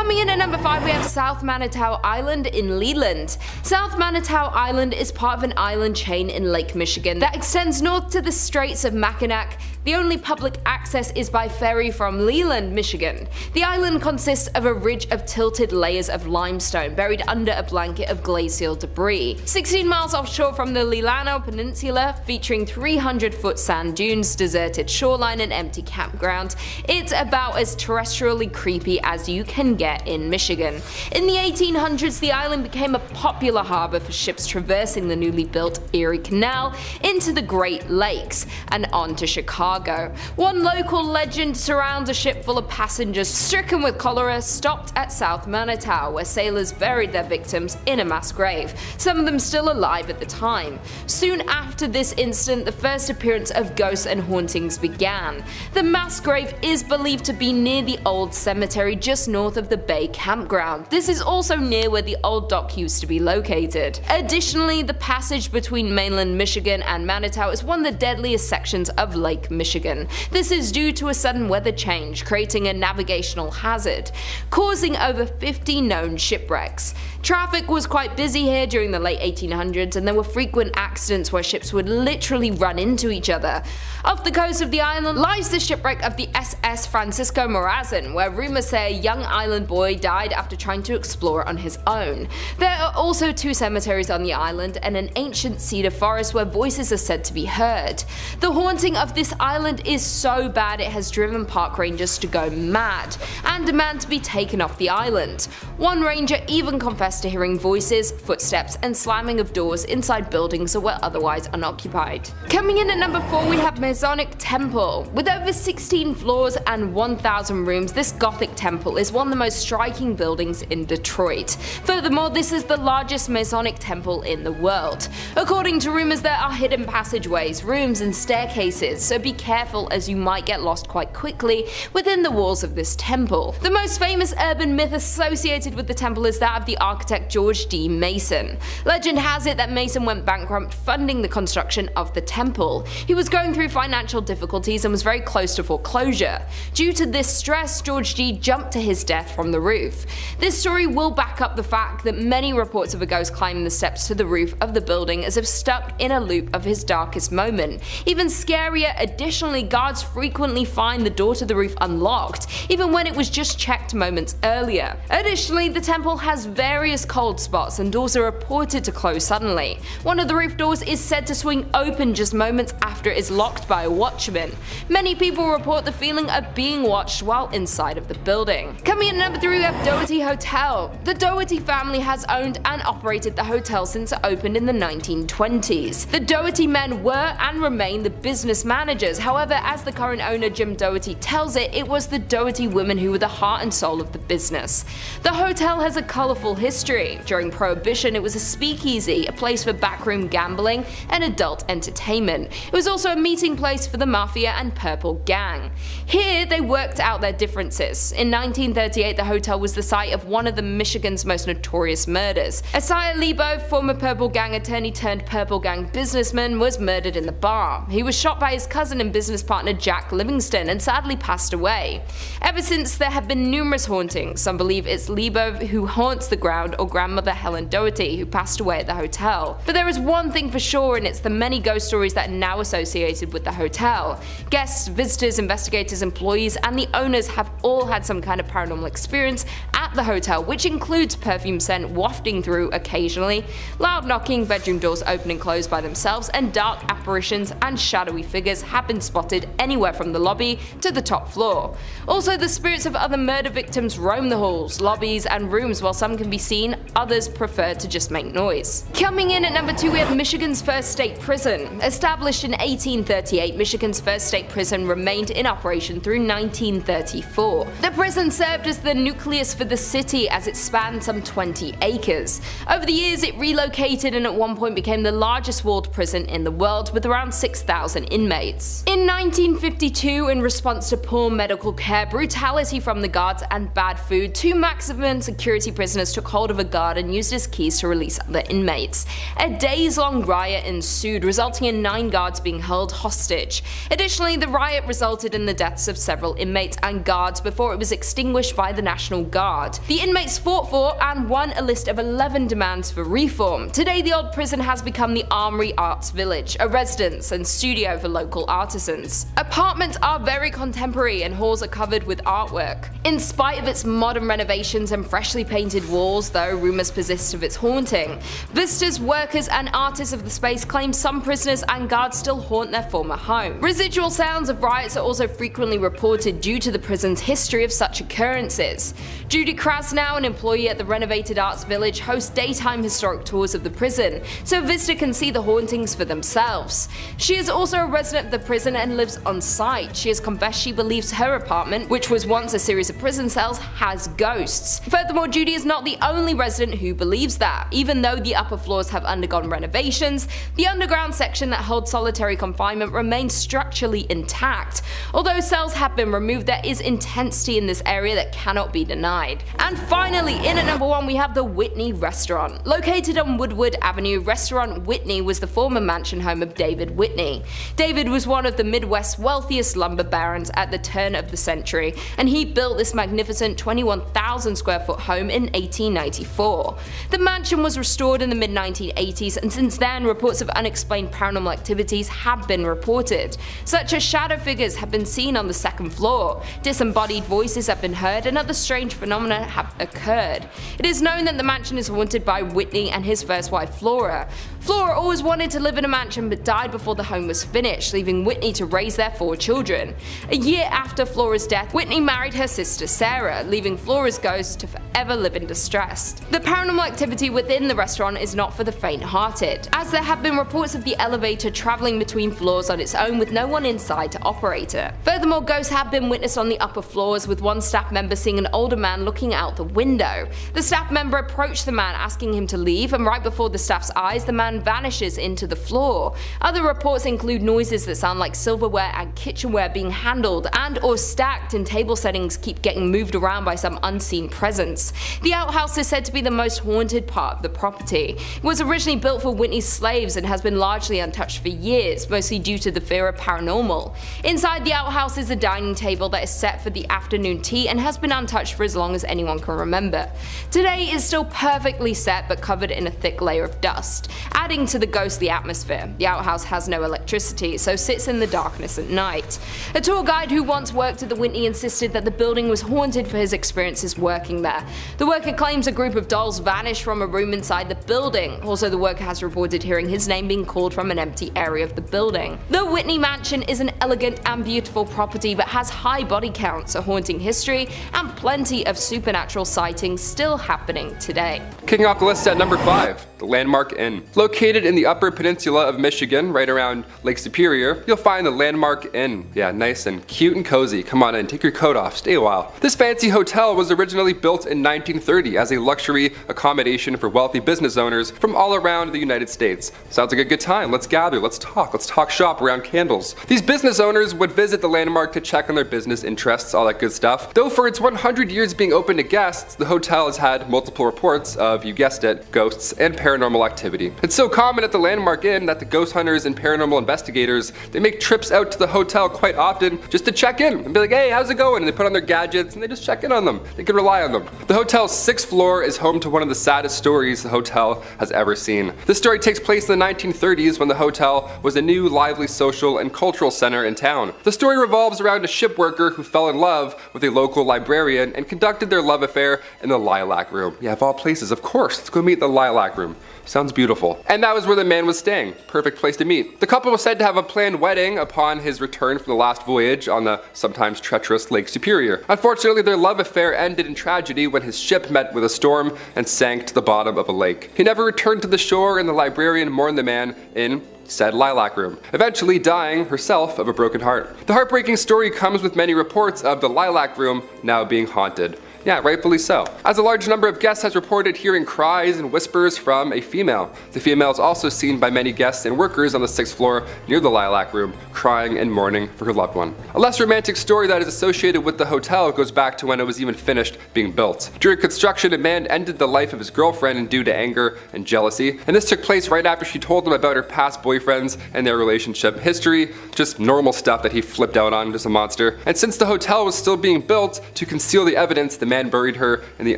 Coming in at number 5, we have South Manitou Island in Leland. South Manitou Island is part of an island chain in Lake Michigan that extends north to the Straits of Mackinac. The only public access is by ferry from Leland, Michigan. The island consists of a ridge of tilted layers of limestone buried under a blanket of glacial debris. 16 miles offshore from the Leelanau Peninsula, featuring 300-foot sand dunes, deserted shoreline and empty campground, it's about as terrestrially creepy as you can get in Michigan. In the 1800s, the island became a popular harbor for ships traversing the newly built Erie Canal into the Great Lakes and on to Chicago. One local legend surrounds a ship full of passengers stricken with cholera stopped at South Manitou, where sailors buried their victims in a mass grave, some of them still alive at the time. Soon after this incident, the first appearance of ghosts and hauntings began. The mass grave is believed to be near the old cemetery just north of the Bay campground. This is also near where the old dock used to be located. Additionally, the passage between mainland Michigan and Manitou is one of the deadliest sections of Lake Michigan. This is due to a sudden weather change, creating a navigational hazard, causing over 50 known shipwrecks. Traffic was quite busy here during the late 1800s, and there were frequent accidents where ships would literally run into each other. Off the coast of the island lies the shipwreck of the SS Francisco Morazan, where rumors say a young island boy died after trying to explore on his own. There are also 2 cemeteries on the island and an ancient cedar forest where voices are said to be heard. The haunting of this island is so bad it has driven park rangers to go mad and demand to be taken off the island. One ranger even confessed to hearing voices, footsteps and slamming of doors inside buildings that were otherwise unoccupied. Coming in at number 4, we have Masonic Temple. With over 16 floors and 1,000 rooms, this Gothic temple is one of the most striking buildings in Detroit. Furthermore, this is the largest Masonic temple in the world. According to rumors, there are hidden passageways, rooms and staircases, so be careful as you might get lost quite quickly within the walls of this temple. The most famous urban myth associated with the temple is that of the architect George D. Mason. Legend has it that Mason went bankrupt funding the construction of the temple. He was going through financial difficulties and was very close to foreclosure. Due to this stress, George D. jumped to his death from the roof. This story will back up the fact that many reports of a ghost climbing the steps to the roof of the building as if stuck in a loop of his darkest moment. Even scarier, additionally, guards frequently find the door to the roof unlocked, even when it was just checked moments earlier. Additionally, the temple has various cold spots and doors are reported to close suddenly. One of the roof doors is said to swing open just moments after it is locked by a watchman. Many people report the feeling of being watched while inside of the building. Coming in at number 3, we have Doherty Hotel. The Doherty family has owned and operated the hotel since it opened in the 1920s. The Doherty men were and remain the business managers. However, as the current owner Jim Doherty tells it, it was the Doherty women who were the heart and soul of the business. The hotel has a colorful history. During Prohibition, it was a speakeasy, a place for backroom gambling and adult entertainment. It was also a meeting place for the Mafia and Purple Gang. Here, they worked out their differences. In 1938, the hotel was the site of one of Michigan's most notorious murders. Isaiah Lebo, former Purple Gang attorney turned Purple Gang businessman, was murdered in the bar. He was shot by his cousin and business partner Jack Livingston and sadly passed away. Ever since, there have been numerous hauntings. Some believe it's Lebo who haunts the ground or grandmother Helen Doherty who passed away at the hotel. But there is one thing for sure, and it's the many ghost stories that are now associated with the hotel. Guests, visitors, investigators, employees, and the owners have all had some kind of paranormal experience at the hotel, which includes perfume scent wafting through occasionally, loud knocking, bedroom doors open and close by themselves, and dark apparitions and shadowy figures have been spotted anywhere from the lobby to the top floor. Also, the spirits of other murder victims roam the halls, lobbies, and rooms. While some can be seen, others prefer to just make noise. Coming in at number 2, we have Michigan's first state prison. Established in 1838, Michigan's first state prison remained in operation through 1934. The prison served as the nucleus for the city as it spanned some 20 acres. Over the years, it relocated and at one point became the largest walled prison in the world with around 6,000 inmates. In 1952, in response to poor medical care, brutality from the guards, and bad food, 2 maximum security prisoners took hold of a guard and used his keys to release other inmates. A days-long riot ensued, resulting in 9 guards being held hostage. Additionally, the riot resulted in the deaths of several inmates and guards before it was extinguished by the National Guard. guard. The inmates fought for and won a list of 11 demands for reform. Today, the old prison has become the Armory Arts Village, a residence and studio for local artisans. Apartments are very contemporary and halls are covered with artwork. In spite of its modern renovations and freshly painted walls, though, rumors persist of its haunting. Visitors, workers, and artists of the space claim some prisoners and guards still haunt their former home. Residual sounds of riots are also frequently reported due to the prison's history of such occurrences. Judy Krasnow, an employee at the renovated Arts Village, hosts daytime historic tours of the prison, so a visitor can see the hauntings for themselves. She is also a resident of the prison and lives on site. She has confessed she believes her apartment, which was once a series of prison cells, has ghosts. Furthermore, Judy is not the only resident who believes that. Even though the upper floors have undergone renovations, the underground section that holds solitary confinement remains structurally intact. Although cells have been removed, there is intensity in this area that cannot be denied. And finally, in at number 1, we have the Whitney Restaurant. Located on Woodward Avenue, Restaurant Whitney was the former mansion home of David Whitney. David was one of the Midwest's wealthiest lumber barons at the turn of the century, and he built this magnificent 21,000 square foot home in 1894. The mansion was restored in the mid-1980s, and since then reports of unexplained paranormal activities have been reported, such as shadow figures have been seen on the second floor, disembodied voices have been heard, and other strange phenomena have occurred. It is known that the mansion is haunted by Whitney and his first wife Flora. Flora always wanted to live in a mansion but died before the home was finished, leaving Whitney to raise their 4 children. A year after Flora's death, Whitney married her sister Sarah, leaving Flora's ghost to forever live in distress. The paranormal activity within the restaurant is not for the faint-hearted, as there have been reports of the elevator traveling between floors on its own with no one inside to operate it. Furthermore, ghosts have been witnessed on the upper floors, with one staff member seeing an older man looking out the window. The staff member approached the man asking him to leave, and right before the staff's eyes, the man vanishes into the floor. Other reports include noises that sound like silverware and kitchenware being handled and or stacked in table settings keep getting moved around by some unseen presence. The outhouse is said to be the most haunted part of the property. It was originally built for Whitney's slaves and has been largely untouched for years, mostly due to the fear of paranormal. Inside the outhouse is a dining table that is set for the afternoon tea and has been untouched for as long as anyone can remember. Today is still perfectly set but covered in a thick layer of dust, adding to the ghostly atmosphere. The outhouse has no electricity, so sits in the darkness at night. A tour guide who once worked at the Whitney insisted that the building was haunted for his experiences working there. The worker claims a group of dolls vanished from a room inside the building. Also, the worker has reported hearing his name being called from an empty area of the building. The Whitney Mansion is an elegant and beautiful property but has high body counts, a haunting history, and plenty of supernatural sightings still happening today. Kicking off the list at number 5, the Landmark Inn. Located in the Upper Peninsula of Michigan, right around Lake Superior, you'll find the Landmark Inn. Yeah, nice and cute and cozy. Come on in, take your coat off, stay a while. This fancy hotel was originally built in 1930 as a luxury accommodation for wealthy business owners from all around the United States. Sounds like a good time. Let's gather, let's talk shop around candles. These business owners would visit the Landmark to check on their business interests, all that good stuff. Though for its 100 years being open to guests, the hotel has had multiple reports of, you guessed it, ghosts and paranormal activity. It's so common at the Landmark Inn that the ghost hunters and paranormal investigators, they make trips out to the hotel quite often just to check in and be like, hey, how's it going? And they put on their gadgets and they just check in on them. They can rely on them. The hotel's 6th floor is home to one of the saddest stories the hotel has ever seen. This story takes place in the 1930s when the hotel was a new, lively social and cultural center in town. The story revolves around a ship worker who fell in love with a local librarian and conducted their love affair in the Lilac Room. Yeah, of all places, of course, let's go meet the Lilac Room. Sounds beautiful. And that was where the man was staying. Perfect place to meet. The couple was said to have a planned wedding upon his return from the last voyage on the sometimes treacherous Lake Superior. Unfortunately, their love affair ended in tragedy when his ship met with a storm and sank to the bottom of a lake. He never returned to the shore, and the librarian mourned the man in said Lilac Room, eventually dying herself of a broken heart. The heartbreaking story comes with many reports of the Lilac Room now being haunted. Yeah, rightfully so, as a large number of guests has reported hearing cries and whispers from a female. The female is also seen by many guests and workers on the 6th floor near the Lilac Room, crying and mourning for her loved one. A less romantic story that is associated with the hotel goes back to when it was even finished being built. During construction, a man ended the life of his girlfriend due to anger and jealousy, and this took place right after she told him about her past boyfriends and their relationship history, just normal stuff that he flipped out on, just a monster. And since the hotel was still being built, to conceal the evidence, the man buried her in the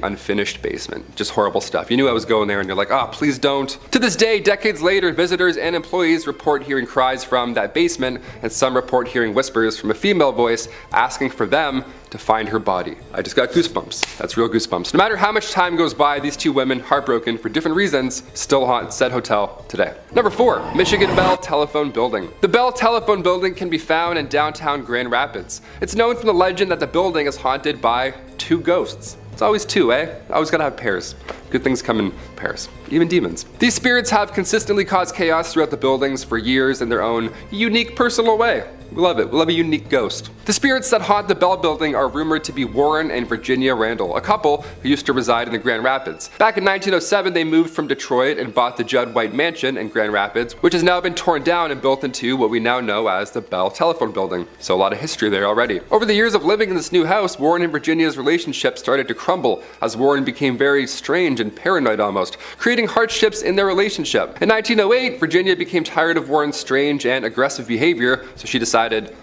unfinished basement. Just horrible stuff. You knew I was going there and you're like, oh, please don't. To this day, decades later, visitors and employees report hearing cries from that basement, and some report hearing whispers from a female voice asking for them to find her body. I just got goosebumps. That's real goosebumps. No matter how much time goes by, these two women, heartbroken for different reasons, still haunt said hotel today. Number 4, Michigan Bell Telephone Building. The Bell Telephone Building can be found in downtown Grand Rapids. It's known from the legend that the building is haunted by 2 ghosts. It's always 2, eh? Always gotta have pairs. Good things come in pairs, even demons. These spirits have consistently caused chaos throughout the buildings for years in their own unique personal way. We love it. We love a unique ghost. The spirits that haunt the Bell Building are rumored to be Warren and Virginia Randall, a couple who used to reside in the Grand Rapids. Back in 1907, they moved from Detroit and bought the Judd White Mansion in Grand Rapids, which has now been torn down and built into what we now know as the Bell Telephone Building. So a lot of history there already. Over the years of living in this new house, Warren and Virginia's relationship started to crumble as Warren became very strange and paranoid almost, creating hardships in their relationship. In 1908, Virginia became tired of Warren's strange and aggressive behavior, so she decided,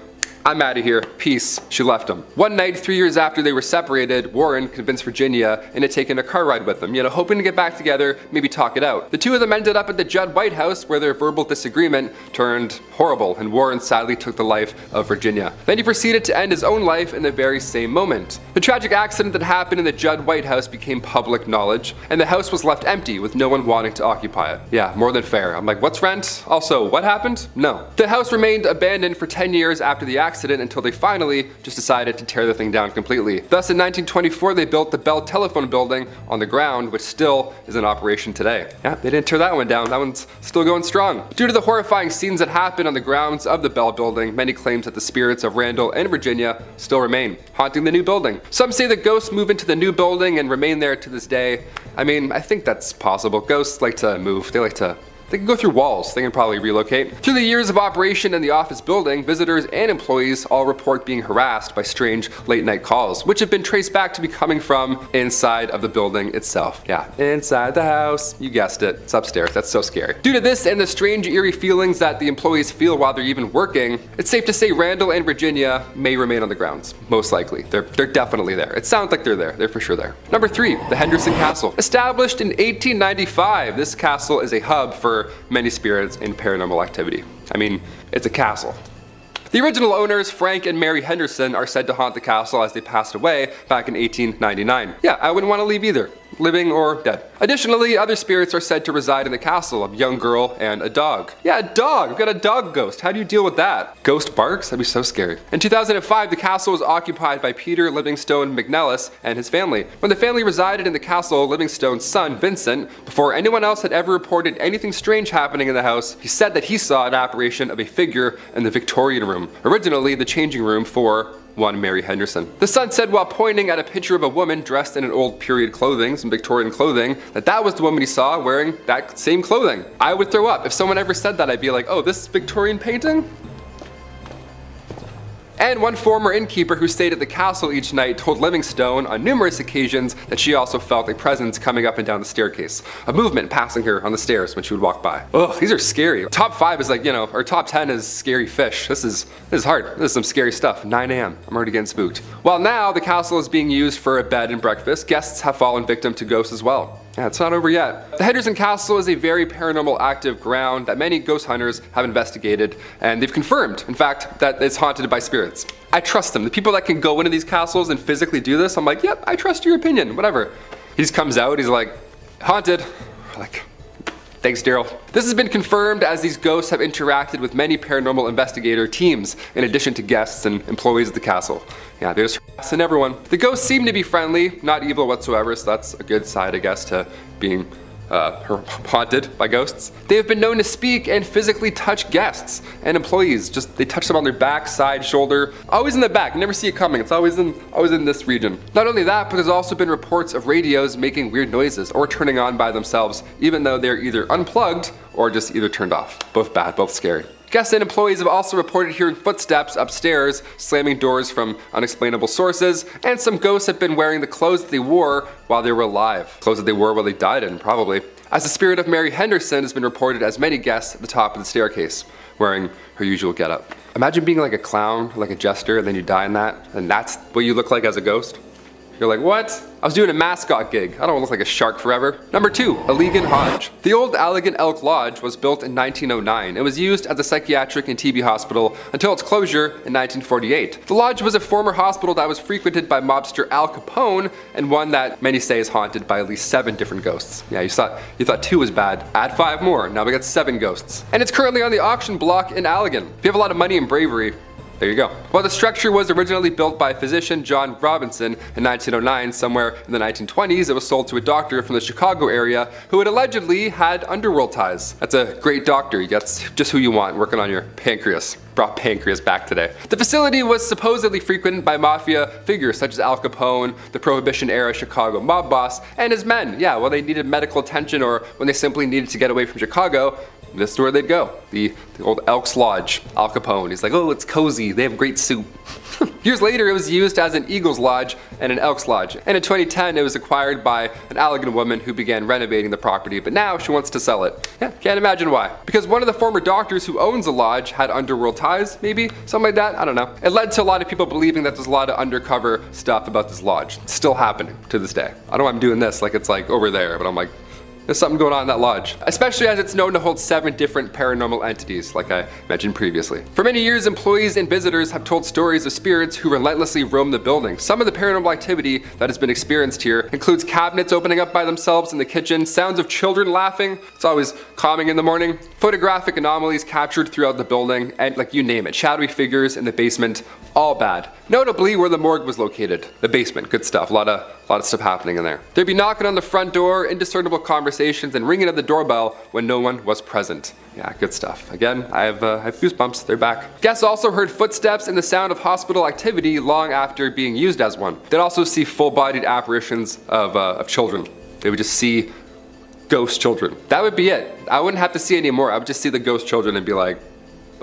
I'm out of here, peace. She left him. One night, 3 years after they were separated, Warren convinced Virginia into taking a car ride with him, hoping to get back together, maybe talk it out. The two of them ended up at the Judd White house where their verbal disagreement turned horrible, and Warren sadly took the life of Virginia. Then he proceeded to end his own life in the very same moment. The tragic accident that happened in the Judd White house became public knowledge, and the house was left empty with no one wanting to occupy it. Yeah, more than fair. I'm like, what's rent? Also, what happened? No. The house remained abandoned for 10 years after the accident until they finally just decided to tear the thing down completely. Thus, in 1924, they built the Bell Telephone Building on the ground, which still is in operation today. Yeah, they didn't tear that one down. That one's still going strong. Due to the horrifying scenes that happened on the grounds of the Bell Building, many claim that the spirits of Randall and Virginia still remain, haunting the new building. Some say that ghosts move into the new building and remain there to this day. I mean, I think that's possible. Ghosts like to move. They can go through walls. They can probably relocate. Through the years of operation in the office building, visitors and employees all report being harassed by strange late night calls, which have been traced back to be coming from inside of the building itself. Yeah, inside the house. You guessed it. It's upstairs. That's so scary. Due to this and the strange eerie feelings that the employees feel while they're even working, it's safe to say Randall and Virginia may remain on the grounds. Most likely. They're definitely there. It sounds like they're there. They're for sure there. Number 3, the Henderson Castle. Established in 1895, this castle is a hub for many spirits and paranormal activity. I mean, it's a castle. The original owners, Frank and Mary Henderson, are said to haunt the castle as they passed away back in 1899. Yeah, I wouldn't want to leave either, living or dead. Additionally, other spirits are said to reside in the castle, a young girl and a dog. Yeah, a dog! We've got a dog ghost. How do you deal with that? Ghost barks? That'd be so scary. In 2005, the castle was occupied by Peter Livingstone McNellis and his family. When the family resided in the castle, Livingstone's son, Vincent, before anyone else had ever reported anything strange happening in the house, he said that he saw an apparition of a figure in the Victorian room, originally the changing room for one Mary Henderson. The son said while pointing at a picture of a woman dressed in an old period clothing, some Victorian clothing, that was the woman he saw wearing that same clothing. I would throw up. If someone ever said that, I'd be like, oh, this Victorian painting? And one former innkeeper who stayed at the castle each night told Livingstone on numerous occasions that she also felt a presence coming up and down the staircase, a movement passing her on the stairs when she would walk by. Ugh, these are scary. Top 5 is like, or top 10 is scary fish. This is hard. This is some scary stuff. 9 a.m. I'm already getting spooked. While now the castle is being used for a bed and breakfast, guests have fallen victim to ghosts as well. Yeah, it's not over yet. The Henderson Castle is a very paranormal active ground that many ghost hunters have investigated, and they've confirmed, in fact, that it's haunted by spirits. I trust them. The people that can go into these castles and physically do this, I'm like, yep, I trust your opinion, whatever. He just comes out, he's like, haunted. We're like, thanks, Daryl. This has been confirmed as these ghosts have interacted with many paranormal investigator teams, in addition to guests and employees of the castle. Yeah, they're just harassing everyone. The ghosts seem to be friendly, not evil whatsoever, so that's a good side, I guess, to being haunted by ghosts. They have been known to speak and physically touch guests and employees. They touch them on their back, side, shoulder, always in the back. Never see it coming. It's always in this region. Not only that, but there's also been reports of radios making weird noises or turning on by themselves, even though they're either unplugged or just either turned off. Both bad, both scary. Guests and employees have also reported hearing footsteps upstairs, slamming doors from unexplainable sources, and some ghosts have been wearing the clothes that they wore while they were alive. Clothes that they wore while they died in, probably. As the spirit of Mary Henderson has been reported as many guests at the top of the staircase, wearing her usual getup. Imagine being like a clown, like a jester, and then you die in that, and that's what you look like as a ghost. You're like, what? I was doing a mascot gig. I don't look like a shark forever. Number 2, Allegan Lodge. The old Allegan Elk Lodge was built in 1909 and was used as a psychiatric and TB hospital until its closure in 1948. The lodge was a former hospital that was frequented by mobster Al Capone, and one that many say is haunted by at least 7 different ghosts. Yeah, you thought 2 was bad. Add 5 more. Now we got 7 ghosts. And it's currently on the auction block in Allegan. If you have a lot of money and bravery, there you go. While the structure was originally built by physician John Robinson in 1909, somewhere in the 1920s, it was sold to a doctor from the Chicago area who had allegedly had underworld ties. That's a great doctor. That's just who you want working on your pancreas. Brought pancreas back today. The facility was supposedly frequented by mafia figures such as Al Capone, the Prohibition-era Chicago mob boss, and his men. Yeah, well, they needed medical attention or when they simply needed to get away from Chicago, this is where they'd go. The old Elks Lodge, Al Capone. He's like, oh, it's cozy. They have great soup. Years later, it was used as an Eagles Lodge and an Elks Lodge. And in 2010, it was acquired by an Allegan woman who began renovating the property, but now she wants to sell it. Yeah, can't imagine why. Because one of the former doctors who owns the lodge had underworld ties, maybe? Something like that? I don't know. It led to a lot of people believing that there's a lot of undercover stuff about this lodge. It's still happening to this day. I don't know why I'm doing this like it's like over there, but I'm like, there's something going on in that lodge, especially as it's known to hold 7 different paranormal entities, like I mentioned previously. For many years, employees and visitors have told stories of spirits who relentlessly roam the building. Some of the paranormal activity that has been experienced here includes cabinets opening up by themselves in the kitchen, sounds of children laughing, it's always calming in the morning, photographic anomalies captured throughout the building, and like you name it, shadowy figures in the basement, all bad. Notably where the morgue was located, the basement, good stuff, a lot of stuff happening in there. They'd be knocking on the front door, indiscernible conversations, and ringing of the doorbell when no one was present. Yeah, good stuff. Again, I have goosebumps, they're back. Guests also heard footsteps and the sound of hospital activity long after being used as one. They'd also see full-bodied apparitions of children. They would just see ghost children. That would be it. I wouldn't have to see any more. I would just see the ghost children and be like,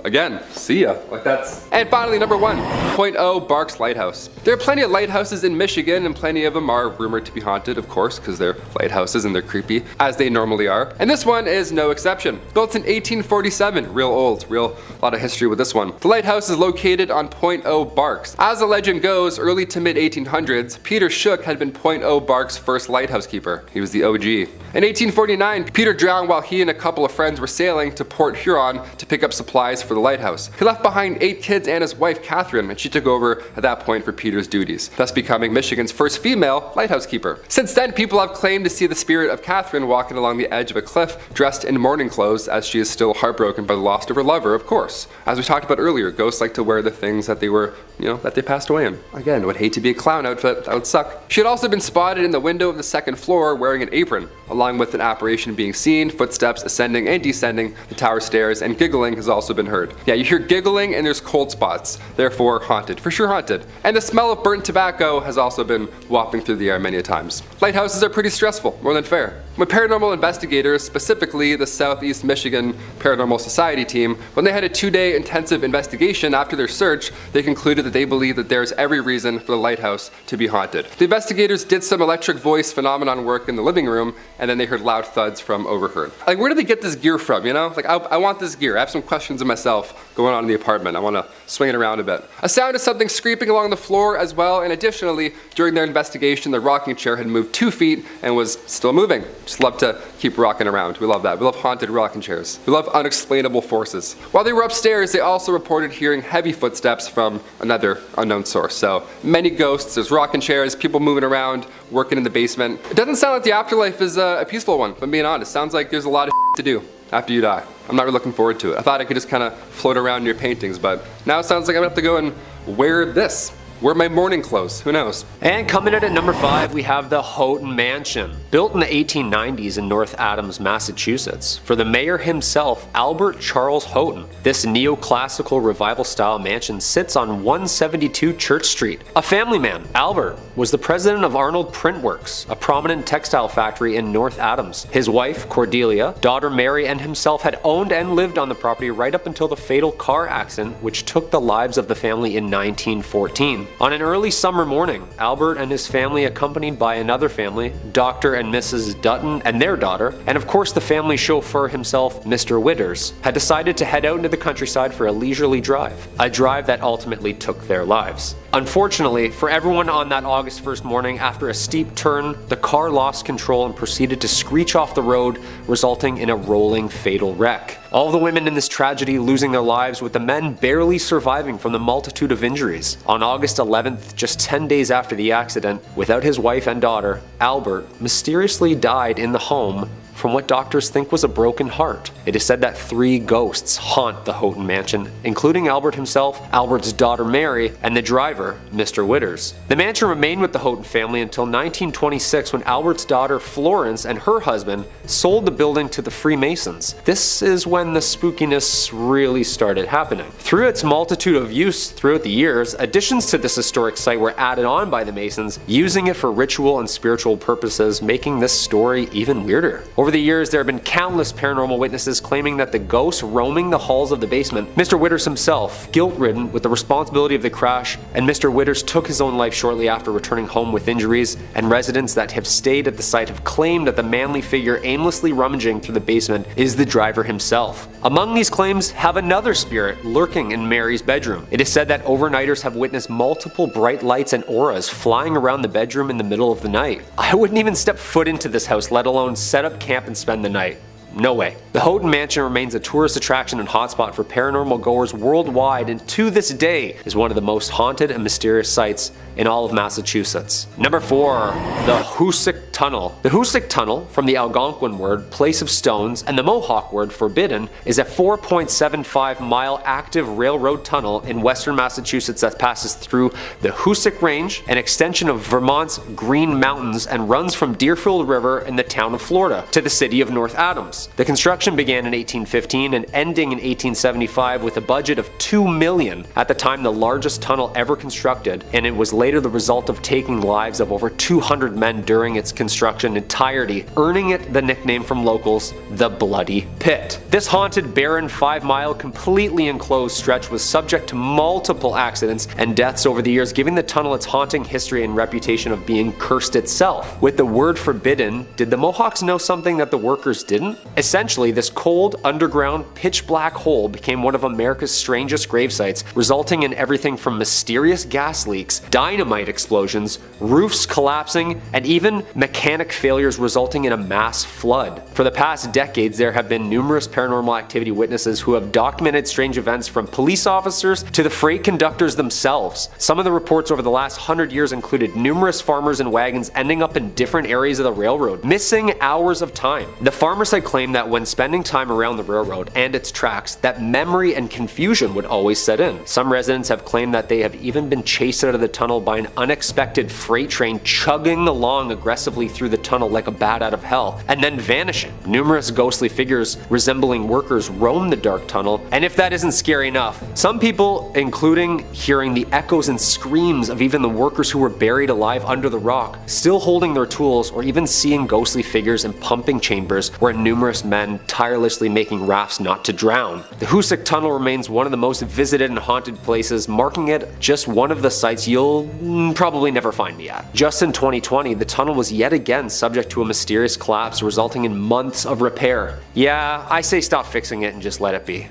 again, see ya. Like that's. And finally, number 1, Pointe Aux Barques Lighthouse. There are plenty of lighthouses in Michigan, and plenty of them are rumored to be haunted, of course, because they're lighthouses and they're creepy, as they normally are. And this one is no exception. Built in 1847, real old, a lot of history with this one. The lighthouse is located on Pointe Aux Barques. As the legend goes, early to mid 1800s, Peter Shook had been Pointe Aux Barques' first lighthouse keeper. He was the OG. In 1849, Peter drowned while he and a couple of friends were sailing to Port Huron to pick up supplies for the lighthouse. He left behind 8 kids and his wife Catherine, and she took over at that point for Peter's duties, thus becoming Michigan's first female lighthouse keeper. Since then, people have claimed to see the spirit of Catherine walking along the edge of a cliff dressed in mourning clothes, as she is still heartbroken by the loss of her lover, of course. As we talked about earlier, ghosts like to wear the things that they were, that they passed away in. Again, would hate to be a clown outfit, that would suck. She had also been spotted in the window of the 2nd floor wearing an apron, along with an apparition being seen, footsteps ascending and descending the tower stairs, and giggling has also been heard. Yeah, you hear giggling and there's cold spots, therefore haunted, for sure haunted. And the smell of burnt tobacco has also been wafting through the air many a times. Lighthouses are pretty stressful, more than fair. When paranormal investigators, specifically the Southeast Michigan Paranormal Society team, when they had a 2-day intensive investigation after their search, they concluded that they believe that there is every reason for the lighthouse to be haunted. The investigators did some electric voice phenomenon work in the living room, and then they heard loud thuds from overheard. Like, where did they get this gear from, Like, I want this gear. I have some questions of myself going on in the apartment. I want to swing it around a bit. A sound of something scraping along the floor as well, and additionally, during their investigation, the rocking chair had moved 2 feet and was still moving. Just love to keep rocking around. We love that. We love haunted rocking chairs. We love unexplainable forces. While they were upstairs, they also reported hearing heavy footsteps from another unknown source. So many ghosts, there's rocking chairs, people moving around, working in the basement. It doesn't sound like the afterlife is a peaceful one, if I'm being honest. Sounds like there's a lot of to do after you die. I'm not really looking forward to it. I thought I could just kind of float around in your paintings, but now it sounds like I'm gonna have to go and wear this. Wear my morning clothes, who knows? And coming in at number 5, we have the Houghton Mansion. Built in the 1890s in North Adams, Massachusetts, for the mayor himself, Albert Charles Houghton. This neoclassical revival-style mansion sits on 172 Church Street. A family man, Albert was the president of Arnold Print Works, a prominent textile factory in North Adams. His wife, Cordelia, daughter Mary, and himself had owned and lived on the property right up until the fatal car accident which took the lives of the family in 1914. On an early summer morning, Albert and his family, accompanied by another family, Dr. and Mrs. Dutton and their daughter, and of course the family chauffeur himself, Mr. Witters, had decided to head out into the countryside for a leisurely drive, a drive that ultimately took their lives. Unfortunately, for everyone on that August 1st morning, after a steep turn, the car lost control and proceeded to screech off the road, resulting in a rolling fatal wreck. All the women in this tragedy losing their lives, with the men barely surviving from the multitude of injuries. On August 11th, just 10 days after the accident, without his wife and daughter, Albert mysteriously died in the home from what doctors think was a broken heart. It is said that 3 ghosts haunt the Houghton Mansion, including Albert himself, Albert's daughter Mary, and the driver, Mr. Witters. The mansion remained with the Houghton family until 1926, when Albert's daughter Florence and her husband sold the building to the Freemasons. This is when the spookiness really started happening. Through its multitude of use throughout the years, additions to this historic site were added on by the Masons, using it for ritual and spiritual purposes, making this story even weirder. Over the years, there have been countless paranormal witnesses claiming that the ghosts roaming the halls of the basement, Mr. Witters himself, guilt-ridden with the responsibility of the crash, and Mr. Witters took his own life shortly after returning home with injuries, and residents that have stayed at the site have claimed that the manly figure aimlessly rummaging through the basement is the driver himself. Among these claims have another spirit lurking in Mary's bedroom. It is said that overnighters have witnessed multiple bright lights and auras flying around the bedroom in the middle of the night. I wouldn't even step foot into this house, let alone set up camp and spend the night. No way. The Houghton Mansion remains a tourist attraction and hotspot for paranormal goers worldwide, and to this day is one of the most haunted and mysterious sites in all of Massachusetts. Number 4. The Hoosac Tunnel. The Hoosac Tunnel, from the Algonquin word place of stones and the Mohawk word forbidden, is a 4.75-mile active railroad tunnel in western Massachusetts that passes through the Hoosac Range, an extension of Vermont's Green Mountains, and runs from Deerfield River in the town of Florida to the city of North Adams. The construction began in 1815 and ending in 1875 with a budget of $2 million, at the time the largest tunnel ever constructed, and it was later the result of taking lives of over 200 men during its construction entirety, earning it the nickname from locals, the Bloody Pit. This haunted, barren 5-mile, completely enclosed stretch was subject to multiple accidents and deaths over the years, giving the tunnel its haunting history and reputation of being cursed itself. With the word forbidden, did the Mohawks know something that the workers didn't? Essentially, this cold, underground, pitch-black hole became one of America's strangest grave sites, resulting in everything from mysterious gas leaks, dynamite explosions, roofs collapsing, and even mechanic failures resulting in a mass flood. For the past decades, there have been numerous paranormal activity witnesses who have documented strange events, from police officers to the freight conductors themselves. Some of the reports over the last 100 years included numerous farmers and wagons ending up in different areas of the railroad, missing hours of time. The farmers had claimed that when spending time around the railroad and its tracks, that memory and confusion would always set in. Some residents have claimed that they have even been chased out of the tunnel by an unexpected freight train chugging along aggressively through the tunnel like a bat out of hell, and then vanishing. Numerous ghostly figures resembling workers roam the dark tunnel, and if that isn't scary enough, some people, including hearing the echoes and screams of even the workers who were buried alive under the rock, still holding their tools, or even seeing ghostly figures in pumping chambers where numerous men tirelessly making rafts not to drown. The Hoosac Tunnel remains one of the most visited and haunted places, marking it just one of the sites you'll probably never find me at. Just in 2020, the tunnel was yet again subject to a mysterious collapse, resulting in months of repair. Yeah, I say stop fixing it and just let it be.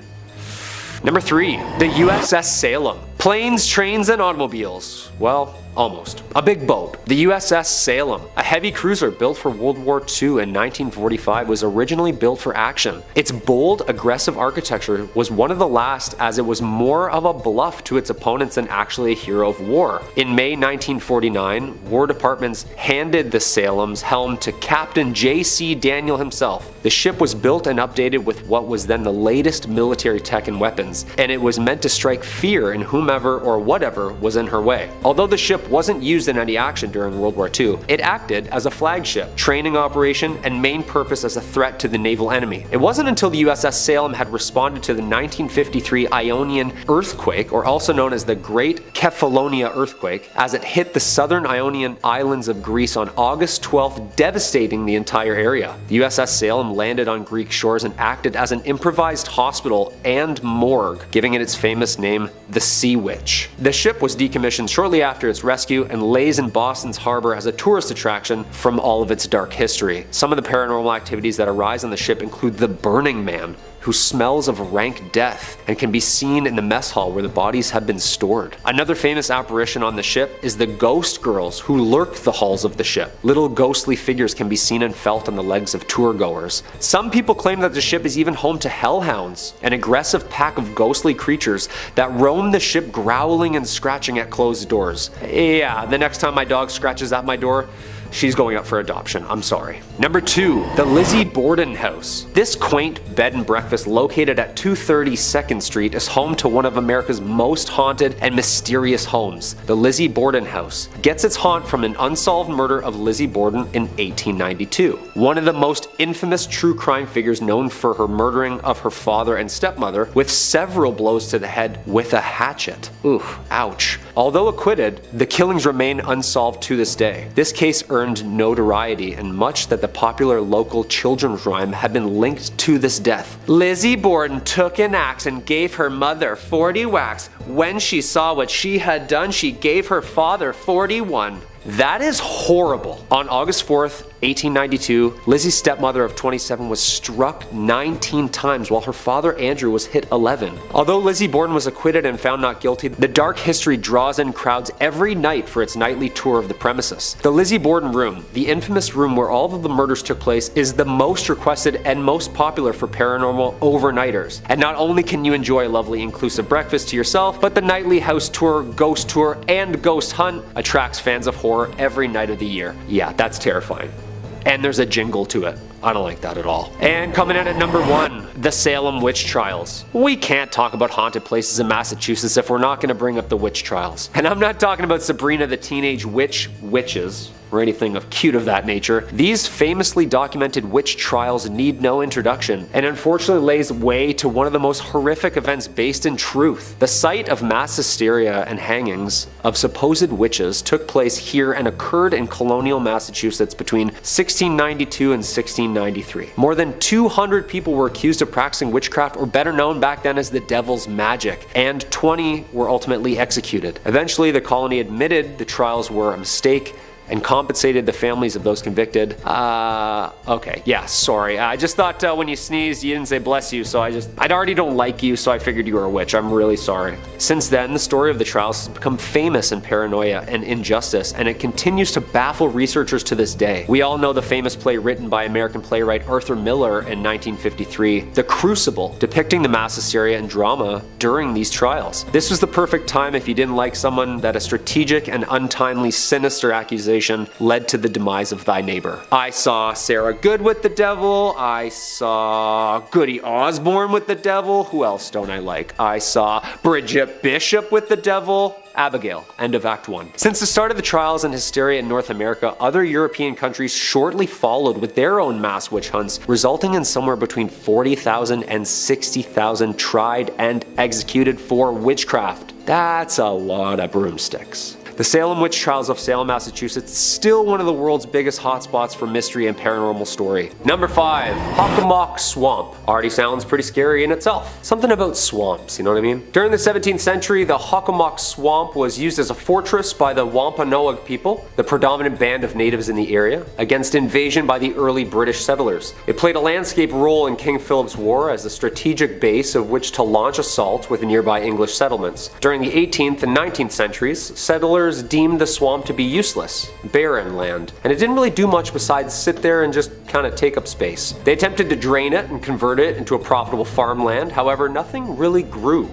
Number 3. The USS Salem. Planes, trains, and automobiles. Well, almost. A big boat. The USS Salem, a heavy cruiser built for World War II in 1945, was originally built for action. Its bold, aggressive architecture was one of the last, as it was more of a bluff to its opponents than actually a hero of war. In May 1949, War Departments handed the Salem's helm to Captain J.C. Daniel himself. The ship was built and updated with what was then the latest military tech and weapons, and it was meant to strike fear in whomever or whatever was in her way. Although the ship wasn't used in any action during World War II, it acted as a flagship, training operation, and main purpose as a threat to the naval enemy. It wasn't until the USS Salem had responded to the 1953 Ionian earthquake, or also known as the Great Kefalonia earthquake, as it hit the southern Ionian islands of Greece on August 12th, devastating the entire area. The USS Salem landed on Greek shores and acted as an improvised hospital and morgue, giving it its famous name, the C Witch. The ship was decommissioned shortly after its rescue and lays in Boston's harbor as a tourist attraction from all of its dark history. Some of the paranormal activities that arise on the ship include the Burning Man, who smells of rank death and can be seen in the mess hall where the bodies have been stored. Another famous apparition on the ship is the ghost girls who lurk the halls of the ship. Little ghostly figures can be seen and felt on the legs of tour goers. Some people claim that the ship is even home to hellhounds, an aggressive pack of ghostly creatures that roam the ship growling and scratching at closed doors. Yeah, the next time my dog scratches at my door, she's going up for adoption, I'm sorry. Number 2, the Lizzie Borden House. This quaint bed and breakfast located at 230 2nd Street is home to one of America's most haunted and mysterious homes. The Lizzie Borden House gets its haunt from an unsolved murder of Lizzie Borden in 1892. One of the most infamous true crime figures known for her murdering of her father and stepmother with several blows to the head with a hatchet. Oof, ouch. Although acquitted, the killings remain unsolved to this day. This case earned notoriety and much that the popular local children's rhyme had been linked to this death. Lizzie Borden took an axe and gave her mother 40 whacks. When she saw what she had done, she gave her father 41. That is horrible. On August 4th, 1892, Lizzie's stepmother of 27 was struck 19 times while her father Andrew was hit 11. Although Lizzie Borden was acquitted and found not guilty, the dark history draws in crowds every night for its nightly tour of the premises. The Lizzie Borden room, the infamous room where all of the murders took place, is the most requested and most popular for paranormal overnighters. And not only can you enjoy a lovely inclusive breakfast to yourself, but the nightly house tour, ghost tour, and ghost hunt attracts fans of horror every night of the year. Yeah, that's terrifying. And there's a jingle to it. I don't like that at all. And coming in at number 1, the Salem Witch Trials. We can't talk about haunted places in Massachusetts if we're not going to bring up the witch trials. And I'm not talking about Sabrina the Teenage Witches, or anything of cute of that nature. These famously documented witch trials need no introduction, and unfortunately lays way to one of the most horrific events based in truth. The site of mass hysteria and hangings of supposed witches took place here and occurred in colonial Massachusetts between 1692 and 1693. More than 200 people were accused of practicing witchcraft, or better known back then as the devil's magic, and 20 were ultimately executed. Eventually, the colony admitted the trials were a mistake and compensated the families of those convicted. Okay, yeah, sorry. I just thought when you sneezed, you didn't say bless you, so I already don't like you, so I figured you were a witch. I'm really sorry. Since then, the story of the trials has become famous in paranoia and injustice, and it continues to baffle researchers to this day. We all know the famous play written by American playwright Arthur Miller in 1953, The Crucible, depicting the mass hysteria and drama during these trials. This was the perfect time if you didn't like someone that a strategic and untimely sinister accusation led to the demise of thy neighbor. I saw Sarah Good with the devil. I saw Goody Osborne with the devil. Who else don't I like? I saw Bridget Bishop with the devil. Abigail. End of Act 1. Since the start of the trials and hysteria in North America, other European countries shortly followed with their own mass witch hunts, resulting in somewhere between 40,000 and 60,000 tried and executed for witchcraft. That's a lot of broomsticks. The Salem Witch Trials of Salem, Massachusetts is still one of the world's biggest hotspots for mystery and paranormal story. Number 5, Hockomock Swamp. Already sounds pretty scary in itself. Something about swamps, you know what I mean? During the 17th century, the Hockomock Swamp was used as a fortress by the Wampanoag people, the predominant band of natives in the area, against invasion by the early British settlers. It played a landscape role in King Philip's War as a strategic base of which to launch assaults with nearby English settlements. During the 18th and 19th centuries, settlers deemed the swamp to be useless, barren land, and it didn't really do much besides sit there and just kind of take up space. They attempted to drain it and convert it into a profitable farmland, however, nothing really grew.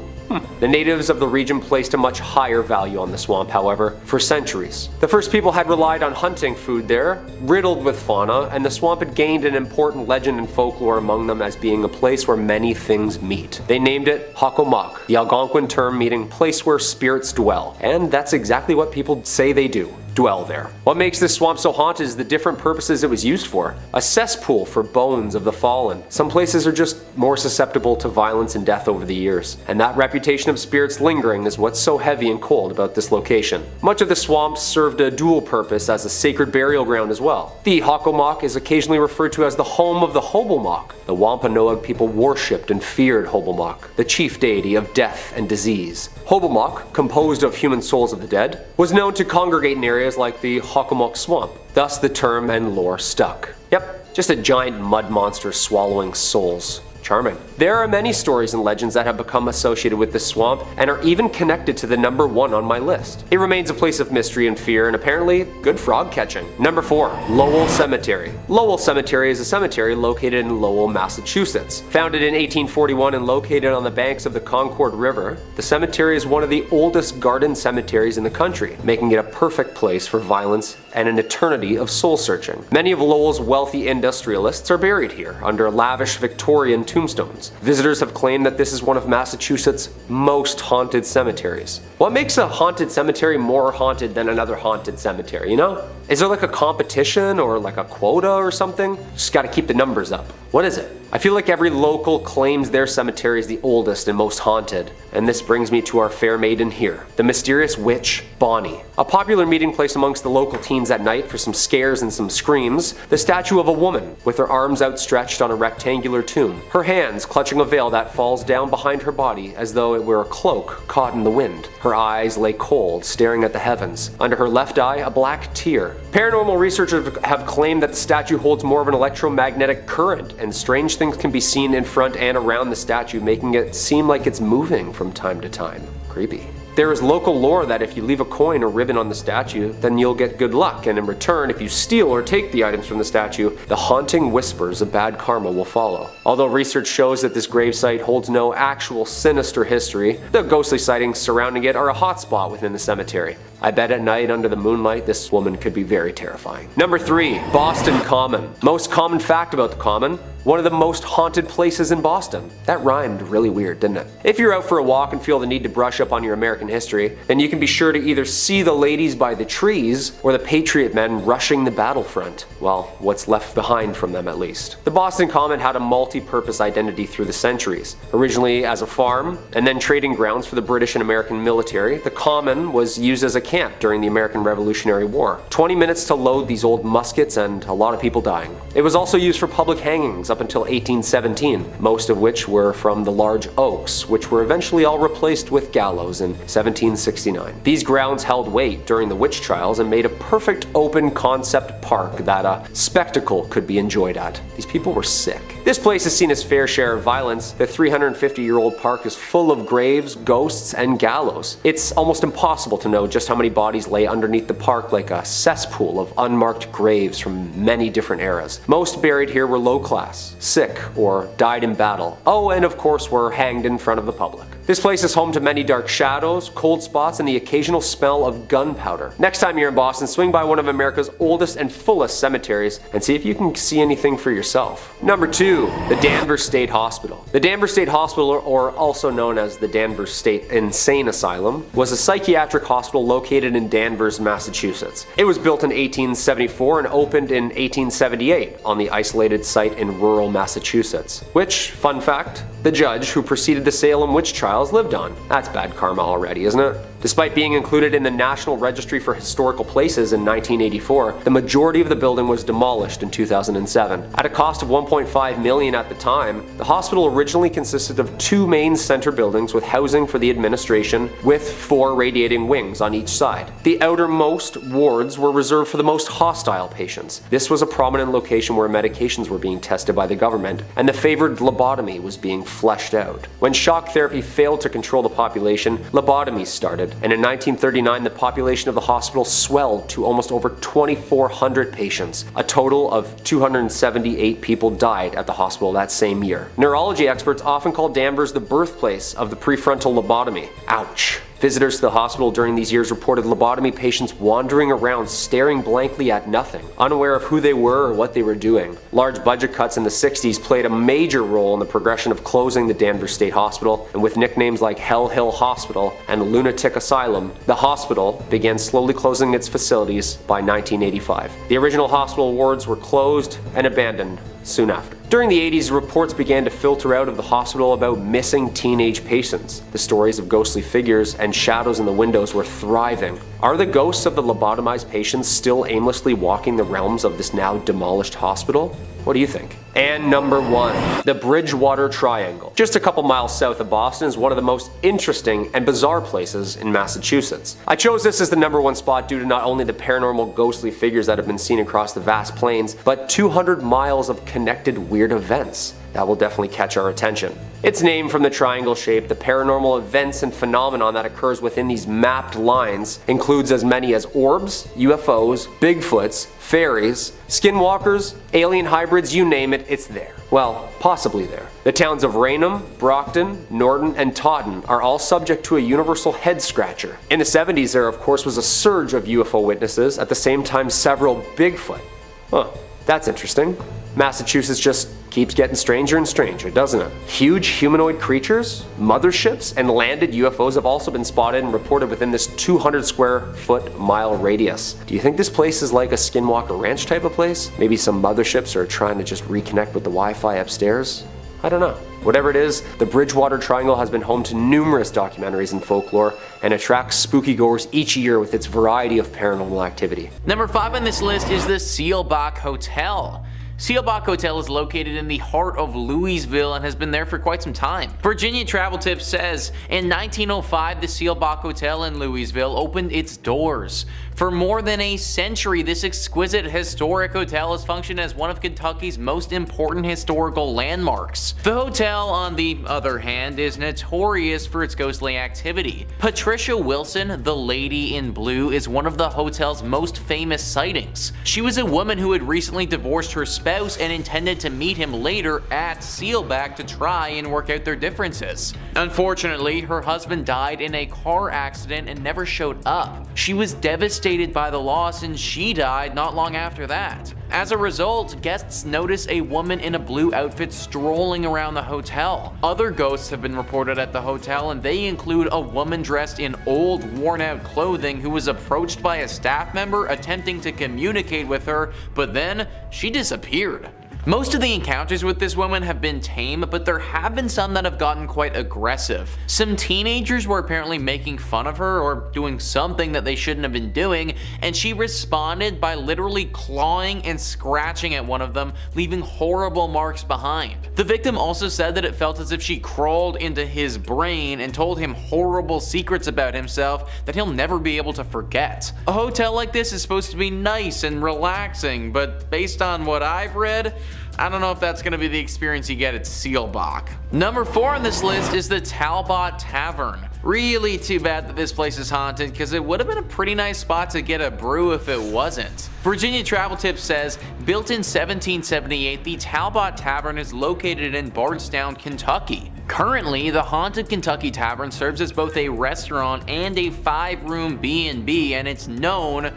The natives of the region placed a much higher value on the swamp, however, for centuries. The first people had relied on hunting food there, riddled with fauna, and the swamp had gained an important legend and folklore among them as being a place where many things meet. They named it Hockomock, the Algonquin term meaning place where spirits dwell, and that's exactly what people say they do. dwell there. What makes this swamp so haunted is the different purposes it was used for. A cesspool for bones of the fallen. Some places are just more susceptible to violence and death over the years, and that reputation of spirits lingering is what's so heavy and cold about this location. Much of the swamp served a dual purpose as a sacred burial ground as well. The Hockomock is occasionally referred to as the home of the Hobomok. The Wampanoag people worshipped and feared Hobomok, the chief deity of death and disease. Hobomok, composed of human souls of the dead, was known to congregate in areas like the Hockomock Swamp. Thus the term and lore stuck. Yep, just a giant mud monster swallowing souls. Charming. There are many stories and legends that have become associated with this swamp and are even connected to the number 1 on my list. It remains a place of mystery and fear and apparently good frog catching. Number 4. Lowell Cemetery. Lowell Cemetery is a cemetery located in Lowell, Massachusetts. Founded in 1841 and located on the banks of the Concord River, the cemetery is one of the oldest garden cemeteries in the country, making it a perfect place for violence and an eternity of soul searching. Many of Lowell's wealthy industrialists are buried here under lavish Victorian tombstones. Visitors have claimed that this is one of Massachusetts' most haunted cemeteries. What makes a haunted cemetery more haunted than another haunted cemetery, you know? Is there like a competition or like a quota or something? Just gotta keep the numbers up. What is it? I feel like every local claims their cemetery is the oldest and most haunted, and this brings me to our fair maiden here, the mysterious witch, Bonnie. A popular meeting place amongst the local teens at night for some scares and some screams, the statue of a woman with her arms outstretched on a rectangular tomb, her hands clutching a veil that falls down behind her body as though it were a cloak caught in the wind. Her eyes lay cold, staring at the heavens. Under her left eye, a black tear. Paranormal researchers have claimed that the statue holds more of an electromagnetic current, and strange things can be seen in front and around the statue, making it seem like it's moving from time to time. Creepy. There is local lore that if you leave a coin or ribbon on the statue, then you'll get good luck, and in return, if you steal or take the items from the statue, the haunting whispers of bad karma will follow. Although research shows that this gravesite holds no actual sinister history, the ghostly sightings surrounding it are a hotspot within the cemetery. I bet at night under the moonlight this woman could be very terrifying. Number 3. Boston Common. Most common fact about the Common, one of the most haunted places in Boston. That rhymed really weird, didn't it? If you're out for a walk and feel the need to brush up on your American history, then you can be sure to either see the ladies by the trees or the patriot men rushing the battlefront. Well, what's left behind from them at least. The Boston Common had a multi-purpose identity through the centuries. Originally as a farm and then trading grounds for the British and American military, the Common was used as a camp during the American Revolutionary War. 20 minutes to load these old muskets and a lot of people dying. It was also used for public hangings up until 1817, most of which were from the large oaks, which were eventually all replaced with gallows in 1769. These grounds held weight during the witch trials and made a perfect open concept park that a spectacle could be enjoyed at. These people were sick. This place has seen its fair share of violence. The 350-year-old park is full of graves, ghosts, and gallows. It's almost impossible to know just how many bodies lay underneath the park, like a cesspool of unmarked graves from many different eras. Most buried here were low class, sick, or died in battle. Oh, and of course were hanged in front of the public. This place is home to many dark shadows, cold spots, and the occasional smell of gunpowder. Next time you're in Boston, swing by one of America's oldest and fullest cemeteries and see if you can see anything for yourself. Number 2. The Danvers State Hospital. The Danvers State Hospital, or also known as the Danvers State Insane Asylum, was a psychiatric hospital located in Danvers, Massachusetts. It was built in 1874 and opened in 1878 on the isolated site in rural Massachusetts, which, fun fact, the judge who preceded the Salem witch trials lived on. That's bad karma already, isn't it? Despite being included in the National Registry for Historical Places in 1984, the majority of the building was demolished in 2007. At a cost of $1.5 million at the time, the hospital originally consisted of 2 main center buildings with housing for the administration, with 4 radiating wings on each side. The outermost wards were reserved for the most hostile patients. This was a prominent location where medications were being tested by the government, and the favored lobotomy was being fleshed out. When shock therapy failed to control the population, lobotomies started, and in 1939 the population of the hospital swelled to almost over 2,400 patients. A total of 278 people died at the hospital that same year. Neurology experts often call Danvers the birthplace of the prefrontal lobotomy. Ouch. Visitors to the hospital during these years reported lobotomy patients wandering around staring blankly at nothing, unaware of who they were or what they were doing. Large budget cuts in the 60s played a major role in the progression of closing the Danvers State Hospital, and with nicknames like Hell Hill Hospital and Lunatic Asylum, the hospital began slowly closing its facilities by 1985. The original hospital wards were closed and abandoned soon after. During the 80s, reports began to filter out of the hospital about missing teenage patients. The stories of ghostly figures and shadows in the windows were thriving. Are the ghosts of the lobotomized patients still aimlessly walking the realms of this now demolished hospital? What do you think? And number 1, the Bridgewater Triangle. Just a couple miles south of Boston is one of the most interesting and bizarre places in Massachusetts. I chose this as the number 1 spot due to not only the paranormal ghostly figures that have been seen across the vast plains, but 200 miles of connected weird events that will definitely catch our attention. It's named from the triangle shape. The paranormal events and phenomenon that occurs within these mapped lines includes as many as orbs, UFOs, Bigfoots, fairies, skinwalkers, alien hybrids, you name it, it's there. Well, possibly there. The towns of Raynham, Brockton, Norton, and Taunton are all subject to a universal head scratcher. In the 70s, there of course was a surge of UFO witnesses, at the same time several Bigfoot. Huh, that's interesting. Massachusetts just keeps getting stranger and stranger, doesn't it? Huge humanoid creatures, motherships, and landed UFOs have also been spotted and reported within this 200 square foot mile radius. Do you think this place is like a Skinwalker Ranch type of place? Maybe some motherships are trying to just reconnect with the Wi-Fi upstairs? I don't know. Whatever it is, the Bridgewater Triangle has been home to numerous documentaries and folklore and attracts spooky goers each year with its variety of paranormal activity. Number 5 on this list is the Seelbach Hotel. Seelbach Hotel is located in the heart of Louisville and has been there for quite some time. Virginia Travel Tips says, in 1905, the Seelbach Hotel in Louisville opened its doors. For more than a century, this exquisite historic hotel has functioned as one of Kentucky's most important historical landmarks. The hotel, on the other hand, is notorious for its ghostly activity. Patricia Wilson, the Lady in Blue, is one of the hotel's most famous sightings. She was a woman who had recently divorced her spouse and intended to meet him later at Seelbach to try and work out their differences. Unfortunately, her husband died in a car accident and never showed up. She was devastated by the loss and she died not long after that. As a result, guests notice a woman in a blue outfit strolling around the hotel. Other ghosts have been reported at the hotel, and they include a woman dressed in old, worn-out clothing who was approached by a staff member attempting to communicate with her, but then she disappeared. Most of the encounters with this woman have been tame, but there have been some that have gotten quite aggressive. Some teenagers were apparently making fun of her or doing something that they shouldn't have been doing, and she responded by literally clawing and scratching at one of them, leaving horrible marks behind. The victim also said that it felt as if she crawled into his brain and told him horrible secrets about himself that he'll never be able to forget. A hotel like this is supposed to be nice and relaxing, but based on what I've read, I don't know if that's going to be the experience you get at Seelbach. Number 4 on this list is the Talbott Tavern. Really too bad that this place is haunted, because it would have been a pretty nice spot to get a brew if it wasn't. Virginia Travel Tips says, built in 1778, the Talbott Tavern is located in Bardstown, Kentucky. Currently, the Haunted Kentucky Tavern serves as both a restaurant and a 5-room B&B, and it's known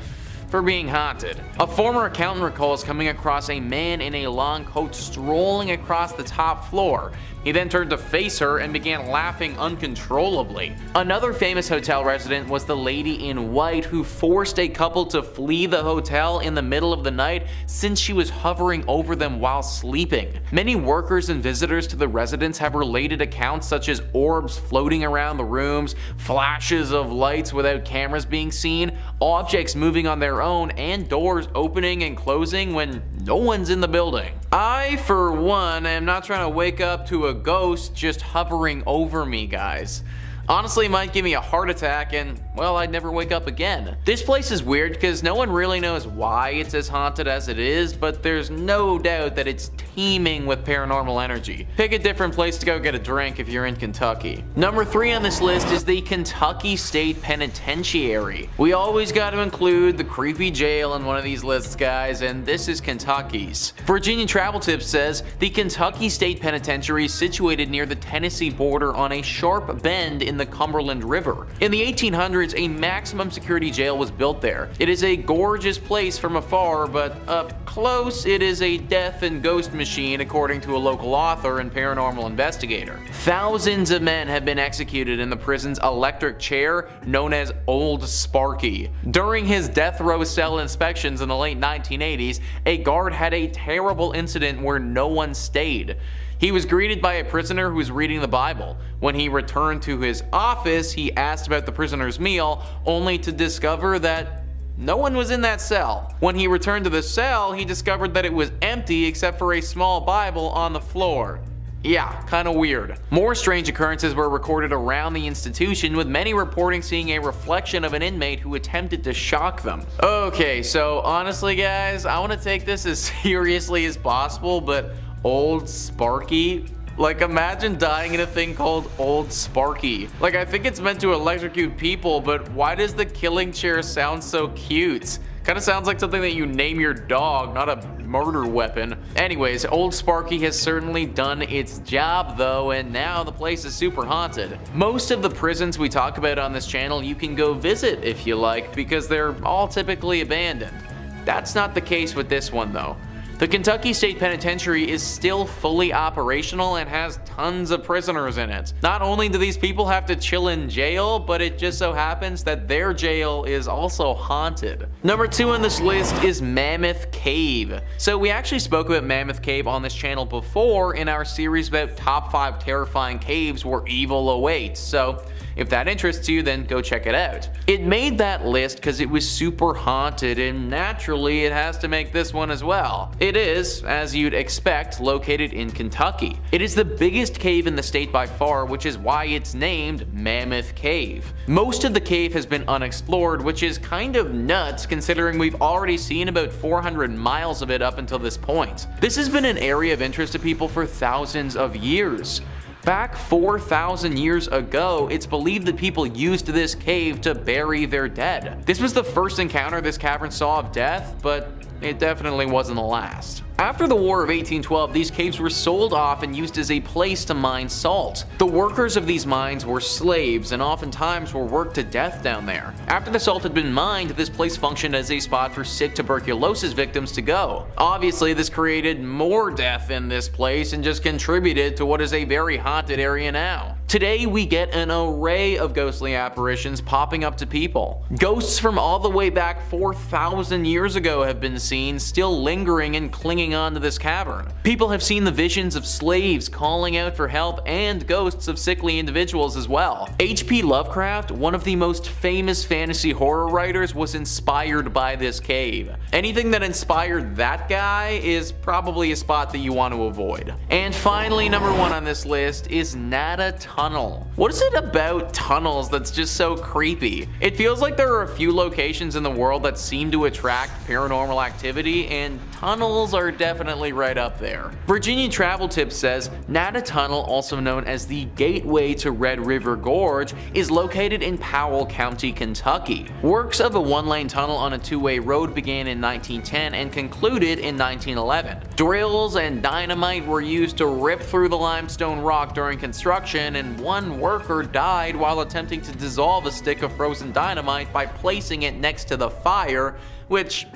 for being haunted. A former accountant recalls coming across a man in a long coat strolling across the top floor. He then turned to face her and began laughing uncontrollably. Another famous hotel resident was the Lady in White, who forced a couple to flee the hotel in the middle of the night since she was hovering over them while sleeping. Many workers and visitors to the residence have related accounts such as orbs floating around the rooms, flashes of lights without cameras being seen, objects moving on their own, and doors opening and closing when no one's in the building. I, for one, am not trying to wake up to a ghost just hovering over me, guys. Honestly, it might give me a heart attack and, well, I'd never wake up again. This place is weird because no one really knows why it's as haunted as it is, but there's no doubt that it's teeming with paranormal energy. Pick a different place to go get a drink if you're in Kentucky. Number 3 on this list is the Kentucky State Penitentiary. We always got to include the creepy jail in one of these lists, guys, and this is Kentucky's. Virginia Travel Tips says, the Kentucky State Penitentiary is situated near the Tennessee border on a sharp bend in the Cumberland River. In the 1800s, a maximum security jail was built there. It is a gorgeous place from afar, but up close, it is a death and ghost machine, according to a local author and paranormal investigator. Thousands of men have been executed in the prison's electric chair, known as Old Sparky. During his death row cell inspections in the late 1980s, a guard had a terrible incident where no one stayed. He was greeted by a prisoner who was reading the Bible. When he returned to his office, he asked about the prisoner's meal, only to discover that no one was in that cell. When he returned to the cell, he discovered that it was empty except for a small Bible on the floor. Yeah, kinda weird. More strange occurrences were recorded around the institution, with many reporting seeing a reflection of an inmate who attempted to shock them. Okay, so honestly guys, I want to take this as seriously as possible, but Old Sparky? Like, imagine dying in a thing called Old Sparky. Like, I think it's meant to electrocute people, but why does the killing chair sound so cute? Kinda sounds like something that you name your dog, not a murder weapon. Anyways, Old Sparky has certainly done its job though, and now the place is super haunted. Most of the prisons we talk about on this channel you can go visit if you like, because they're all typically abandoned. That's not the case with this one though. The Kentucky State Penitentiary is still fully operational and has tons of prisoners in it. Not only do these people have to chill in jail, but it just so happens that their jail is also haunted. Number 2 on this list is Mammoth Cave. So we actually spoke about Mammoth Cave on this channel before in our series about top 5 terrifying caves where evil awaits, so if that interests you, then go check it out. It made that list because it was super haunted, and naturally it has to make this one as well. It is, as you'd expect, located in Kentucky. It is the biggest cave in the state by far, which is why it's named Mammoth Cave. Most of the cave has been unexplored, which is kind of nuts considering we've already seen about 400 miles of it up until this point. This has been an area of interest to people for thousands of years. Back 4,000 years ago, it's believed that people used this cave to bury their dead. This was the first encounter this cavern saw of death, but it definitely wasn't the last. After the War of 1812, these caves were sold off and used as a place to mine salt. The workers of these mines were slaves and oftentimes were worked to death down there. After the salt had been mined, this place functioned as a spot for sick tuberculosis victims to go. Obviously, this created more death in this place and just contributed to what is a very haunted area now. Today, we get an array of ghostly apparitions popping up to people. Ghosts from all the way back 4,000 years ago have been seen, still lingering and clinging on to this cavern. People have seen the visions of slaves calling out for help and ghosts of sickly individuals as well. H.P. Lovecraft, one of the most famous fantasy horror writers, was inspired by this cave. Anything that inspired that guy is probably a spot that you want to avoid. And finally, number 1 on this list is Nada Tunnel. What is it about tunnels that's just so creepy? It feels like there are a few locations in the world that seem to attract paranormal activity, and tunnels are definitely right up there. Virginia Travel Tips says Nada Tunnel, also known as the Gateway to Red River Gorge, is located in Powell County, Kentucky. Works of a 1-lane tunnel on a 2-way road began in 1910 and concluded in 1911. Drills and dynamite were used to rip through the limestone rock during construction, and one worker died while attempting to dissolve a stick of frozen dynamite by placing it next to the fire, which,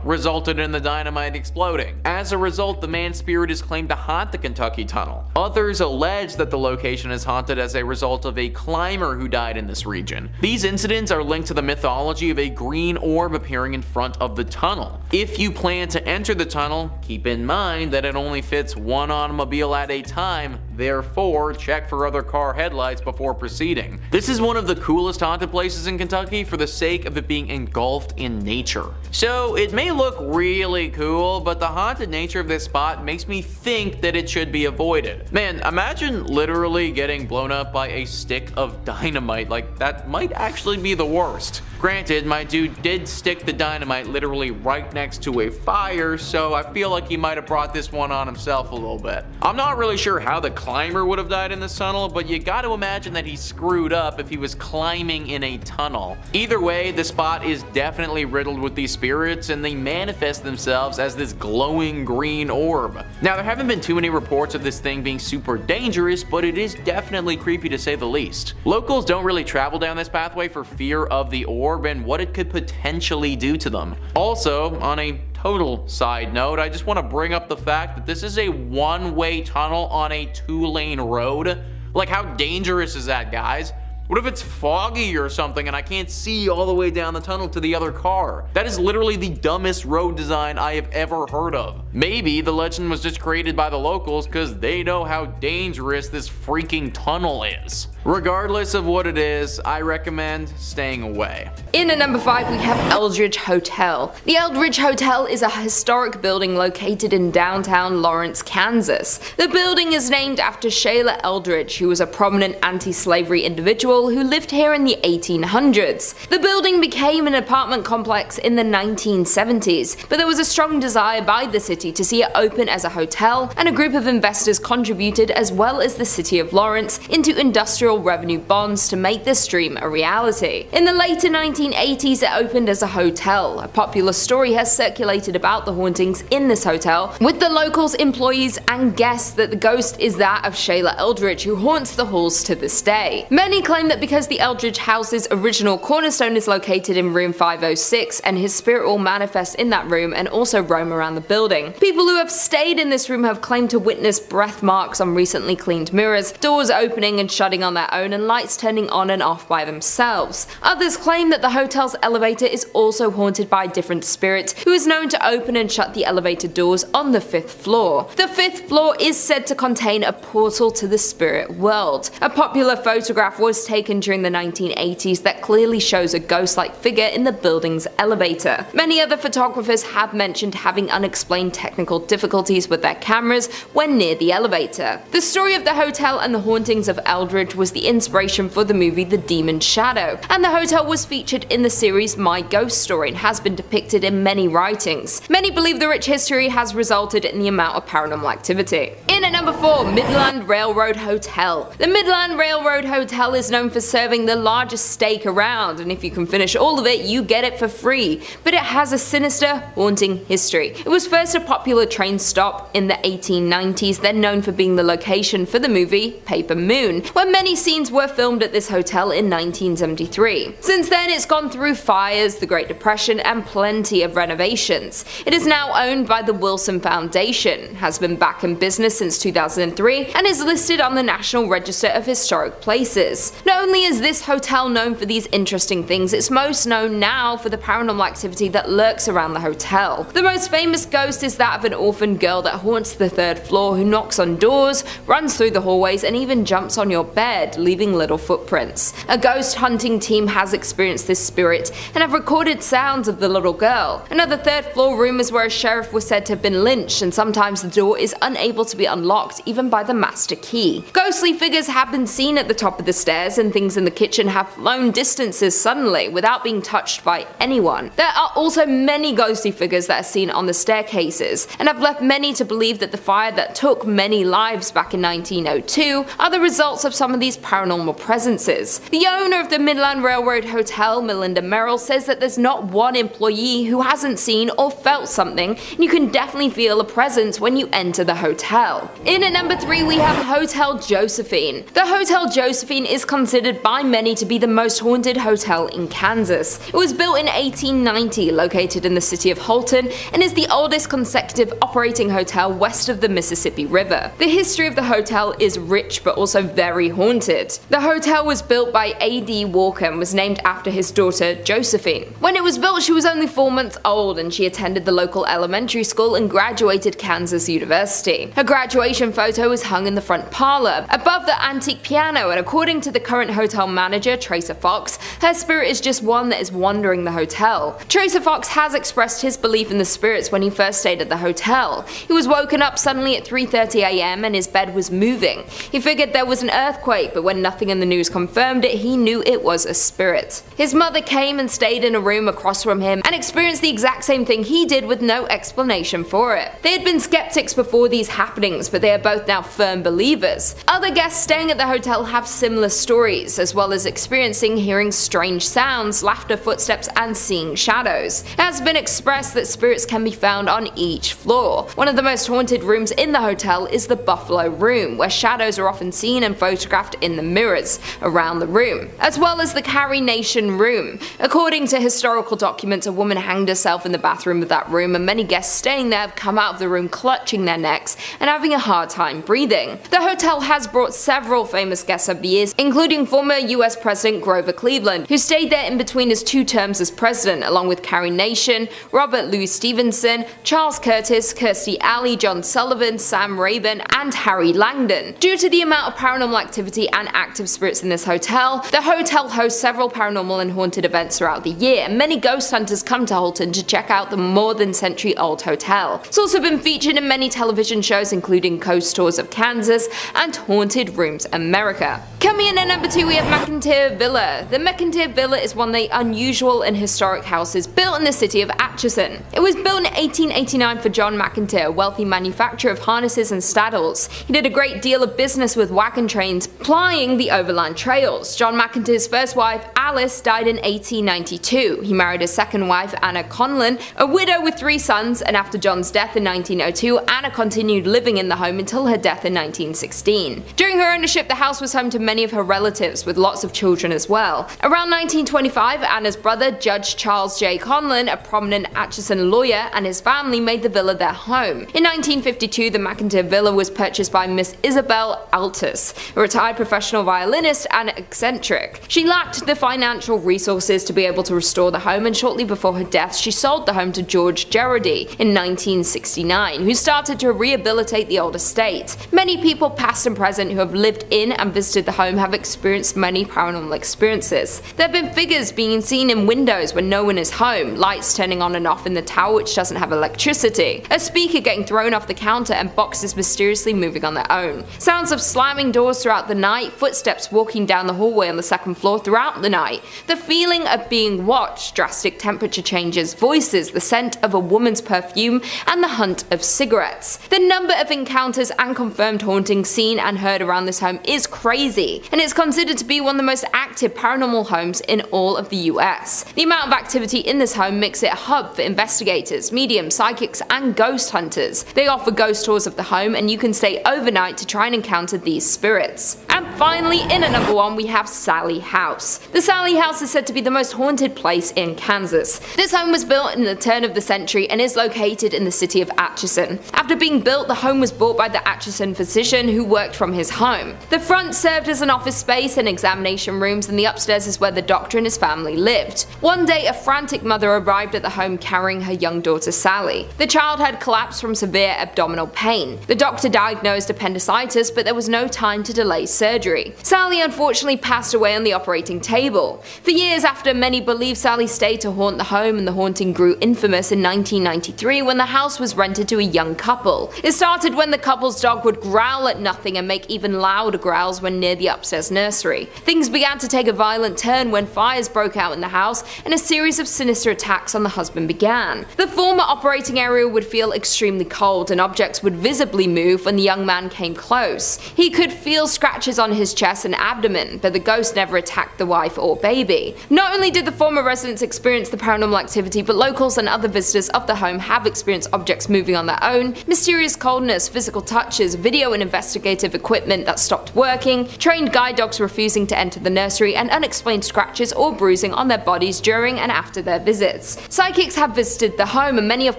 resulted in the dynamite exploding. As a result, the man's spirit is claimed to haunt the Kentucky Tunnel. Others allege that the location is haunted as a result of a climber who died in this region. These incidents are linked to the mythology of a green orb appearing in front of the tunnel. If you plan to enter the tunnel, keep in mind that it only fits one automobile at a time, therefore check for other car headlights before proceeding. This is one of the coolest haunted places in Kentucky for the sake of it being engulfed in nature. So it may look really cool, but the haunted nature of this spot makes me think that it should be avoided. Man, imagine literally getting blown up by a stick of dynamite. Like, that might actually be the worst. Granted, my dude did stick the dynamite literally right next to a fire, so I feel like he might have brought this one on himself a little bit. I'm not really sure how the climber would have died in this tunnel, but you gotta imagine that he screwed up if he was climbing in a tunnel. Either way, the spot is definitely riddled with these these spirits and they manifest themselves as this glowing green orb. Now, there haven't been too many reports of this thing being super dangerous, but it is definitely creepy to say the least. Locals don't really travel down this pathway for fear of the orb and what it could potentially do to them. Also, on a total side note, I just want to bring up the fact that this is a one-way tunnel on a 2-lane road. Like, how dangerous is that, guys? What if it's foggy or something and I can't see all the way down the tunnel to the other car? That is literally the dumbest road design I have ever heard of. Maybe the legend was just created by the locals because they know how dangerous this freaking tunnel is. Regardless of what it is, I recommend staying away. In at number 5 we have Eldridge Hotel. The Eldridge Hotel is a historic building located in downtown Lawrence, Kansas. The building is named after Sheila Eldridge, who was a prominent anti-slavery individual who lived here in the 1800s. The building became an apartment complex in the 1970s, but there was a strong desire by the city to see it open as a hotel, and a group of investors contributed, as well as the city of Lawrence, into industrial revenue bonds to make this dream a reality. In the later 1980s, it opened as a hotel. A popular story has circulated about the hauntings in this hotel, with the locals, employees, and guests that the ghost is that of Sheila Eldridge, who haunts the halls to this day. Many claim that because the Eldridge house's original cornerstone is located in room 506, and his spirit will manifest in that room and also roam around the building. People who have stayed in this room have claimed to witness breath marks on recently cleaned mirrors, doors opening and shutting on their own, and lights turning on and off by themselves. Others claim that the hotel's elevator is also haunted by a different spirit, who is known to open and shut the elevator doors on the 5th floor. The 5th floor is said to contain a portal to the spirit world. A popular photograph was taken during the 1980s that clearly shows a ghost-like figure in the building's elevator. Many other photographers have mentioned having unexplained technical difficulties with their cameras when near the elevator. The story of the hotel and the hauntings of Eldridge was the inspiration for the movie The Demon's Shadow, and the hotel was featured in the series My Ghost Story and has been depicted in many writings. Many believe the rich history has resulted in the amount of paranormal activity. In at number 4, Midland Railroad Hotel. The Midland Railroad Hotel is known for serving the largest steak around, and if you can finish all of it, you get it for free. But it has a sinister, haunting history. It was first a popular train stop in the 1890s, then known for being the location for the movie Paper Moon, where many scenes were filmed at this hotel in 1973. Since then, it's gone through fires, the Great Depression, and plenty of renovations. It is now owned by the Wilson Foundation, has been back in business since 2003, and is listed on the National Register of Historic Places. Not only is this hotel known for these interesting things, it's most known now for the paranormal activity that lurks around the hotel. The most famous ghost is that of an orphan girl that haunts the 3rd floor, who knocks on doors, runs through the hallways, and even jumps on your bed, leaving little footprints. A ghost hunting team has experienced this spirit and have recorded sounds of the little girl. Another 3rd floor room is where a sheriff was said to have been lynched, and sometimes the door is unable to be unlocked even by the master key. Ghostly figures have been seen at the top of the stairs, and things in the kitchen have flown distances suddenly without being touched by anyone. There are also many ghostly figures that are seen on the staircases, and have left many to believe that the fire that took many lives back in 1902 are the results of some of these paranormal presences. The owner of the Midland Railroad Hotel, Melinda Merrill, says that there's not one employee who hasn't seen or felt something, and you can definitely feel a presence when you enter the hotel. In at number 3 we have Hotel Josephine. The Hotel Josephine is considered by many to be the most haunted hotel in Kansas. It was built in 1890, located in the city of Houghton, and is the oldest consecutive operating hotel west of the Mississippi River. The history of the hotel is rich but also very haunted. The hotel was built by A.D. Walker and was named after his daughter Josephine. When it was built, she was only 4 months old, and she attended the local elementary school and graduated Kansas University. Her graduation photo is hung in the front parlor, above the antique piano, and according to the current hotel manager, Tracer Fox, her spirit is just one that is wandering the hotel. Tracer Fox has expressed his belief in the spirits when he first stayed at the hotel. He was woken up suddenly at 3:30 a.m. and his bed was moving. He figured there was an earthquake, but when nothing in the news confirmed it, he knew it was a spirit. His mother came and stayed in a room across from him and experienced the exact same thing he did with no explanation for it. They had been skeptics before these happenings, siblings, but they are both now firm believers. Other guests staying at the hotel have similar stories, as well as experiencing hearing strange sounds, laughter, footsteps, and seeing shadows. It has been expressed that spirits can be found on each floor. One of the most haunted rooms in the hotel is the Buffalo Room, where shadows are often seen and photographed in the mirrors around the room, as well as the Carrie Nation Room. According to historical documents, a woman hanged herself in the bathroom of that room, and many guests staying there have come out of the room clutching their necks and having a hard time breathing. The hotel has brought several famous guests over the years, including former US President Grover Cleveland, who stayed there in between his 2 terms as president, along with Carrie Nation, Robert Louis Stevenson, Charles Curtis, Kirstie Alley, John Sullivan, Sam Rayburn, and Harry Langdon. Due to the amount of paranormal activity and active spirits in this hotel, the hotel hosts several paranormal and haunted events throughout the year, and many ghost hunters come to Houghton to check out the more than century-old hotel. It's also been featured in many television shows, including Ghost Tours of Kansas and Haunted Rooms America. Coming in at number 2, we have McInteer Villa. The McInteer Villa is one of the unusual and historic houses built in the city of Atchison. It was built in 1889 for John McInteer, a wealthy manufacturer of harnesses and saddles. He did a great deal of business with wagon trains, plying the overland trails. John McInteer's first wife, Alice, died in 1892. He married his second wife, Anna Conlon, a widow with 3 sons, and after John's death in 1902, Anna continued living in the home until her death in 1916. During her ownership, the house was home to many of her relatives, with lots of children as well. Around 1925, Anna's brother, Judge Charles J. Conlon, a prominent Atchison lawyer, and his family made the villa their home. In 1952, the McInteer Villa was purchased by Miss Isabel Altus, a retired professional violinist and eccentric. She lacked the financial resources to be able to restore the home, and shortly before her death, she sold the home to George Gerardi in 1969, who started to rehabilitate the old estate. Many people, past and present, who have lived in and visited the home have experienced many paranormal experiences. There have been figures being seen in windows when no one is home, lights turning on and off in the tower which doesn't have electricity, a speaker getting thrown off the counter, and boxes mysteriously moving on their own. Sounds of slamming doors throughout the night, footsteps walking down the hallway on the 2nd floor throughout the night, the feeling of being watched, drastic temperature changes, voices, the scent of a woman's perfume, and the hunt of cigarettes. The number of encounters and confirmed hauntings seen and heard around this home is crazy, and it's considered to be one of the most active paranormal homes in all of the US. The amount of activity in this home makes it a hub for investigators, mediums, psychics, and ghost hunters. They offer ghost tours of the home, and you can stay overnight to try and encounter these spirits. And finally, in at number 1, we have Sallie House. The Sallie House is said to be the most haunted place in Kansas. This home was built in the turn of the century and is located in the city of Atchison. After being built, the home was bought by the Atchison physician who worked from his home. The front served as an office space and examination rooms, and the upstairs is where the doctor and his family lived. One day, a frantic mother arrived at the home carrying her young daughter Sallie. The child had collapsed from severe abdominal pain. The doctor diagnosed appendicitis, but there was no time to delay surgery. Sallie unfortunately passed away on the operating table. For years after, many believe Sallie stayed to haunt the home, and the haunting grew infamous in 1993 when the house was rented to a young couple. It started when the couple's dog would growl at nothing and make even louder growls when near the upstairs nursery. Things began to take a violent turn when fires broke out in the house and a series of sinister attacks on the husband began. The former operating area would feel extremely cold, and objects would visibly move when the young man came close. He could feel scratches on his chest and abdomen, but the ghost never attacked the wife or baby. Not only did the former residents experience the paranormal activity, but locals and other visitors of the home have experienced objects moving on their own, mysterious coldness, physical touches, video and investigative equipment that stopped working, trained guide dogs refusing to enter the nursery, and unexplained scratches or bruising on their bodies during and after their visits. Psychics have visited the home, and many have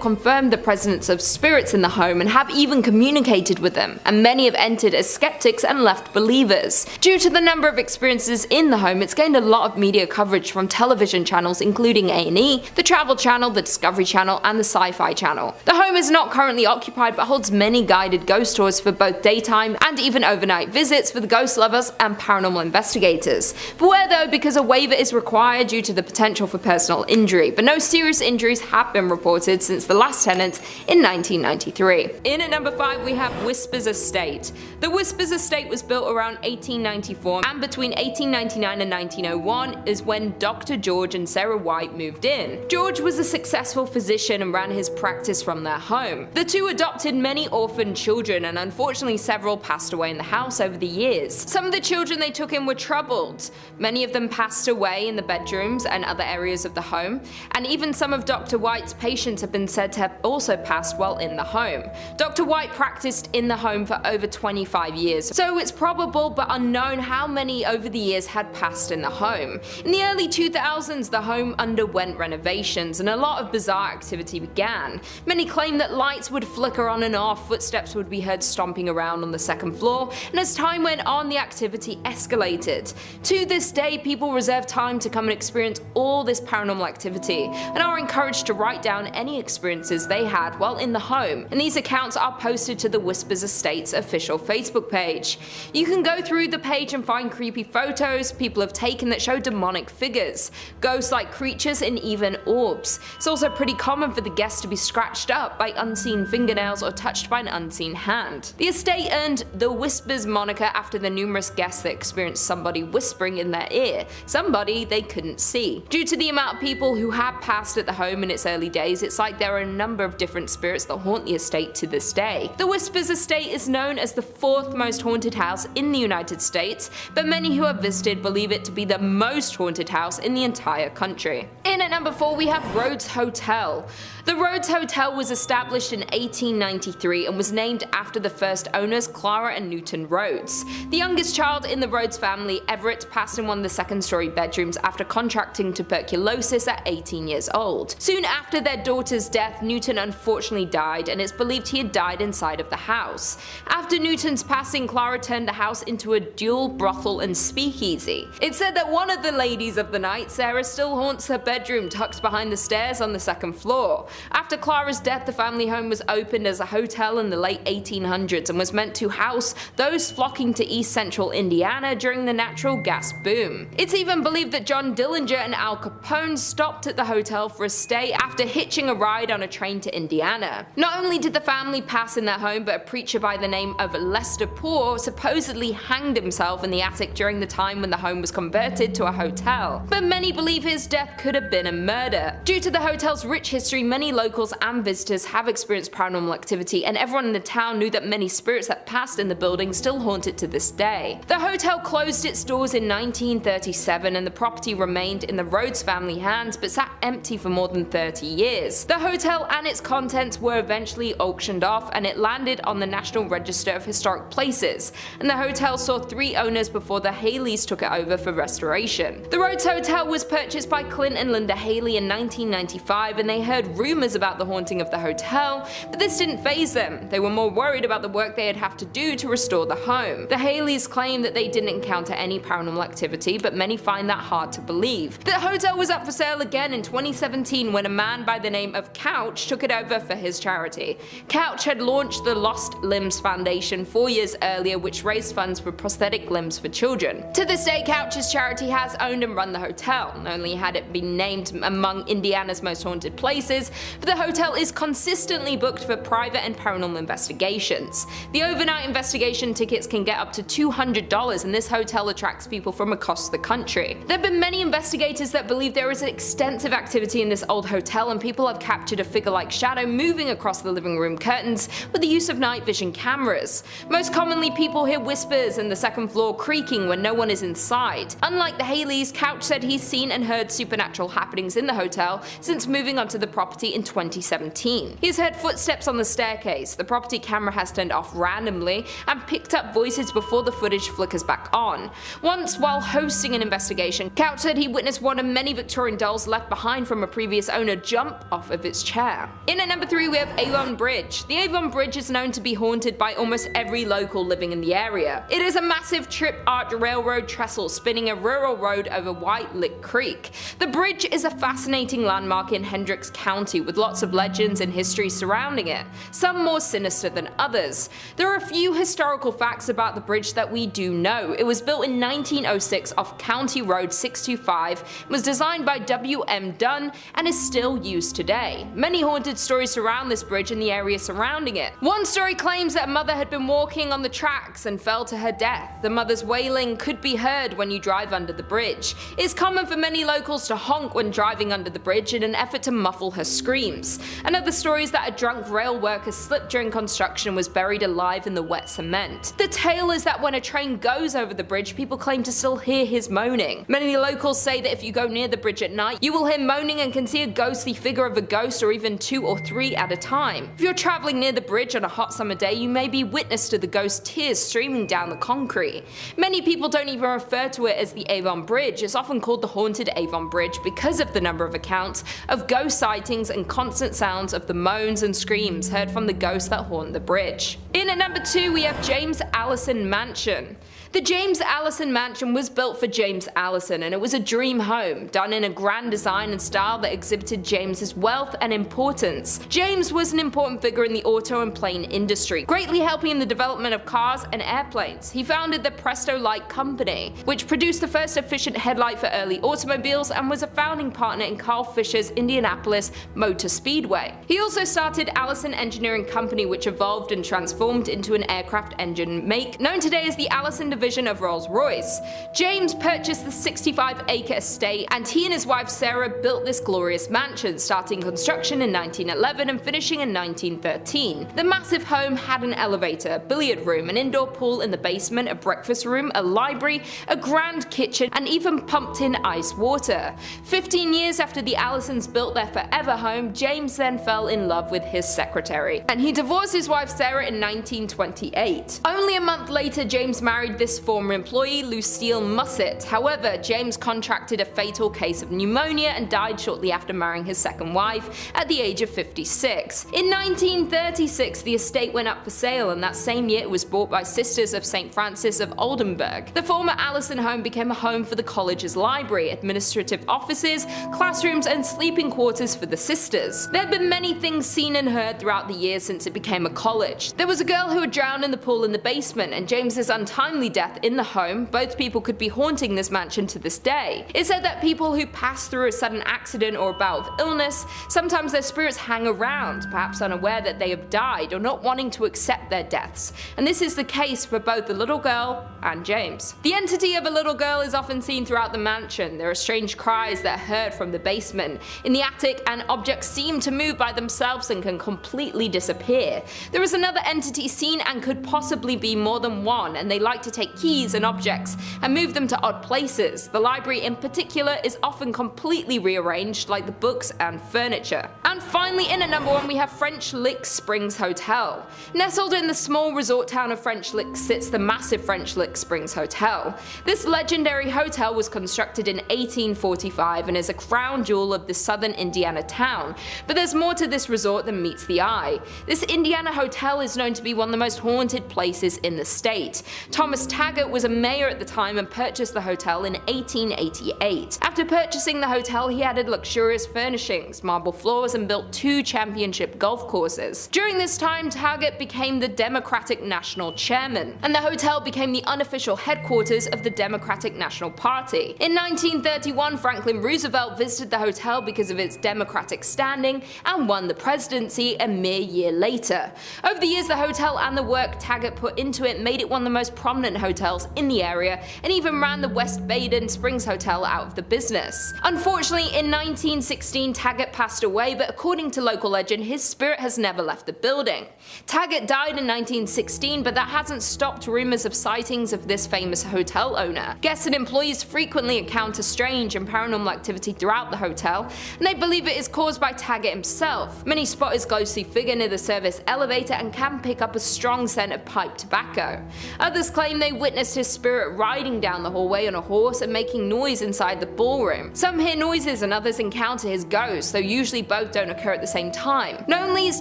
confirmed the presence of spirits in the home and have even communicated with them, and many have entered as skeptics and left believers. Due to the number of experiences in the home, it's gained a lot of media coverage from television channels including A&E, the Travel Channel, the Discovery Channel, and the Sci-Fi Channel. The home is not currently occupied but holds many guided ghost tours for both daytime and even overnight visits for the ghost lovers and paranormal investigators. Beware though, because a waiver is required due to the potential for personal injury, but no serious injuries have been reported since the last tenant in 1993. In at number 5 we have Whispers Estate. The Whispers Estate was built around 1894, and between 1899 and 1901 is when Dr. George and Sarah White moved in. George was a successful physician and ran his practice from their home. The two adopted many orphaned children, and unfortunately several passed away in the house over the years. Some of the children they took in were troubled. Many of them passed away in the bedrooms and other areas of the home, and even some of Dr. White's patients have been said to have also passed while in the home. Dr. White practiced in the home for over 25 years, so it's probable but unknown how many over the years had passed in the home. In the early 2000s, the home underwent renovations and a lot of bizarre activity began. Many claim that lights would flicker on and off, footsteps would be heard stomping around on the second floor, and as time went on, the activity escalated. To this day, people reserve time to come and experience all this paranormal activity, and are encouraged to write down any experiences they had while in the home, and these accounts are posted to the Whispers Estates official Facebook page. You can go through the page and find creepy photos people have taken that show demonic figures, ghost-like creatures, and even orbs. It's also pretty common for the guests to be scratched up by unseen fingernails or touched by an unseen hand. The estate earned the Whispers moniker after the numerous guests that experienced somebody whispering in their ear, somebody they couldn't see. Due to the amount of people who have passed at the home in its early days, it's like there are a number of different spirits that haunt the estate to this day. The Whispers Estate is known as the 4th most haunted house in the United States, but many who have visited believe it to be the most haunted house in the entire country. In at number 4 we have Rhodes Hotel. The Rhodes Hotel was established in 1893 and was named after the first owners, Clara and Newton Rhodes. The youngest child in the Rhodes family, Everett, passed in one of the second-story bedrooms after contracting tuberculosis at 18 years old. Soon after their daughter's death, Newton unfortunately died, and it's believed he had died inside of the house. After Newton's passing, Clara turned the house into a dual brothel and speakeasy. It's said that one of the ladies of the night, Sarah, still haunts her bedroom tucked behind the stairs on the second floor. After Clara's death, the family home was opened as a hotel in the late 1800s and was meant to house those flocking to East Central Indiana during the natural gas boom. It's even believed that John Dillinger and Al Capone stopped at the hotel for a stay after hitching a ride on a train to Indiana. Not only did the family pass in their home, but a preacher by the name of Lester Poor supposedly hanged himself in the attic during the time when the home was converted to a hotel. But many believe his death could have been a murder. Due to the hotel's rich history, many locals and visitors have experienced paranormal activity, and everyone in the town knew that many spirits that passed in the building still haunt it to this day. The hotel closed its doors in 1937 and the property remained in the Rhodes family hands but sat empty for more than 30 years. The hotel and its contents were eventually auctioned off and it landed on the National Register of Historic Places, and the hotel saw 3 owners before the Haleys took it over for restoration. The Rhodes Hotel was purchased by Clint and Linda Haley in 1995, and they heard rumors about the haunting of the hotel, but this didn't faze them. They were more worried about the work they'd have to do to restore the home. The Haleys claim that they didn't encounter any paranormal activity, but many find that hard to believe. The hotel was up for sale again in 2017 when a man by the name of Couch took it over for his charity. Couch had launched the Lost Limbs Foundation 4 years earlier, which raised funds for prosthetic limbs for children. To this day, Couch's charity has owned and run the hotel. Not only had it been named among Indiana's most haunted places, but the hotel is consistently booked for private and paranormal investigations. The overnight investigation tickets can get up to $200, and this hotel attracts people from across the country. There have been many investigators that believe there is extensive activity in this old hotel, and people have captured a figure-like shadow moving across the living room curtains with the use of night vision cameras. Most commonly, people hear whispers and the second floor creaking when no one is inside. Unlike the Haleys, Couch said he's seen and heard supernatural happenings in the hotel since moving onto the property in 2017. He's heard footsteps on the staircase, the property camera has turned off randomly, and picked up voices before the footage flickers back on. Once, while hosting an investigation, Couch said he witnessed one of many Victorian dolls left behind from a previous owner jump off of its chair. In at number 3 we have Avon Bridge. The Avon Bridge is known to be haunted by almost every local living in the area. It is a massive trip-arch railroad trestle spinning a rural road over White Lick Creek. The bridge is a fascinating landmark in Hendricks County with lots of legends and history surrounding it, some more sinister than others. There are a few historical facts about the bridge that we do know. It was built in 1906 off County Road 625, was designed by W.M. Dunn, and is still used today. Many haunted stories surround this bridge and the area surrounding it. One story claims that a mother had been walking on the tracks and fell to her death death. The mother's wailing could be heard when you drive under the bridge. It's common for many locals to honk when driving under the bridge in an effort to muffle her screams. Another story is that a drunk rail worker slipped during construction and was buried alive in the wet cement. The tale is that when a train goes over the bridge, people claim to still hear his moaning. Many locals say that if you go near the bridge at night, you will hear moaning and can see a ghostly figure of a ghost, or even 2 or 3 at a time. If you're traveling near the bridge on a hot summer day, you may be witness to the ghost tears streaming down the concrete. Many people don't even refer to it as the Avon Bridge. It's often called the Haunted Avon Bridge because of the number of accounts of ghost sightings and constant sounds of the moans and screams heard from the ghosts that haunt the bridge. In at number 2 we have James Allison Mansion. The James Allison Mansion was built for James Allison, and it was a dream home, done in a grand design and style that exhibited James's wealth and importance. James was an important figure in the auto and plane industry, greatly helping in the development of cars and airplanes. He founded the Presto Light Company, which produced the first efficient headlight for early automobiles, and was a founding partner in Carl Fisher's Indianapolis Motor Speedway. He also started Allison Engineering Company, which evolved and transformed into an aircraft engine make known today as the Allison division of Rolls-Royce. James purchased the 65-acre estate, and he and his wife Sarah built this glorious mansion, starting construction in 1911 and finishing in 1913. The massive home had an elevator, a billiard room, an indoor pool in the basement, a breakfast room, a library, a grand kitchen, and even pumped-in ice water. 15 years after the Allisons built their forever home, James then fell in love with his secretary, and he divorced his wife Sarah in 1928. Only a month later, James married this former employee, Lucille Musset. However, James contracted a fatal case of pneumonia and died shortly after marrying his second wife at the age of 56. In 1936, the estate went up for sale, and that same year it was bought by Sisters of St. Francis of Oldenburg. The former Allison home became a home for the college's library, administrative offices, classrooms, and sleeping quarters for the sisters. There have been many things seen and heard throughout the years since it became a college. There was a girl who had drowned in the pool in the basement, and James's untimely death in the home. Both people could be haunting this mansion to this day. It's said that people who pass through a sudden accident or a bout of illness, sometimes their spirits hang around, perhaps unaware that they have died or not wanting to accept their deaths, and this is the case for both the little girl and James. The entity of a little girl is often seen throughout the mansion. There are strange cries that are heard from the basement, in the attic, and objects seem to move by themselves and can completely disappear. There is another entity seen and could possibly be more than one, and they like to take keys and objects and move them to odd places. The library in particular is often completely rearranged, like the books and furniture. And finally, in at number 1 we have French Lick Springs Hotel. Nestled in the small resort town of French Lick sits the massive French Lick Springs Hotel. This legendary hotel was constructed in 1845 and is a crown jewel of the southern Indiana town, but there's more to this resort than meets the eye. This Indiana hotel is known to be one of the most haunted places in the state. Thomas Taggart was a mayor at the time and purchased the hotel in 1888. After purchasing the hotel, he added luxurious furnishings, marble floors, and built 2 championship golf courses. During this time, Taggart became the Democratic National Chairman, and the hotel became the unofficial headquarters of the Democratic National Party. In 1931, Franklin Roosevelt visited the hotel because of its Democratic standing and won the presidency a mere year later. Over the years, the hotel and the work Taggart put into it made it one of the most prominent hotels in the area, and even ran the West Baden Springs Hotel out of the business. Unfortunately, in 1916, Taggart passed away, but according to local legend, his spirit has never left the building. Taggart died in 1916, but that hasn't stopped rumors of sightings of this famous hotel owner. Guests and employees frequently encounter strange and paranormal activity throughout the hotel, and they believe it is caused by Taggart himself. Many spot his ghostly figure near the service elevator and can pick up a strong scent of pipe tobacco. Others claim they witnessed his spirit riding down the hallway on a horse and making noise inside the ballroom. Some hear noises and others encounter his ghost, though usually both don't occur at the same time. Not only is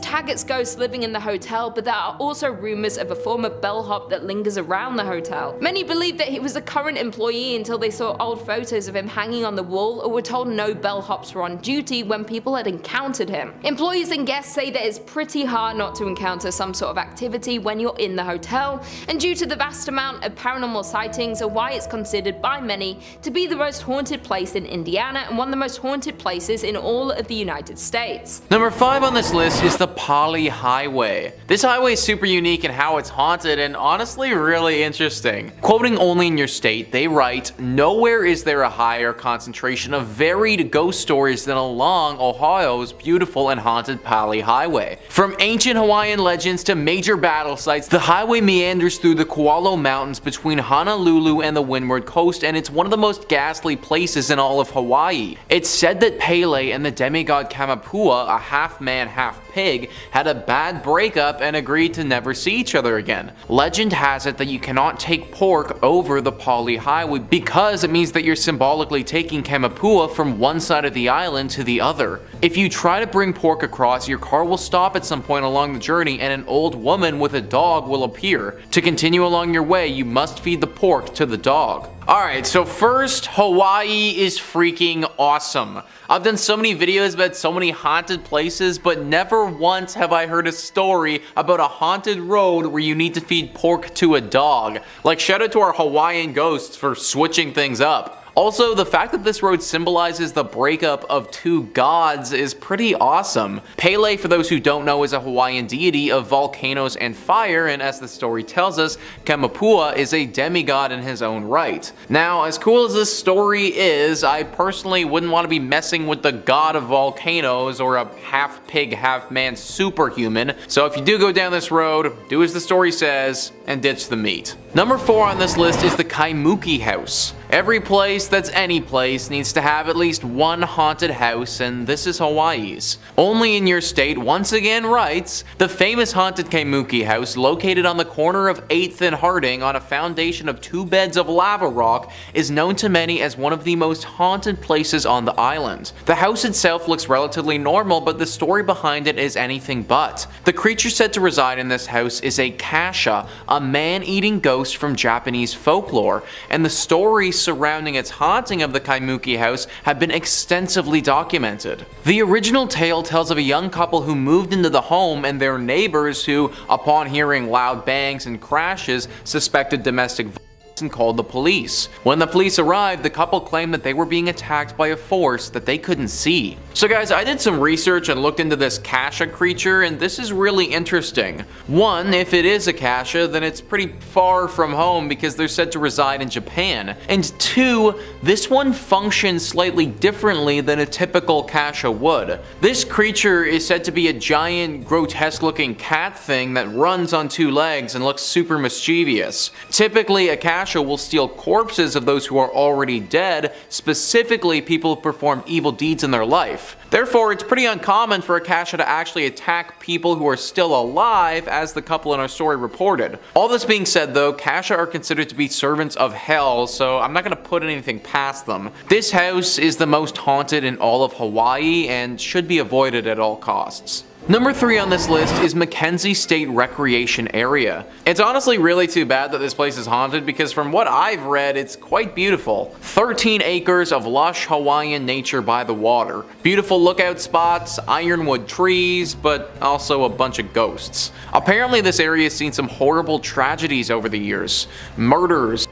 Taggart's ghost living in the hotel, but there are also rumors of a former bellhop that lingers around the hotel. Many believe that he was a current employee until they saw old photos of him hanging on the wall, or were told no bellhops were on duty when people had encountered him. Employees and guests say that it's pretty hard not to encounter some sort of activity when you're in the hotel, and due to the vast amount of paranormal sightings are why it's considered by many to be the most haunted place in Indiana and one of the most haunted places in all of the United States. Number 5 on this list is the Pali Highway. This highway is super unique in how it's haunted and honestly really really interesting. Quoting Only in Your State, they write, "Nowhere is there a higher concentration of varied ghost stories than along Ohio's beautiful and haunted Pali Highway. From ancient Hawaiian legends to major battle sites, the highway meanders through the Kewalo Mountains between Honolulu and the Windward Coast, and it's one of the most ghastly places in all of Hawaii. It's said that Pele and the demigod Kamapua, a half-man, half-pig, had a bad breakup and agreed to never see each other again. Legend has it that you cannot take pork over the Pali Highway because it means that you're symbolically taking Kamapua from one side of the island to the other. If you try to bring pork across, your car will stop at some point along the journey and an old woman with a dog will appear. To continue along your way, you must feed the pork to the dog." Alright, so first, Hawaii is freaking awesome. I've done so many videos about so many haunted places, but never once have I heard a story about a haunted road where you need to feed pork to a dog. Like, shout out to our Hawaiian ghosts for switching things up. Also, the fact that this road symbolizes the breakup of two gods is pretty awesome. Pele, for those who don't know, is a Hawaiian deity of volcanoes and fire, and as the story tells us, Kamapua is a demigod in his own right. Now, as cool as this story is, I personally wouldn't want to be messing with the god of volcanoes or a half-pig, half-man superhuman, so if you do go down this road, do as the story says, and ditch the meat. Number 4 on this list is the Kaimuki House. Every place that's any place needs to have at least one haunted house, and this is Hawaii's. Only in Your State once again writes, "The famous haunted Kaimuki House, located on the corner of 8th and Harding on a foundation of 2 beds of lava rock, is known to many as one of the most haunted places on the island. The house itself looks relatively normal, but the story behind it is anything but. The creature said to reside in this house is a kasha, a man-eating ghost from Japanese folklore, and the stories surrounding its haunting of the Kaimuki House have been extensively documented. The original tale tells of a young couple who moved into the home and their neighbors who, upon hearing loud bangs and crashes, suspected domestic violence and called the police. When the police arrived, the couple claimed that they were being attacked by a force that they couldn't see." So guys, I did some research and looked into this kasha creature, and this is really interesting. One, if it is a kasha, then it's pretty far from home because they're said to reside in Japan. And 2, this one functions slightly differently than a typical kasha would. This creature is said to be a giant, grotesque looking cat thing that runs on 2 legs and looks super mischievous. Typically, a kasha will steal corpses of those who are already dead, specifically people who performed evil deeds in their life. Therefore, it's pretty uncommon for a kasha to actually attack people who are still alive, as the couple in our story reported. All this being said though, kasha are considered to be servants of hell, so I'm not going to put anything past them. This house is the most haunted in all of Hawaii and should be avoided at all costs. Number 3 on this list is Mackenzie State Recreation Area. It's honestly really too bad that this place is haunted because from what I've read, it's quite beautiful. 13 acres of lush Hawaiian nature by the water. Beautiful lookout spots, ironwood trees, but also a bunch of ghosts. Apparently this area has seen some horrible tragedies over the years. Murders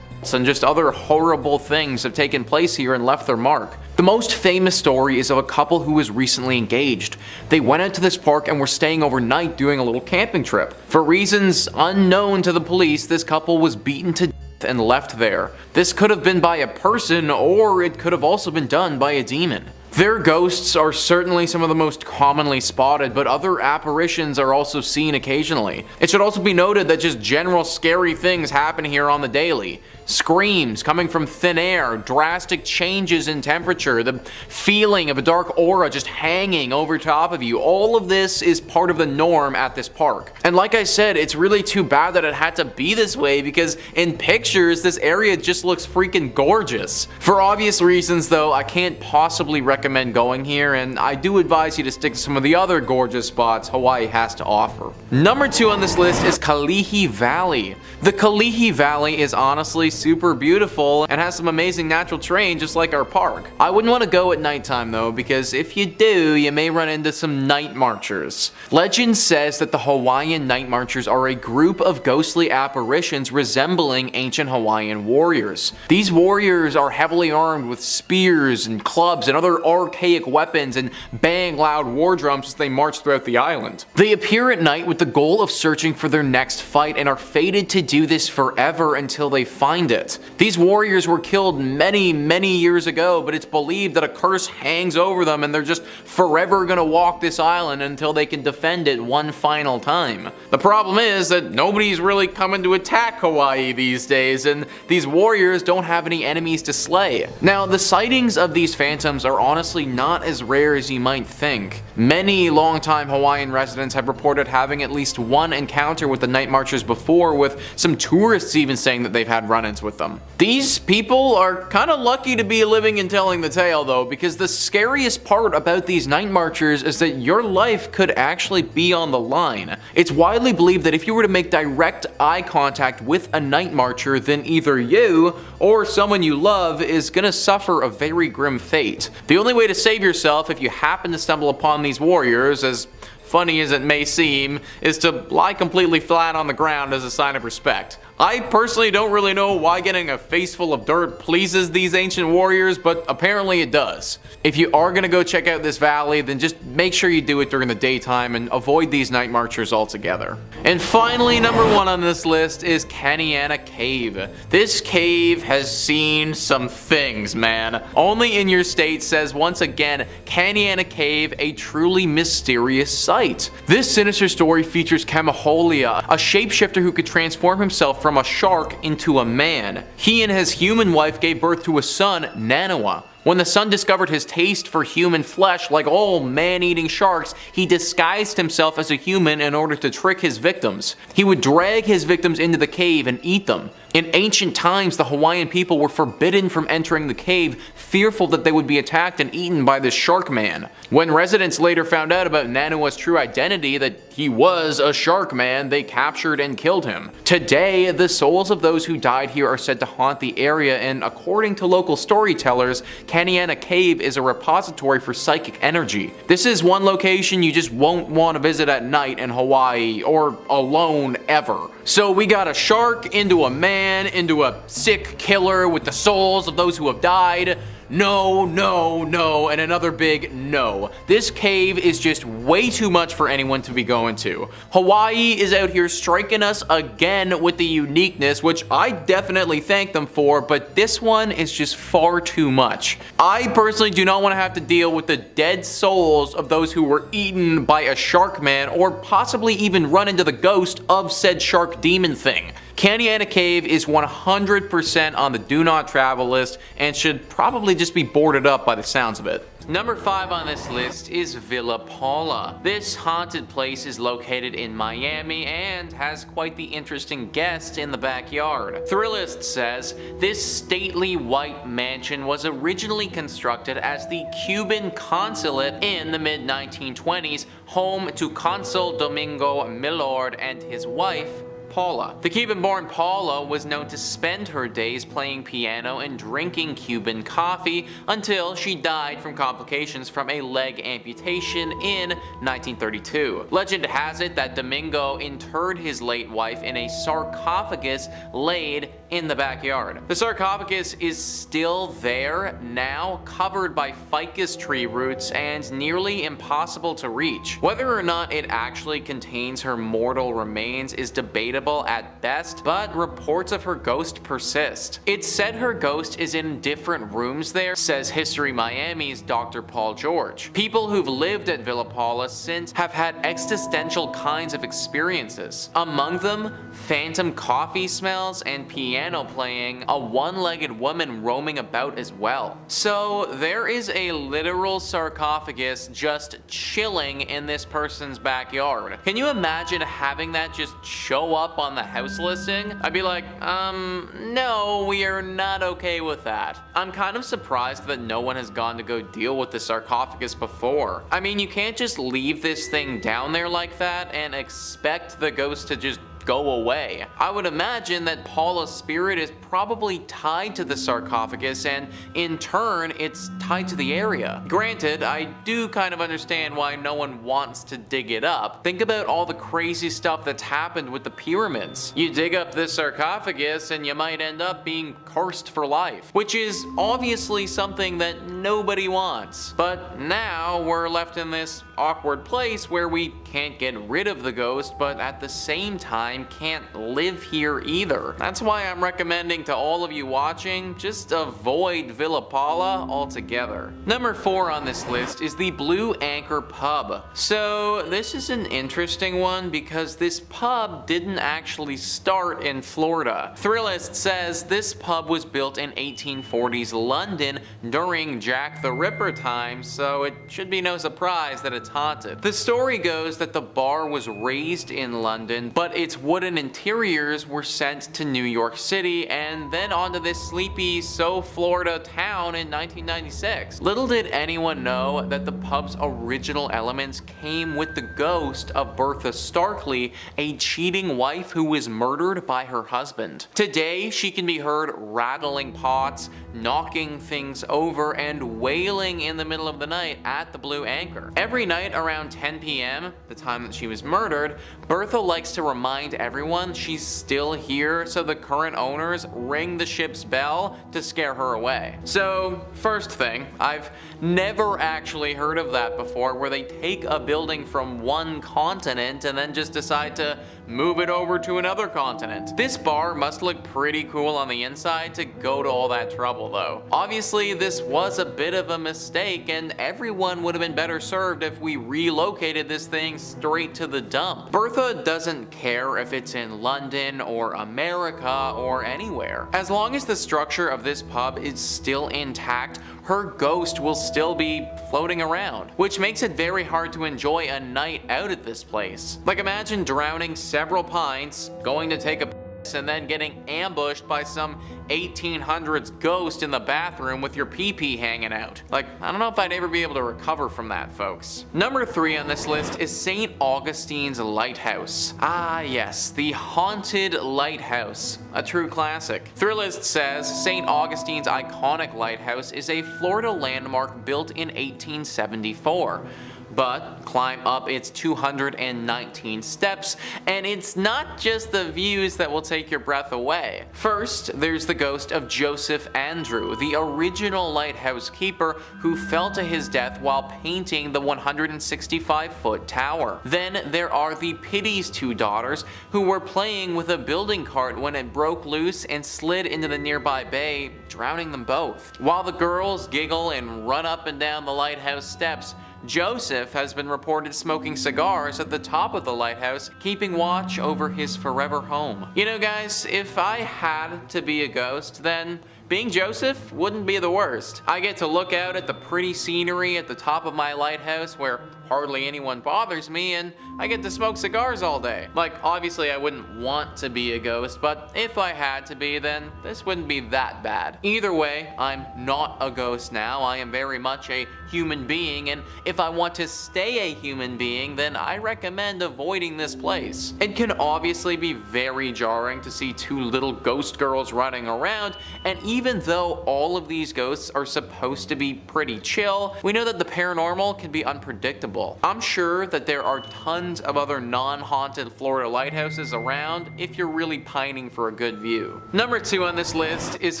and just other horrible things have taken place here and left their mark. The most famous story is of a couple who was recently engaged. They went out to this park and were staying overnight doing a little camping trip. For reasons unknown to the police, this couple was beaten to death and left there. This could have been by a person, or it could have also been done by a demon. Their ghosts are certainly some of the most commonly spotted, but other apparitions are also seen occasionally. It should also be noted that just general scary things happen here on the daily. Screams coming from thin air, drastic changes in temperature, the feeling of a dark aura just hanging over top of you. All of this is part of the norm at this park. And like I said, it's really too bad that it had to be this way because in pictures, this area just looks freaking gorgeous. For obvious reasons though, I can't possibly recommend going here, and I do advise you to stick to some of the other gorgeous spots Hawaii has to offer. Number 2 on this list is Kalihi Valley. The Kalihi Valley is honestly super beautiful and has some amazing natural terrain just like our park. I wouldn't want to go at nighttime though, because if you do, you may run into some night marchers. Legend says that the Hawaiian night marchers are a group of ghostly apparitions resembling ancient Hawaiian warriors. These warriors are heavily armed with spears and clubs and other archaic weapons and bang loud war drums as they march throughout the island. They appear at night with the goal of searching for their next fight and are fated to do this forever until they find it. These warriors were killed many years ago, but it's believed that a curse hangs over them and they're just forever gonna walk this island until they can defend it one final time. The problem is that nobody's really coming to attack Hawaii these days, and these warriors don't have any enemies to slay. Now, the sightings of these phantoms are honestly not as rare as you might think. Many longtime Hawaiian residents have reported having at least one encounter with the night marchers before, with some tourists even saying that they've had run-ins with them. These people are kind of lucky to be living and telling the tale though, because the scariest part about these night marchers is that your life could actually be on the line. It's widely believed that if you were to make direct eye contact with a night marcher, then either you or someone you love is gonna suffer a very grim fate. The only way to save yourself if you happen to stumble upon these warriors, as funny as it may seem, is to lie completely flat on the ground as a sign of respect. I personally don't really know why getting a face full of dirt pleases these ancient warriors, but apparently it does. If you are gonna go check out this valley, then just make sure you do it during the daytime and avoid these night marchers altogether. And finally, number 1 on this list is Canyana Cave. This cave has seen some things, man. Only in Your State says once again, Canyana Cave, a truly mysterious sight. This sinister story features Kamaholia, a shapeshifter who could transform himself from a shark into a man. He and his human wife gave birth to a son, Nanawa. When the son discovered his taste for human flesh, like all man-eating sharks, he disguised himself as a human in order to trick his victims. He would drag his victims into the cave and eat them. In ancient times, the Hawaiian people were forbidden from entering the cave, fearful that they would be attacked and eaten by this shark man. When residents later found out about Nanawa's true identity, that he was a shark man, they captured and killed him. Today, the souls of those who died here are said to haunt the area, and according to local storytellers, Canyana Cave is a repository for psychic energy. This is one location you just won't want to visit at night in Hawaii, or alone ever. So we got a shark into a man, into a sick killer with the souls of those who have died. No, no, no, and another big no. This cave is just way too much for anyone to be going to. Hawaii is out here striking us again with the uniqueness, which I definitely thank them for, but this one is just far too much. I personally do not want to have to deal with the dead souls of those who were eaten by a shark man, or possibly even run into the ghost of said shark demon thing. Canyana Cave is 100% on the do not travel list and should probably just be boarded up by the sounds of it. Number 5 on this list is Villa Paula. This haunted place is located in Miami and has quite the interesting guest in the backyard. Thrillist says, this stately white mansion was originally constructed as the Cuban consulate in the mid-1920s, home to Consul Domingo Millard and his wife, Paula. The Cuban-born Paula was known to spend her days playing piano and drinking Cuban coffee until she died from complications from a leg amputation in 1932. Legend has it that Domingo interred his late wife in a sarcophagus laid in the backyard. The sarcophagus is still there now, covered by ficus tree roots and nearly impossible to reach. Whether or not it actually contains her mortal remains is debatable at best, but reports of her ghost persist. It's said her ghost is in different rooms there, says History Miami's Dr. Paul George. People who've lived at Villa Paula since have had existential kinds of experiences. Among them, phantom coffee smells and piano playing, a one-legged woman roaming about as well. So there is a literal sarcophagus just chilling in this person's backyard. Can you imagine having that just show up on the house listing? I'd be like, no, we are not okay with that. I'm kind of surprised that no one has gone to go deal with the sarcophagus before. I mean, you can't just leave this thing down there like that and expect the ghost to just go away. I would imagine that Paula's spirit is probably tied to the sarcophagus, and in turn it's tied to the area. Granted, I do kind of understand why no one wants to dig it up. Think about all the crazy stuff that's happened with the pyramids. You dig up this sarcophagus and you might end up being cursed for life, which is obviously something that nobody wants. But now we're left in this awkward place where we can't get rid of the ghost, but at the same time can't live here either. That's why I'm recommending to all of you watching, just avoid Villa Pala altogether. Number 4 on this list is the Blue Anchor Pub. So this is an interesting one because this pub didn't actually start in Florida. Thrillist says this pub was built in 1840s London during Jack the Ripper times, so it should be no surprise that it's haunted. The story goes that the bar was raised in London, but its wooden interiors were sent to New York City and then onto this sleepy Florida town in 1996. Little did anyone know that the pub's original elements came with the ghost of Bertha Starkley, a cheating wife who was murdered by her husband. Today, she can be heard rattling pots, knocking things over, and wailing in the middle of the night at the Blue Anchor. Every night around 10 p.m., the time that she was murdered, Bertha likes to remind everyone she's still here, so the current owners ring the ship's bell to scare her away. So, first thing, I've never actually heard of that before, where they take a building from one continent and then just decide to move it over to another continent. This bar must look pretty cool on the inside to go to all that trouble though. Obviously this was a bit of a mistake and everyone would have been better served if we relocated this thing straight to the dump. Bertha doesn't care if it's in London or America or anywhere. As long as the structure of this pub is still intact, her ghost will still be floating around, which makes it very hard to enjoy a night out at this place. Like imagine drowning several pints, going to take a piss, and then getting ambushed by some 1800s ghost in the bathroom with your pee-pee hanging out. Like, I don't know if I'd ever be able to recover from that, folks. Number 3 on this list is St. Augustine's Lighthouse. Ah yes, the haunted lighthouse, a true classic. Thrillist says St. Augustine's iconic lighthouse is a Florida landmark built in 1874. But climb up its 219 steps, and it's not just the views that will take your breath away. First, there's the ghost of Joseph Andrew, the original lighthouse keeper who fell to his death while painting the 165-foot tower. Then there are the Pity's 2 daughters who were playing with a building cart when it broke loose and slid into the nearby bay, drowning them both. While the girls giggle and run up and down the lighthouse steps, Joseph has been reported smoking cigars at the top of the lighthouse, keeping watch over his forever home. You know guys, if I had to be a ghost, then being Joseph wouldn't be the worst. I get to look out at the pretty scenery at the top of my lighthouse where hardly anyone bothers me, and I get to smoke cigars all day. Like, obviously I wouldn't want to be a ghost, but if I had to be, then this wouldn't be that bad. Either way, I'm not a ghost now. I am very much a human being, and if I want to stay a human being, then I recommend avoiding this place. It can obviously be very jarring to see 2 little ghost girls running around, and even though all of these ghosts are supposed to be pretty chill, we know that the paranormal can be unpredictable. I'm sure that there are tons of other non-haunted Florida lighthouses around if you're really pining for a good view. Number 2 on this list is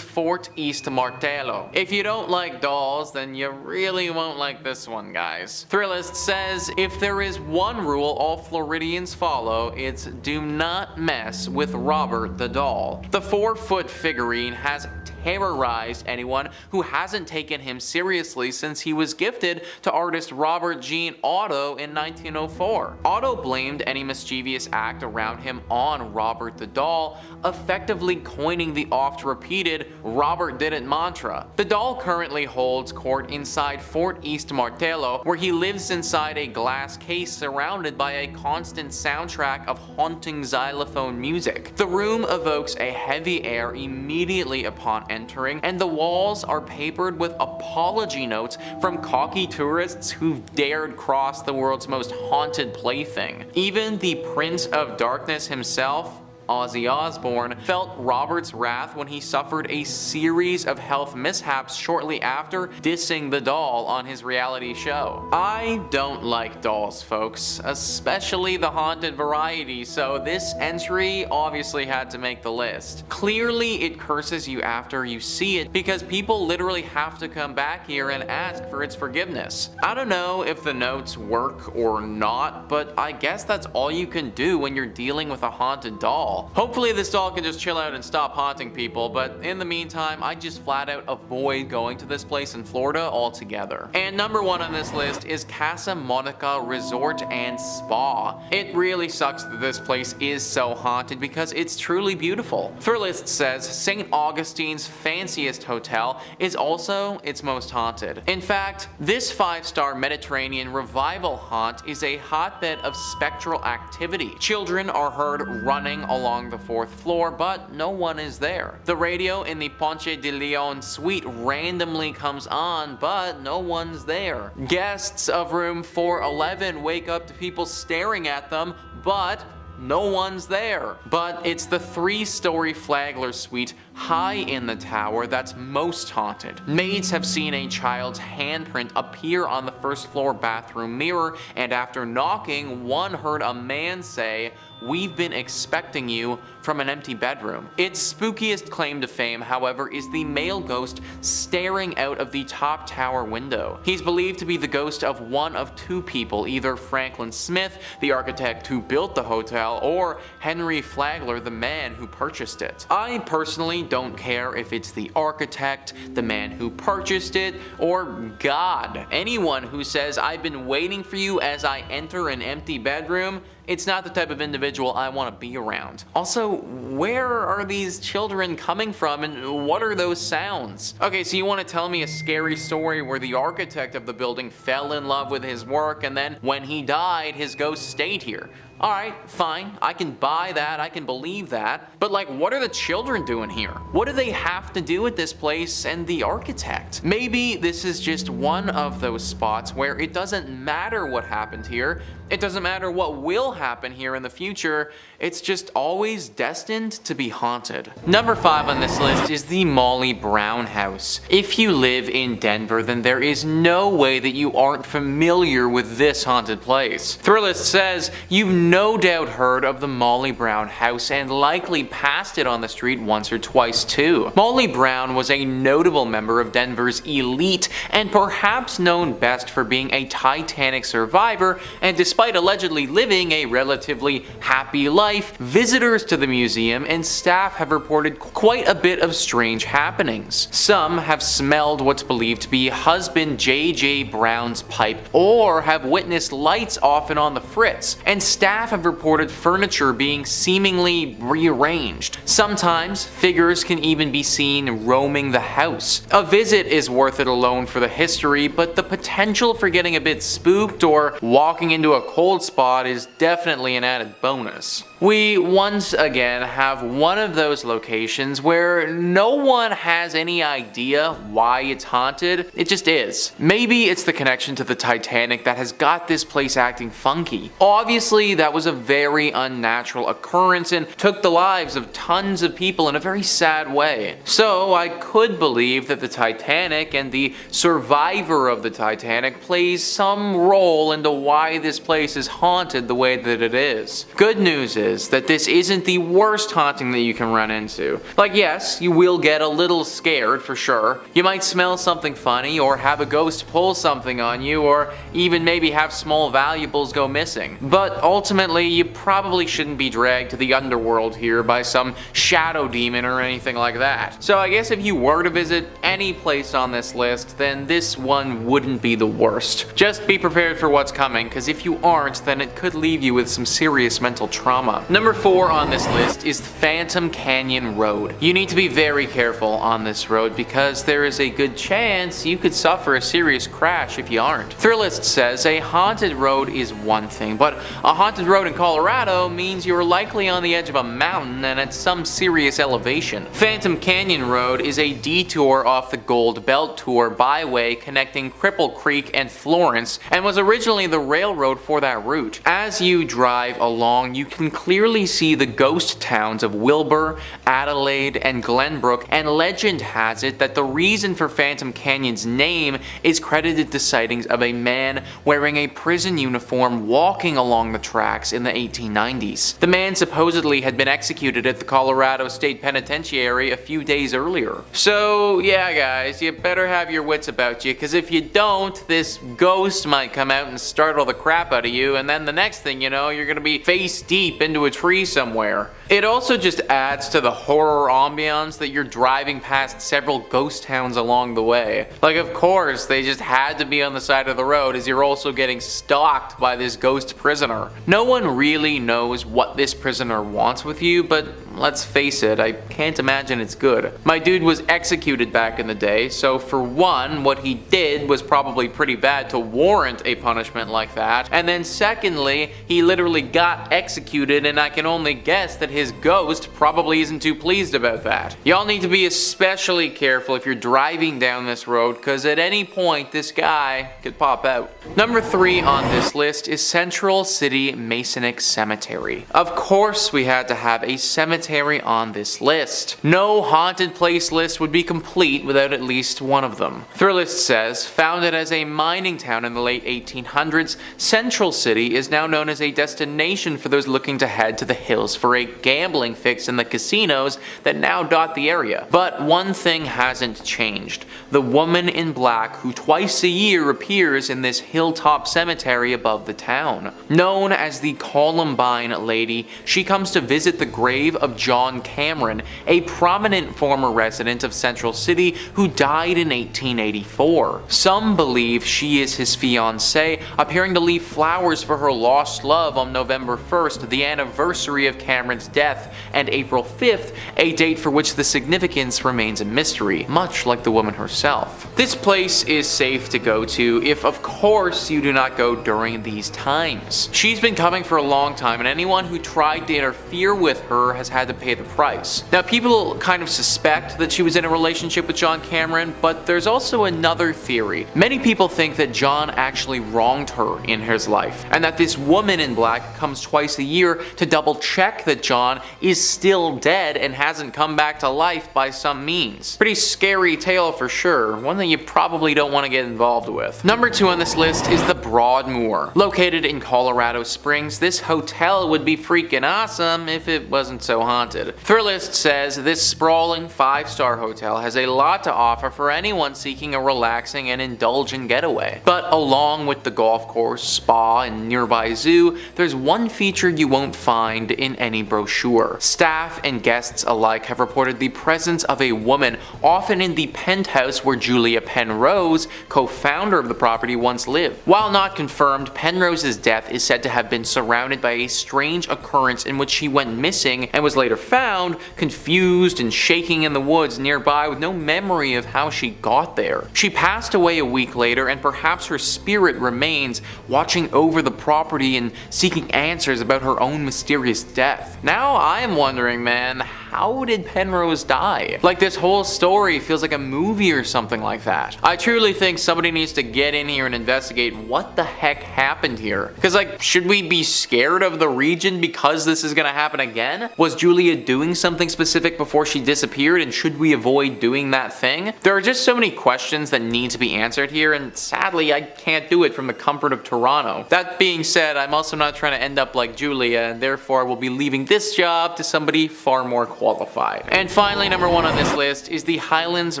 Fort East Martello. If you don't like dolls, then you really won't like this one, guys. Thrillist says if there is one rule all Floridians follow, it's do not mess with Robert the doll. The 4-foot figurine has terrorized anyone who hasn't taken him seriously since he was gifted to artist Robert Jean Otto in 1904. Otto blamed any mischievous act around him on Robert the doll, effectively coining the oft-repeated Robert did it mantra. The doll currently holds court inside Fort East Martello, where he lives inside a glass case surrounded by a constant soundtrack of haunting xylophone music. The room evokes a heavy air immediately upon entering, and the walls are papered with apology notes from cocky tourists who've dared cross the world's most haunted plaything. Even the Prince of Darkness himself, Ozzy Osbourne, felt Robert's wrath when he suffered a series of health mishaps shortly after dissing the doll on his reality show. I don't like dolls, folks, especially the haunted variety, so this entry obviously had to make the list. Clearly it curses you after you see it because people literally have to come back here and ask for its forgiveness. I don't know if the notes work or not, but I guess that's all you can do when you're dealing with a haunted doll. Hopefully this doll can just chill out and stop haunting people, but in the meantime, I just flat out avoid going to this place in Florida altogether. And number 1 on this list is Casa Monica Resort and Spa. It really sucks that this place is so haunted because it's truly beautiful. Thrillist says St. Augustine's fanciest hotel is also its most haunted. In fact, this 5-star Mediterranean revival haunt is a hotbed of spectral activity. Children are heard running along the 4th floor, but no one is there. The radio in the Ponce de Leon suite randomly comes on, but no one's there. Guests of room 411 wake up to people staring at them, but no one's there. But it's the 3-story Flagler suite high in the tower that's most haunted. Maids have seen a child's handprint appear on the 1st floor bathroom mirror, and after knocking, one heard a man say, "We've been expecting you," from an empty bedroom. Its spookiest claim to fame, however, is the male ghost staring out of the top tower window. He's believed to be the ghost of one of 2 people, either Franklin Smith, the architect who built the hotel, or Henry Flagler, the man who purchased it. I personally don't care if it's the architect, the man who purchased it, or God. Anyone who says, "I've been waiting for you as I enter an empty bedroom," it's not the type of individual I want to be around. Also, where are these children coming from and what are those sounds? Okay, so you want to tell me a scary story where the architect of the building fell in love with his work and then when he died, his ghost stayed here. Alright, fine, I can buy that, I can believe that, but like, what are the children doing here? What do they have to do with this place and the architect? Maybe this is just one of those spots where it doesn't matter what happened here, it doesn't matter what will happen here in the future, it's just always destined to be haunted. Number 5 on this list is the Molly Brown House. If you live in Denver, then there is no way that you aren't familiar with this haunted place. Thrillist says you've no doubt heard of the Molly Brown House and likely passed it on the street once or twice too. Molly Brown was a notable member of Denver's elite and perhaps known best for being a Titanic survivor, and despite allegedly living a relatively happy life, visitors to the museum and staff have reported quite a bit of strange happenings. Some have smelled what's believed to be husband J.J. Brown's pipe or have witnessed lights off and on the fritz, and staff have reported furniture being seemingly rearranged. Sometimes, figures can even be seen roaming the house. A visit is worth it alone for the history, but the potential for getting a bit spooked or walking into a cold spot is definitely an added bonus. We once again have one of those locations where no one has any idea why it's haunted, it just is. Maybe it's the connection to the Titanic that has got this place acting funky. Obviously, that was a very unnatural occurrence and took the lives of tons of people in a very sad way. So I could believe that the Titanic and the survivor of the Titanic plays some role into why this place is haunted the way that it is. Good news is that this isn't the worst haunting that you can run into. Like, yes, you will get a little scared for sure. You might smell something funny or have a ghost pull something on you or even maybe have small valuables go missing. But ultimately, you probably shouldn't be dragged to the underworld here by some shadow demon or anything like that. So I guess if you were to visit any place on this list, then this one wouldn't be the worst. Just be prepared for what's coming, because if you aren't, then it could leave you with some serious mental trauma. Number 4 on this list is Phantom Canyon Road. You need to be very careful on this road because there is a good chance you could suffer a serious crash if you aren't. Thrillist says a haunted road is one thing, but a haunted haunted road in Colorado means you're likely on the edge of a mountain and at some serious elevation. Phantom Canyon Road is a detour off the Gold Belt Tour byway connecting Cripple Creek and Florence, and was originally the railroad for that route. As you drive along, you can clearly see the ghost towns of Wilbur, Adelaide, and Glenbrook, and legend has it that the reason for Phantom Canyon's name is credited to sightings of a man wearing a prison uniform walking along the tracks in the 1890s. The man supposedly had been executed at the Colorado State Penitentiary a few days earlier. So yeah guys, you better have your wits about you, because if you don't, this ghost might come out and startle the crap out of you, and then the next thing you know, you're gonna be face deep into a tree somewhere. It also just adds to the horror ambiance that you're driving past several ghost towns along the way. Like, of course, they just had to be on the side of the road as you're also getting stalked by this ghost prisoner. No one really knows what this prisoner wants with you, but let's face it, I can't imagine it's good. My dude was executed back in the day, so for one, what he did was probably pretty bad to warrant a punishment like that, and then secondly, he literally got executed, and I can only guess that his ghost probably isn't too pleased about that. Y'all need to be especially careful if you're driving down this road, because at any point this guy could pop out. Number 3 on this list is Central City Masonic Cemetery. Of course we had to have a cemetery on this list. No haunted place list would be complete without at least one of them. Thrillist says, founded as a mining town in the late 1800s, Central City is now known as a destination for those looking to head to the hills for a gambling fix in the casinos that now dot the area. But one thing hasn't changed. The woman in black who twice a year appears in this hilltop cemetery above the town. Known as the Columbine Lady, she comes to visit the grave of John Cameron, a prominent former resident of Central City who died in 1884. Some believe she is his fiancée, appearing to leave flowers for her lost love on November 1st, the anniversary of Cameron's death, and April 5th, a date for which the significance remains a mystery, much like the woman herself. This place is safe to go to if, of course, you do not go during these times. She's been coming for a long time, and anyone who tried to interfere with her has had to pay the price. Now, people kind of suspect that she was in a relationship with John Cameron, but there's also another theory. Many people think that John actually wronged her in his life, and that this woman in black comes twice a year to double check that John is still dead and hasn't come back to life by some means. Pretty scary tale for sure, one that you probably don't want to get involved with. Number 2 on this list is the Broadmoor. Located in Colorado Springs, this hotel would be freaking awesome if it wasn't so haunted. Thrillist says this sprawling 5-star hotel has a lot to offer for anyone seeking a relaxing and indulgent getaway. But along with the golf course, spa, and nearby zoo, there's one feature you won't find in any brochure. Staff and guests alike have reported the presence of a woman, often in the penthouse where Julia Penrose, co-founder of the property, once lived. While not confirmed, Penrose's death is said to have been surrounded by a strange occurrence in which she went missing and was later found, confused and shaking in the woods nearby with no memory of how she got there. She passed away a week later, and perhaps her spirit remains, watching over the property and seeking answers about her own mysterious death. Now I am wondering, man, how did Penrose die? Like, this whole story feels like a movie or something like that. I truly think somebody needs to get in here and investigate what the heck happened here. Because, like, should we be scared of the region because this is gonna happen again? Was Julia doing something specific before she disappeared, and should we avoid doing that thing? There are just so many questions that need to be answered here, and sadly I can't do it from the comfort of Toronto. That being said, I'm also not trying to end up like Julia, and therefore will be leaving this job to somebody far more qualified. And finally, number 1 on this list is the Highlands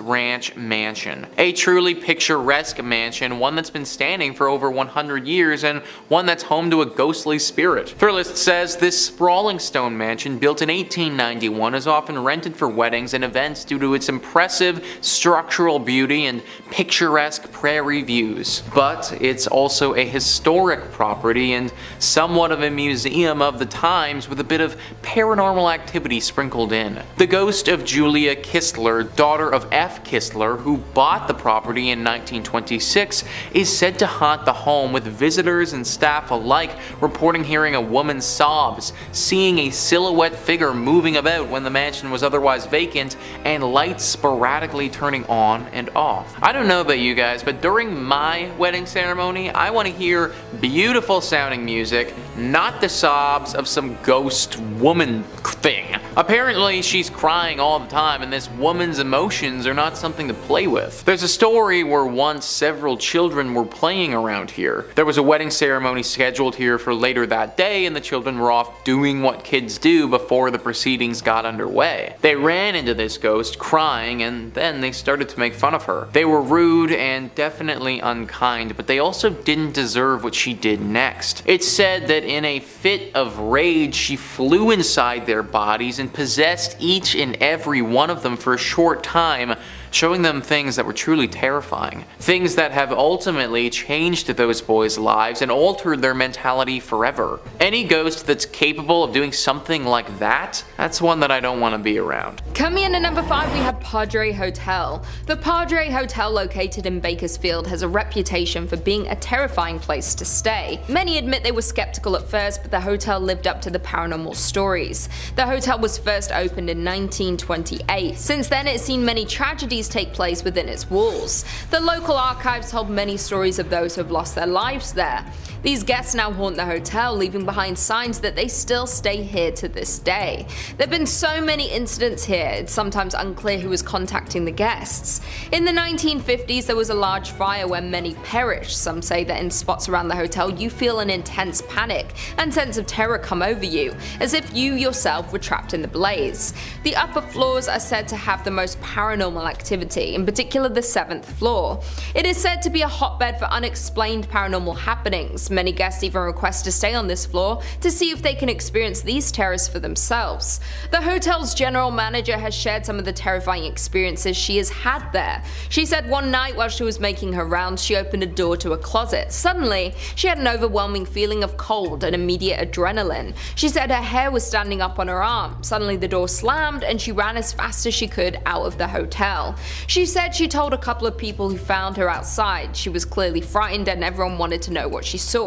Ranch Mansion. A truly picturesque mansion, one that's been standing for over 100 years and one that's home to a ghostly spirit. Thrillist says this sprawling stone mansion, built in 1891, is often rented for weddings and events due to its impressive structural beauty and picturesque prairie views. But it's also a historic property and somewhat of a museum of the times, with a bit of paranormal activity sprinkled called in. The ghost of Julia Kistler, daughter of F. Kistler, who bought the property in 1926, is said to haunt the home, with visitors and staff alike reporting hearing a woman's sobs, seeing a silhouette figure moving about when the mansion was otherwise vacant, and lights sporadically turning on and off. I don't know about you guys, but during my wedding ceremony, I want to hear beautiful sounding music, not the sobs of some ghost woman thing. Apparently she's crying all the time, and this woman's emotions are not something to play with. There's a story where once several children were playing around here. There was a wedding ceremony scheduled here for later that day, and the children were off doing what kids do before the proceedings got underway. They ran into this ghost crying, and then they started to make fun of her. They were rude and definitely unkind, but they also didn't deserve what she did next. It's said that in a fit of rage, she flew inside their bodies and possessed each and every one of them for a short time, showing them things that were truly terrifying. Things that have ultimately changed those boys' lives and altered their mentality forever. Any ghost that's capable of doing something like that, that's one that I don't want to be around. Coming in at number 5, we have Padre Hotel. The Padre Hotel, located in Bakersfield, has a reputation for being a terrifying place to stay. Many admit they were skeptical at first, but the hotel lived up to the paranormal stories. The hotel was first opened in 1928. Since then, it's seen many tragedies take place within its walls. The local archives hold many stories of those who have lost their lives there. These guests now haunt the hotel, leaving behind signs that they still stay here to this day. There have been so many incidents here, it's sometimes unclear who was contacting the guests. In the 1950s, there was a large fire where many perished. Some say that in spots around the hotel, you feel an intense panic and sense of terror come over you, as if you yourself were trapped in the blaze. The upper floors are said to have the most paranormal activity, in particular the 7th floor. It is said to be a hotbed for unexplained paranormal happenings. Many guests even request to stay on this floor to see if they can experience these terrors for themselves. The hotel's general manager has shared some of the terrifying experiences she has had there. She said one night while she was making her rounds, she opened a door to a closet. Suddenly, she had an overwhelming feeling of cold and immediate adrenaline. She said her hair was standing up on her arm. Suddenly the door slammed and she ran as fast as she could out of the hotel. She said she told a couple of people who found her outside. She was clearly frightened and everyone wanted to know what she saw.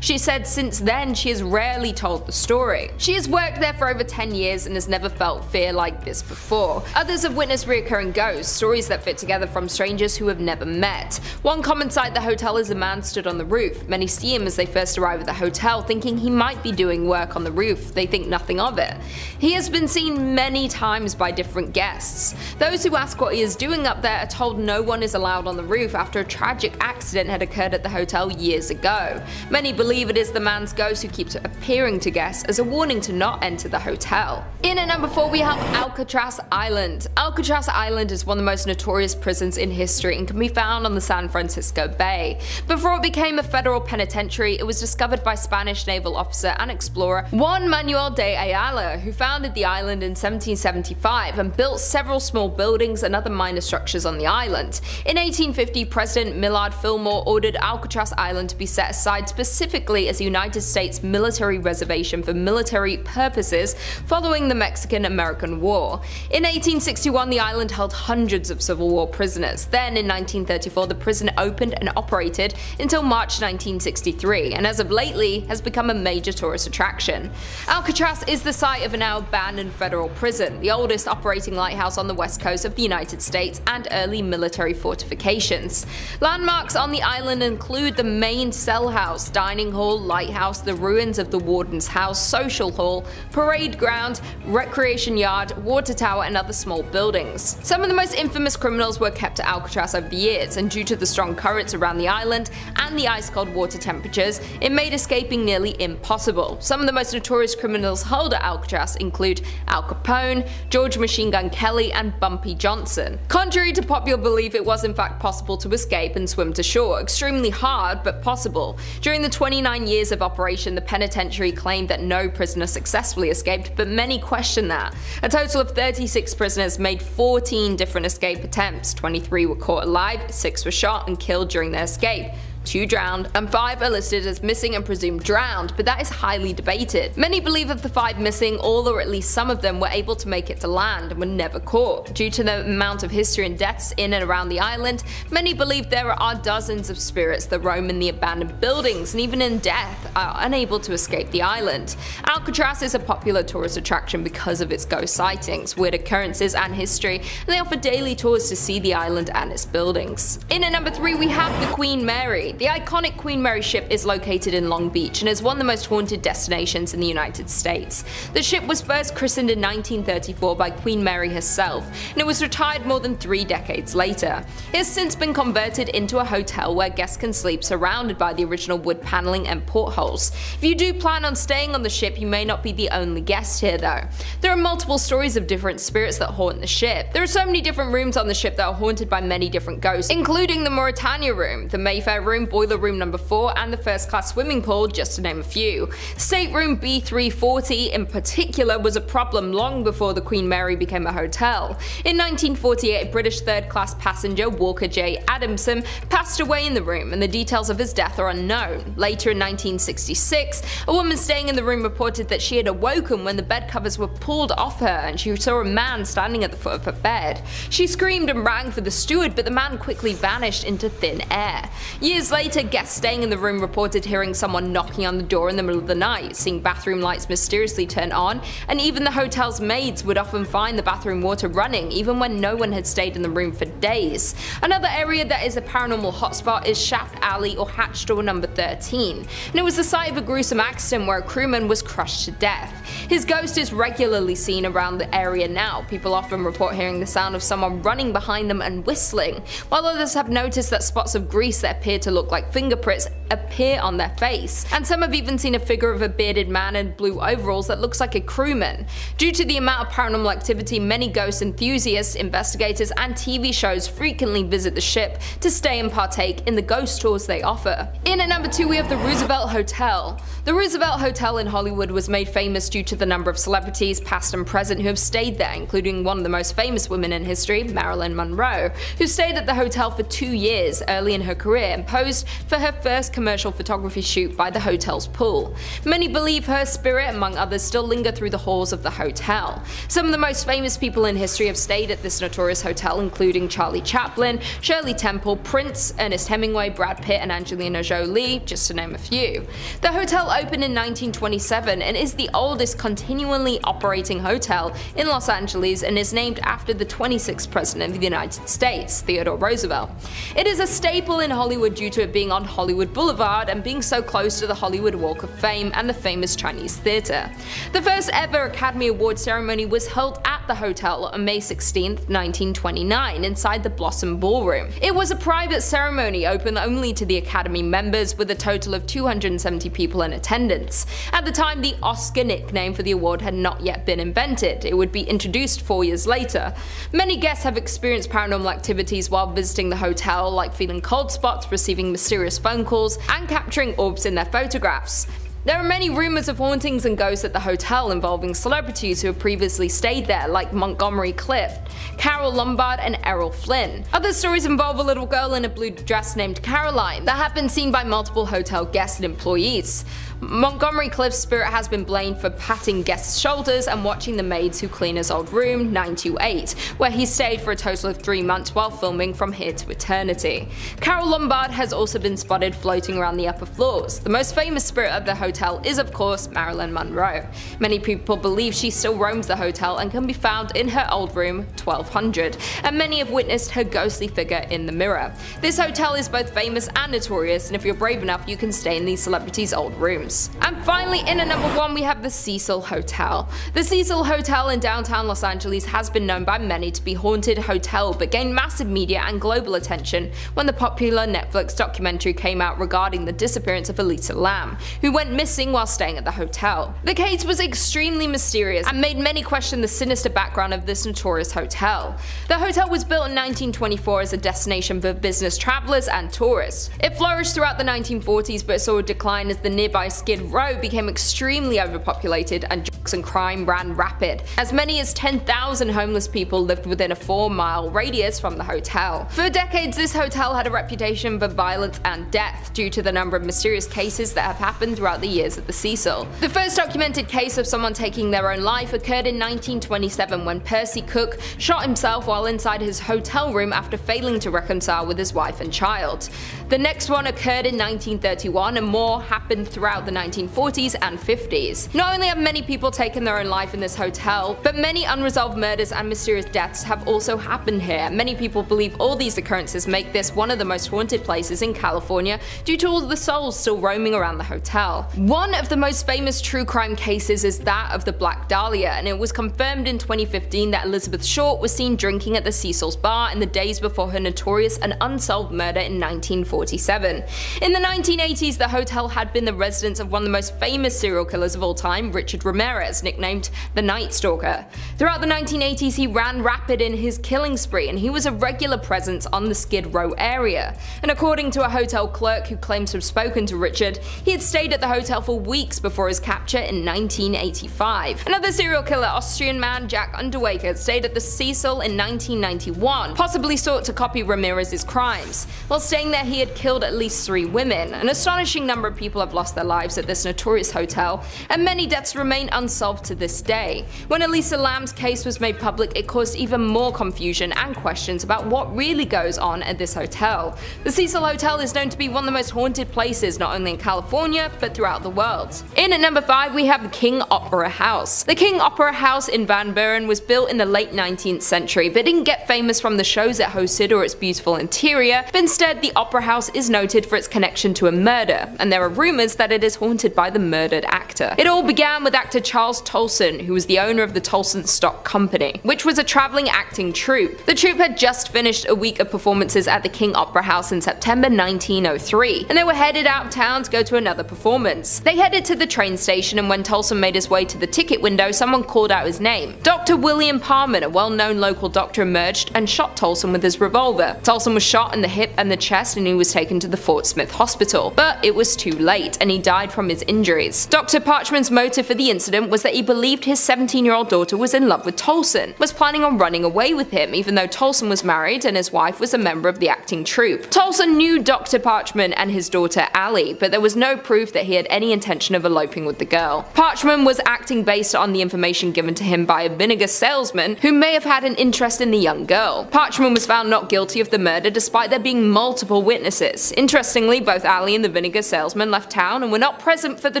She said since then she has rarely told the story. She has worked there for over 10 years and has never felt fear like this before. Others have witnessed reoccurring ghosts, stories that fit together from strangers who have never met. One common sight at the hotel is a man stood on the roof. Many see him as they first arrive at the hotel, thinking he might be doing work on the roof. They think nothing of it. He has been seen many times by different guests. Those who ask what he is doing up there are told no one is allowed on the roof after a tragic accident had occurred at the hotel years ago. Many believe it is the man's ghost who keeps appearing to guests as a warning to not enter the hotel. In at number 4, we have Alcatraz Island. Alcatraz Island is one of the most notorious prisons in history and can be found on the San Francisco Bay. Before it became a federal penitentiary, it was discovered by Spanish naval officer and explorer Juan Manuel de Ayala, who founded the island in 1775 and built several small buildings and other minor structures on the island. In 1850, President Millard Fillmore ordered Alcatraz Island to be set aside specifically as a United States military reservation for military purposes following the Mexican-American War. In 1861, the island held hundreds of Civil War prisoners. Then, in 1934, the prison opened and operated until March 1963, and as of lately has become a major tourist attraction. Alcatraz is the site of a now abandoned federal prison, the oldest operating lighthouse on the west coast of the United States, and early military fortifications. Landmarks on the island include the main cell house, dining hall, lighthouse, the ruins of the warden's house, social hall, parade ground, recreation yard, water tower, and other small buildings. Some of the most infamous criminals were kept at Alcatraz over the years, and due to the strong currents around the island and the ice-cold water temperatures, it made escaping nearly impossible. Some of the most notorious criminals held at Alcatraz include Al Capone, George Machine Gun Kelly, and Bumpy Johnson. Contrary to popular belief, it was in fact possible to escape and swim to shore. Extremely hard, but possible. During the 29 years of operation, the penitentiary claimed that no prisoner successfully escaped, but many question that. A total of 36 prisoners made 14 different escape attempts. 23 were caught alive, 6 were shot and killed during their escape. 2 drowned, and 5 are listed as missing and presumed drowned, but that is highly debated. Many believe of the 5 missing, all or at least some of them were able to make it to land and were never caught. Due to the amount of history and deaths in and around the island, many believe there are dozens of spirits that roam in the abandoned buildings and even in death are unable to escape the island. Alcatraz is a popular tourist attraction because of its ghost sightings, weird occurrences and history, and they offer daily tours to see the island and its buildings. In at number 3 we have the Queen Mary. The iconic Queen Mary ship is located in Long Beach and is one of the most haunted destinations in the United States. The ship was first christened in 1934 by Queen Mary herself, and it was retired more than 3 decades later. It has since been converted into a hotel where guests can sleep surrounded by the original wood paneling and portholes. If you do plan on staying on the ship, you may not be the only guest here though. There are multiple stories of different spirits that haunt the ship. There are so many different rooms on the ship that are haunted by many different ghosts, including the Mauritania room, the Mayfair room, boiler room number 4, and the first class swimming pool, just to name a few. Stateroom B340 in particular was a problem long before the Queen Mary became a hotel. In 1948, a British third-class passenger, Walker J. Adamson, passed away in the room, and the details of his death are unknown. Later in 1966, a woman staying in the room reported that she had awoken when the bed covers were pulled off her and she saw a man standing at the foot of her bed. She screamed and rang for the steward, but the man quickly vanished into thin air. Years later, guests staying in the room reported hearing someone knocking on the door in the middle of the night, seeing bathroom lights mysteriously turn on, and even the hotel's maids would often find the bathroom water running even when no one had stayed in the room for days. Another area that is a paranormal hotspot is Shaft Alley or Hatch Door number 13, and it was the site of a gruesome accident where a crewman was crushed to death. His ghost is regularly seen around the area now. People often report hearing the sound of someone running behind them and whistling, while others have noticed that spots of grease that appear to look like fingerprints appear on their face, and some have even seen a figure of a bearded man in blue overalls that looks like a crewman. Due to the amount of paranormal activity, many ghost enthusiasts, investigators, and TV shows frequently visit the ship to stay and partake in the ghost tours they offer. In at number 2 we have the Roosevelt Hotel. The Roosevelt Hotel in Hollywood was made famous due to the number of celebrities, past and present, who have stayed there, including one of the most famous women in history, Marilyn Monroe, who stayed at the hotel for 2 years early in her career and posed for her first commercial photography shoot by the hotel's pool. Many believe her spirit, among others, still linger through the halls of the hotel. Some of the most famous people in history have stayed at this notorious hotel, including Charlie Chaplin, Shirley Temple, Prince, Ernest Hemingway, Brad Pitt, and Angelina Jolie, just to name a few. The hotel opened in 1927 and is the oldest continually operating hotel in Los Angeles and is named after the 26th President of the United States, Theodore Roosevelt. It is a staple in Hollywood due to it being on Hollywood Boulevard and being so close to the Hollywood Walk of Fame and the famous Chinese theater. The first ever Academy Award ceremony was held at the hotel on May 16, 1929, inside the Blossom Ballroom. It was a private ceremony open only to the Academy members, with a total of 270 people in attendance. At the time, the Oscar nickname for the award had not yet been invented. It would be introduced 4 years later. Many guests have experienced paranormal activities while visiting the hotel, like feeling cold spots, receiving mysterious phone calls, and capturing orbs in their photographs. There are many rumors of hauntings and ghosts at the hotel involving celebrities who have previously stayed there, like Montgomery Clift, Carol Lombard, and Errol Flynn. Other stories involve a little girl in a blue dress named Caroline that have been seen by multiple hotel guests and employees. Montgomery Clift's spirit has been blamed for patting guests' shoulders and watching the maids who clean his old room, 928, where he stayed for a total of 3 months while filming From Here to Eternity. Carol Lombard has also been spotted floating around the upper floors. The most famous spirit of the hotel is, of course, Marilyn Monroe. Many people believe she still roams the hotel and can be found in her old room, 1200, and many have witnessed her ghostly figure in the mirror. This hotel is both famous and notorious, and if you're brave enough, you can stay in these celebrities' old rooms. And finally, in at number 1 we have the Cecil Hotel. The Cecil Hotel in downtown Los Angeles has been known by many to be a haunted hotel, but gained massive media and global attention when the popular Netflix documentary came out regarding the disappearance of Elisa Lam, who went missing missing while staying at the hotel. The case was extremely mysterious and made many question the sinister background of this notorious hotel. The hotel was built in 1924 as a destination for business travelers and tourists. It flourished throughout the 1940s but saw a decline as the nearby Skid Row became extremely overpopulated and drugs and crime ran rapid. As many as 10,000 homeless people lived within a 4-mile radius from the hotel. For decades, this hotel had a reputation for violence and death due to the number of mysterious cases that have happened throughout the years at the Cecil. The first documented case of someone taking their own life occurred in 1927 when Percy Cook shot himself while inside his hotel room after failing to reconcile with his wife and child. The next one occurred in 1931 and more happened throughout the 1940s and 50s. Not only have many people taken their own life in this hotel, but many unresolved murders and mysterious deaths have also happened here. Many people believe all these occurrences make this one of the most haunted places in California due to all the souls still roaming around the hotel. One of the most famous true crime cases is that of the Black Dahlia, and it was confirmed in 2015 that Elizabeth Short was seen drinking at the Cecil's bar in the days before her notorious and unsolved murder in 1947. In the 1980s, the hotel had been the residence of one of the most famous serial killers of all time, Richard Ramirez, nicknamed the Night Stalker. Throughout the 1980s, he ran rapid in his killing spree, and he was a regular presence on the Skid Row area. And according to a hotel clerk who claims to have spoken to Richard, he had stayed at the hotel for weeks before his capture in 1985. Another serial killer, Austrian man Jack Underwaker, stayed at the Cecil in 1991, possibly sought to copy Ramirez's crimes. While staying there, he had killed at least 3 women. An astonishing number of people have lost their lives at this notorious hotel, and many deaths remain unsolved to this day. When Elisa Lam's case was made public, it caused even more confusion and questions about what really goes on at this hotel. The Cecil Hotel is known to be one of the most haunted places not only in California, but throughout the world. In at number 5, we have the King Opera House. The King Opera House in Van Buren was built in the late 19th century, but didn't get famous from the shows it hosted or its beautiful interior, but instead the Opera House is noted for its connection to a murder, and there are rumors that it is haunted by the murdered actor. It all began with actor Charles Tolson, who was the owner of the Tolson Stock Company, which was a traveling acting troupe. The troupe had just finished a week of performances at the King Opera House in September 1903, and they were headed out of town to go to another performance. They headed to the train station, and when Tolson made his way to the ticket window, someone called out his name. Dr. William Parman, a well-known local doctor, emerged and shot Tolson with his revolver. Tolson was shot in the hip and the chest, and he was taken to the Fort Smith Hospital, but it was too late, and he died from his injuries. Dr. Parchman's motive for the incident was that he believed his 17-year-old daughter was in love with Tolson, was planning on running away with him, even though Tolson was married and his wife was a member of the acting troupe. Tolson knew Dr. Parchman and his daughter Allie, but there was no proof that he had any intention of eloping with the girl. Parchman was acting based on the information given to him by a vinegar salesman who may have had an interest in the young girl. Parchman was found not guilty of the murder despite there being multiple witnesses. Interestingly, both Allie and the vinegar salesman left town and were not present for the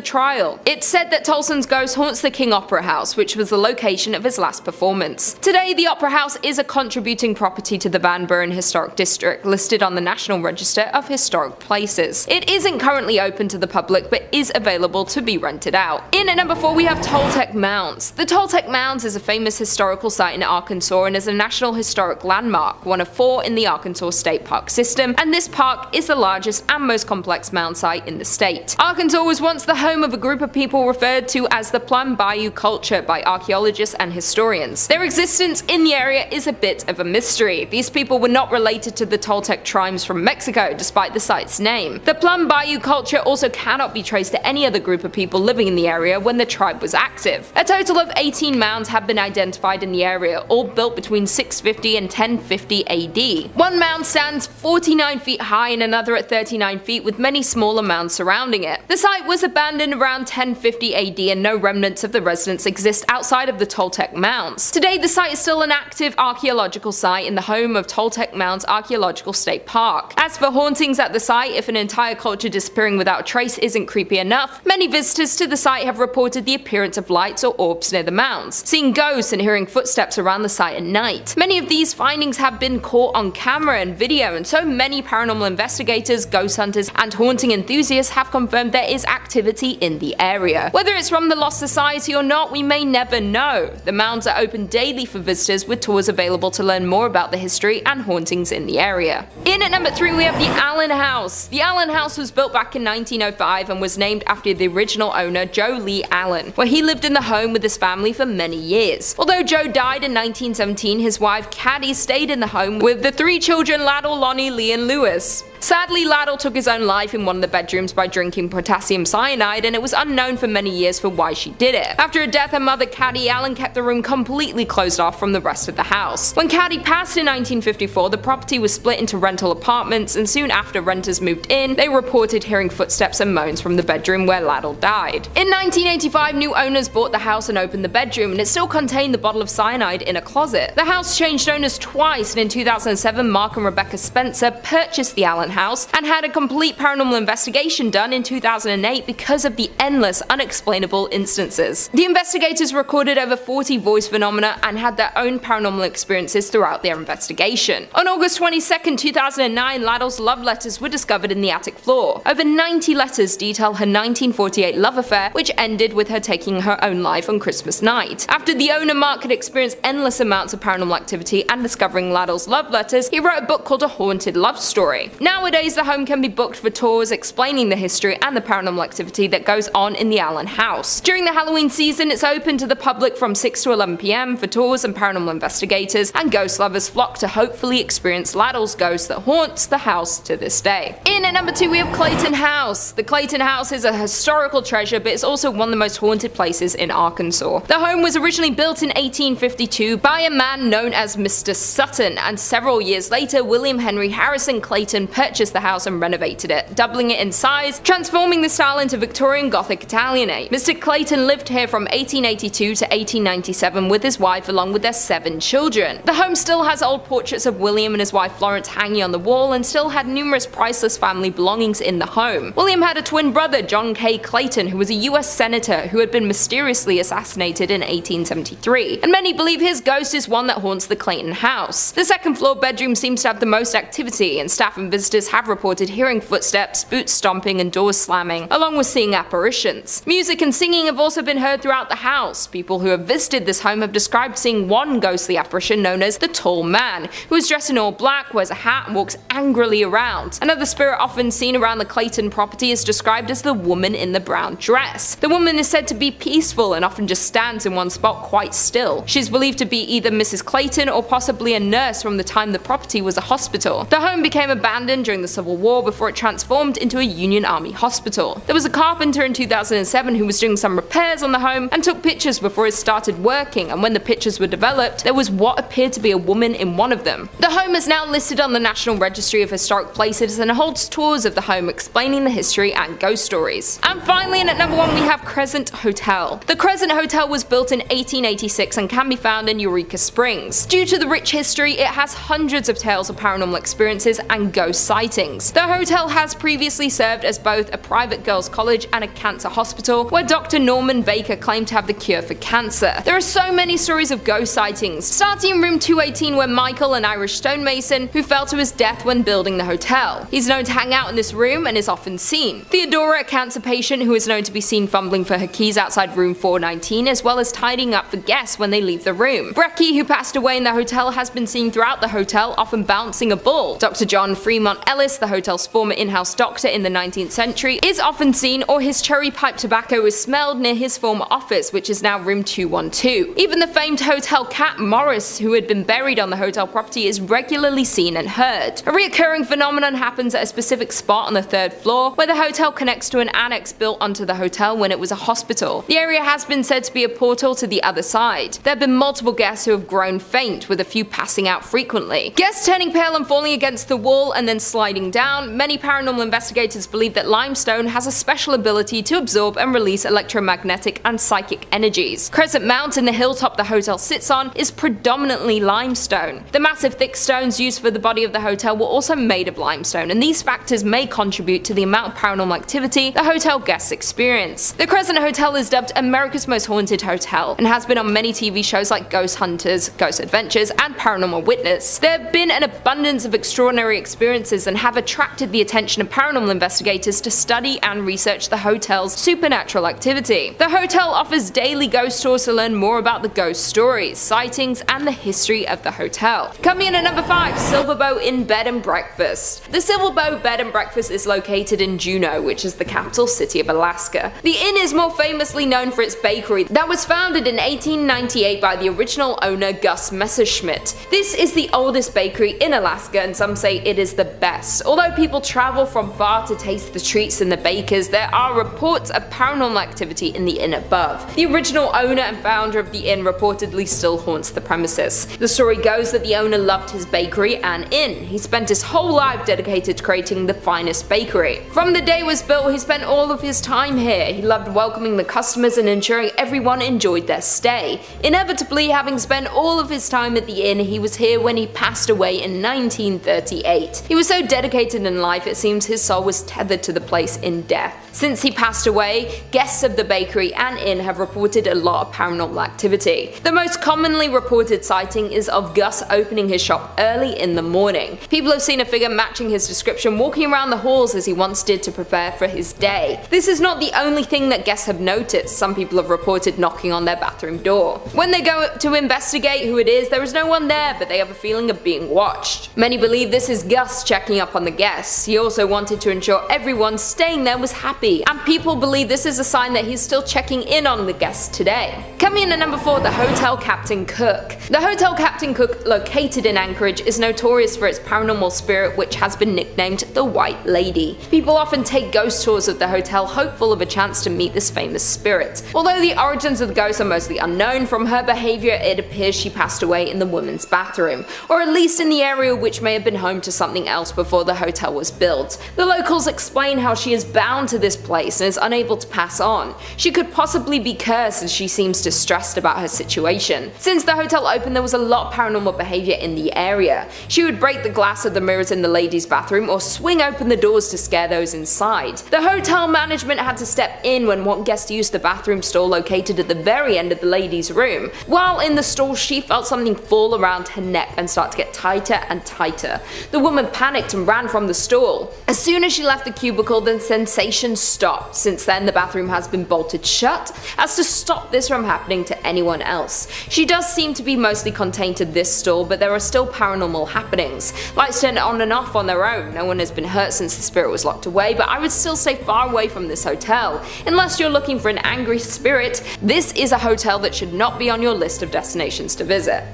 trial. It's said that Tolson's ghost haunts the King Opera House, which was the location of his last performance. Today, the Opera House is a contributing property to the Van Buren Historic District, listed on the National Register of Historic Places. It isn't currently open to the public, but is available to be rented out. In at number 4, we have Toltec Mounds. The Toltec Mounds is a famous historical site in Arkansas and is a National Historic Landmark, one of 4 in the Arkansas State Park system, and this park is the largest and most complex mound site in the state. Arkansas was once the home of a group of people referred to as the Plum Bayou culture by archaeologists and historians. Their existence in the area is a bit of a mystery. These people were not related to the Toltec tribes from Mexico, despite the site's name. The Plum Bayou culture also cannot be traced to any other group of people living in the area when the tribe was active. A total of 18 mounds have been identified in the area, all built between 650 and 1050 AD. One mound stands 49 feet high and another at 39 feet, with many smaller mounds surrounding it. The site was abandoned around 1050 AD and no remnants of the residents exist outside of the Toltec Mounds. Today, the site is still an active archaeological site in the home of Toltec Mounds Archaeological State Park. As for hauntings at the site, if an entire culture disappearing without a trace isn't creepy enough, many visitors to the site have reported the appearance of lights or orbs near the mounds, seeing ghosts and hearing footsteps around the site at night. Many of these findings have been caught on camera and video, and so many paranormal investigators investigators, ghost hunters, and haunting enthusiasts have confirmed there is activity in the area. Whether it's from the Lost Society or not, we may never know. The mounds are open daily for visitors, with tours available to learn more about the history and hauntings in the area. In at number 3 we have the Allen House. The Allen House was built back in 1905 and was named after the original owner, Joe Lee Allen, where he lived in the home with his family for many years. Although Joe died in 1917, his wife Caddy stayed in the home with the 3 children Laddle, Lonnie, Lee, and Lewis. Sadly, Laddle took his own life in one of the bedrooms by drinking potassium cyanide, and it was unknown for many years for why she did it. After her death, her mother Caddy Allen kept the room completely closed off from the rest of the house. When Caddy passed in 1954, the property was split into rental apartments, and soon after renters moved in, they reported hearing footsteps and moans from the bedroom where Laddle died. In 1985, new owners bought the house and opened the bedroom, and it still contained the bottle of cyanide in a closet. The house changed owners twice, and in 2007, Mark and Rebecca Spencer purchased the Allen House and had a complete paranormal investigation done in 2008 because of the endless unexplainable instances. The investigators recorded over 40 voice phenomena and had their own paranormal experiences throughout their investigation. On August 22, 2009, Laddle's love letters were discovered in the attic floor. Over 90 letters detail her 1948 love affair, which ended with her taking her own life on Christmas night. After the owner Mark had experienced endless amounts of paranormal activity and discovering Laddle's love letters, he wrote a book called A Haunted Love Story. Nowadays, the home can be booked for tours explaining the history and the paranormal activity that goes on in the Allen House. During the Halloween season, it's open to the public from 6 to 11 p.m. for tours, and paranormal investigators and ghost lovers flock to hopefully experience Laddle's ghost that haunts the house to this day. In at number 2 we have Clayton House. The Clayton House is a historical treasure, but it's also one of the most haunted places in Arkansas. The home was originally built in 1852 by a man known as Mr. Sutton, and several years later, William Henry Harrison Clayton purchased the house and renovated it, doubling it in size, transforming the style into Victorian Gothic Italianate. Mr. Clayton lived here from 1882 to 1897 with his wife along with their 7 children. The home still has old portraits of William and his wife Florence hanging on the wall, and still had numerous priceless family belongings in the home. William had a twin brother, John K. Clayton, who was a US senator who had been mysteriously assassinated in 1873, and many believe his ghost is one that haunts the Clayton house. The second floor bedroom seems to have the most activity, and staff and visitors have reported hearing footsteps, boots stomping, and doors slamming, along with seeing apparitions. Music and singing have also been heard throughout the house. People who have visited this home have described seeing one ghostly apparition known as the Tall Man, who is dressed in all black, wears a hat, and walks angrily around. Another spirit often seen around the Clayton property is described as the woman in the brown dress. The woman is said to be peaceful and often just stands in one spot quite still. She is believed to be either Mrs. Clayton or possibly a nurse from the time the property was a hospital. The home became abandoned during the Civil War before it transformed into a Union Army hospital. There was a carpenter in 2007 who was doing some repairs on the home and took pictures before it started working, and when the pictures were developed, there was what appeared to be a woman in one of them. The home is now listed on the National Registry of Historic Places and holds tours of the home explaining the history and ghost stories. And finally, in at number 1 we have Crescent Hotel. The Crescent Hotel was built in 1886 and can be found in Eureka Springs. Due to the rich history, it has hundreds of tales of paranormal experiences and ghost sightings. The hotel has previously served as both a private girls' college and a cancer hospital, where Dr. Norman Baker claimed to have the cure for cancer. There are so many stories of ghost sightings, starting in room 218 where Michael, an Irish stonemason, who fell to his death when building the hotel. He's known to hang out in this room and is often seen. Theodora, a cancer patient who is known to be seen fumbling for her keys outside room 419, as well as tidying up for guests when they leave the room. Brecky, who passed away in the hotel, has been seen throughout the hotel, often bouncing a ball. Dr. John Fremont Ellis, the hotel's former in-house doctor in the 19th century, is often seen, or his cherry pipe tobacco is smelled near his former office, which is now room 212. Even the famed hotel cat Morris, who had been buried on the hotel property, is regularly seen and heard. A recurring phenomenon happens at a specific spot on the 3rd floor, where the hotel connects to an annex built onto the hotel when it was a hospital. The area has been said to be a portal to the other side. There have been multiple guests who have grown faint, with a few passing out frequently. Guests turning pale and falling against the wall and then sliding down. Many paranormal investigators believe that limestone has a special ability to absorb and release electromagnetic and psychic energies. Crescent Mountain, the hilltop the hotel sits on, is predominantly limestone. The massive thick stones used for the body of the hotel were also made of limestone, and these factors may contribute to the amount of paranormal activity the hotel guests experience. The Crescent Hotel is dubbed America's Most Haunted Hotel and has been on many TV shows like Ghost Hunters, Ghost Adventures, and Paranormal Witness. There have been an abundance of extraordinary experiences premises and have attracted the attention of paranormal investigators to study and research the hotel's supernatural activity. The hotel offers daily ghost tours to learn more about the ghost stories, sightings, and the history of the hotel. Coming in at number 5, Silverbow Inn Bed and Breakfast. The Silverbow Bed and Breakfast is located in Juneau, which is the capital city of Alaska. The inn is more famously known for its bakery that was founded in 1898 by the original owner Gus Messerschmitt. This is the oldest bakery in Alaska, and some say it is the best. Although people travel from far to taste the treats and the bakers, there are reports of paranormal activity in the inn above. The original owner and founder of the inn reportedly still haunts the premises. The story goes that the owner loved his bakery and inn. He spent his whole life dedicated to creating the finest bakery. From the day it was built, he spent all of his time here. He loved welcoming the customers and ensuring everyone enjoyed their stay. Inevitably, having spent all of his time at the inn, he was here when he passed away in 1938. He was so dedicated in life, it seems his soul was tethered to the place in death. Since he passed away, guests of the bakery and inn have reported a lot of paranormal activity. The most commonly reported sighting is of Gus opening his shop early in the morning. People have seen a figure matching his description walking around the halls as he once did to prepare for his day. This is not the only thing that guests have noticed. Some people have reported knocking on their bathroom door. When they go to investigate who it is, there is no one there, but they have a feeling of being watched. Many believe this is Gus checking up on the guests. He also wanted to ensure everyone staying there was happy, and people believe this is a sign that he's still checking in on the guests today. Coming in at number 4, the Hotel Captain Cook. The Hotel Captain Cook, located in Anchorage, is notorious for its paranormal spirit, which has been nicknamed the White Lady. People often take ghost tours of the hotel, hopeful of a chance to meet this famous spirit. Although the origins of the ghost are mostly unknown, from her behavior it appears she passed away in the women's bathroom, or at least in the area which may have been home to something else before the hotel was built. The locals explain how she is bound to this place and is unable to pass on. She could possibly be cursed, as she seems distressed about her situation. Since the hotel opened, there was a lot of paranormal behavior in the area. She would break the glass of the mirrors in the ladies' bathroom or swing open the doors to scare those inside. The hotel management had to step in when one guest used the bathroom stall located at the very end of the ladies' room. While in the stall, she felt something fall around her neck and start to get tighter and tighter. The woman panicked and ran from the stall. As soon as she left the cubicle, the sensation stopped. Since then, the bathroom has been bolted shut as to stop this from happening to anyone else. She does seem to be mostly contained to this stall, but there are still paranormal happenings. Lights turn on and off on their own. No one has been hurt since the spirit was locked away, but I would still stay far away from this hotel. Unless you're looking for an angry spirit, this is a hotel that should not be on your list of destinations to visit.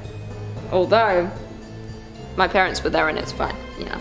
Although, my parents were there and it's fine, you know.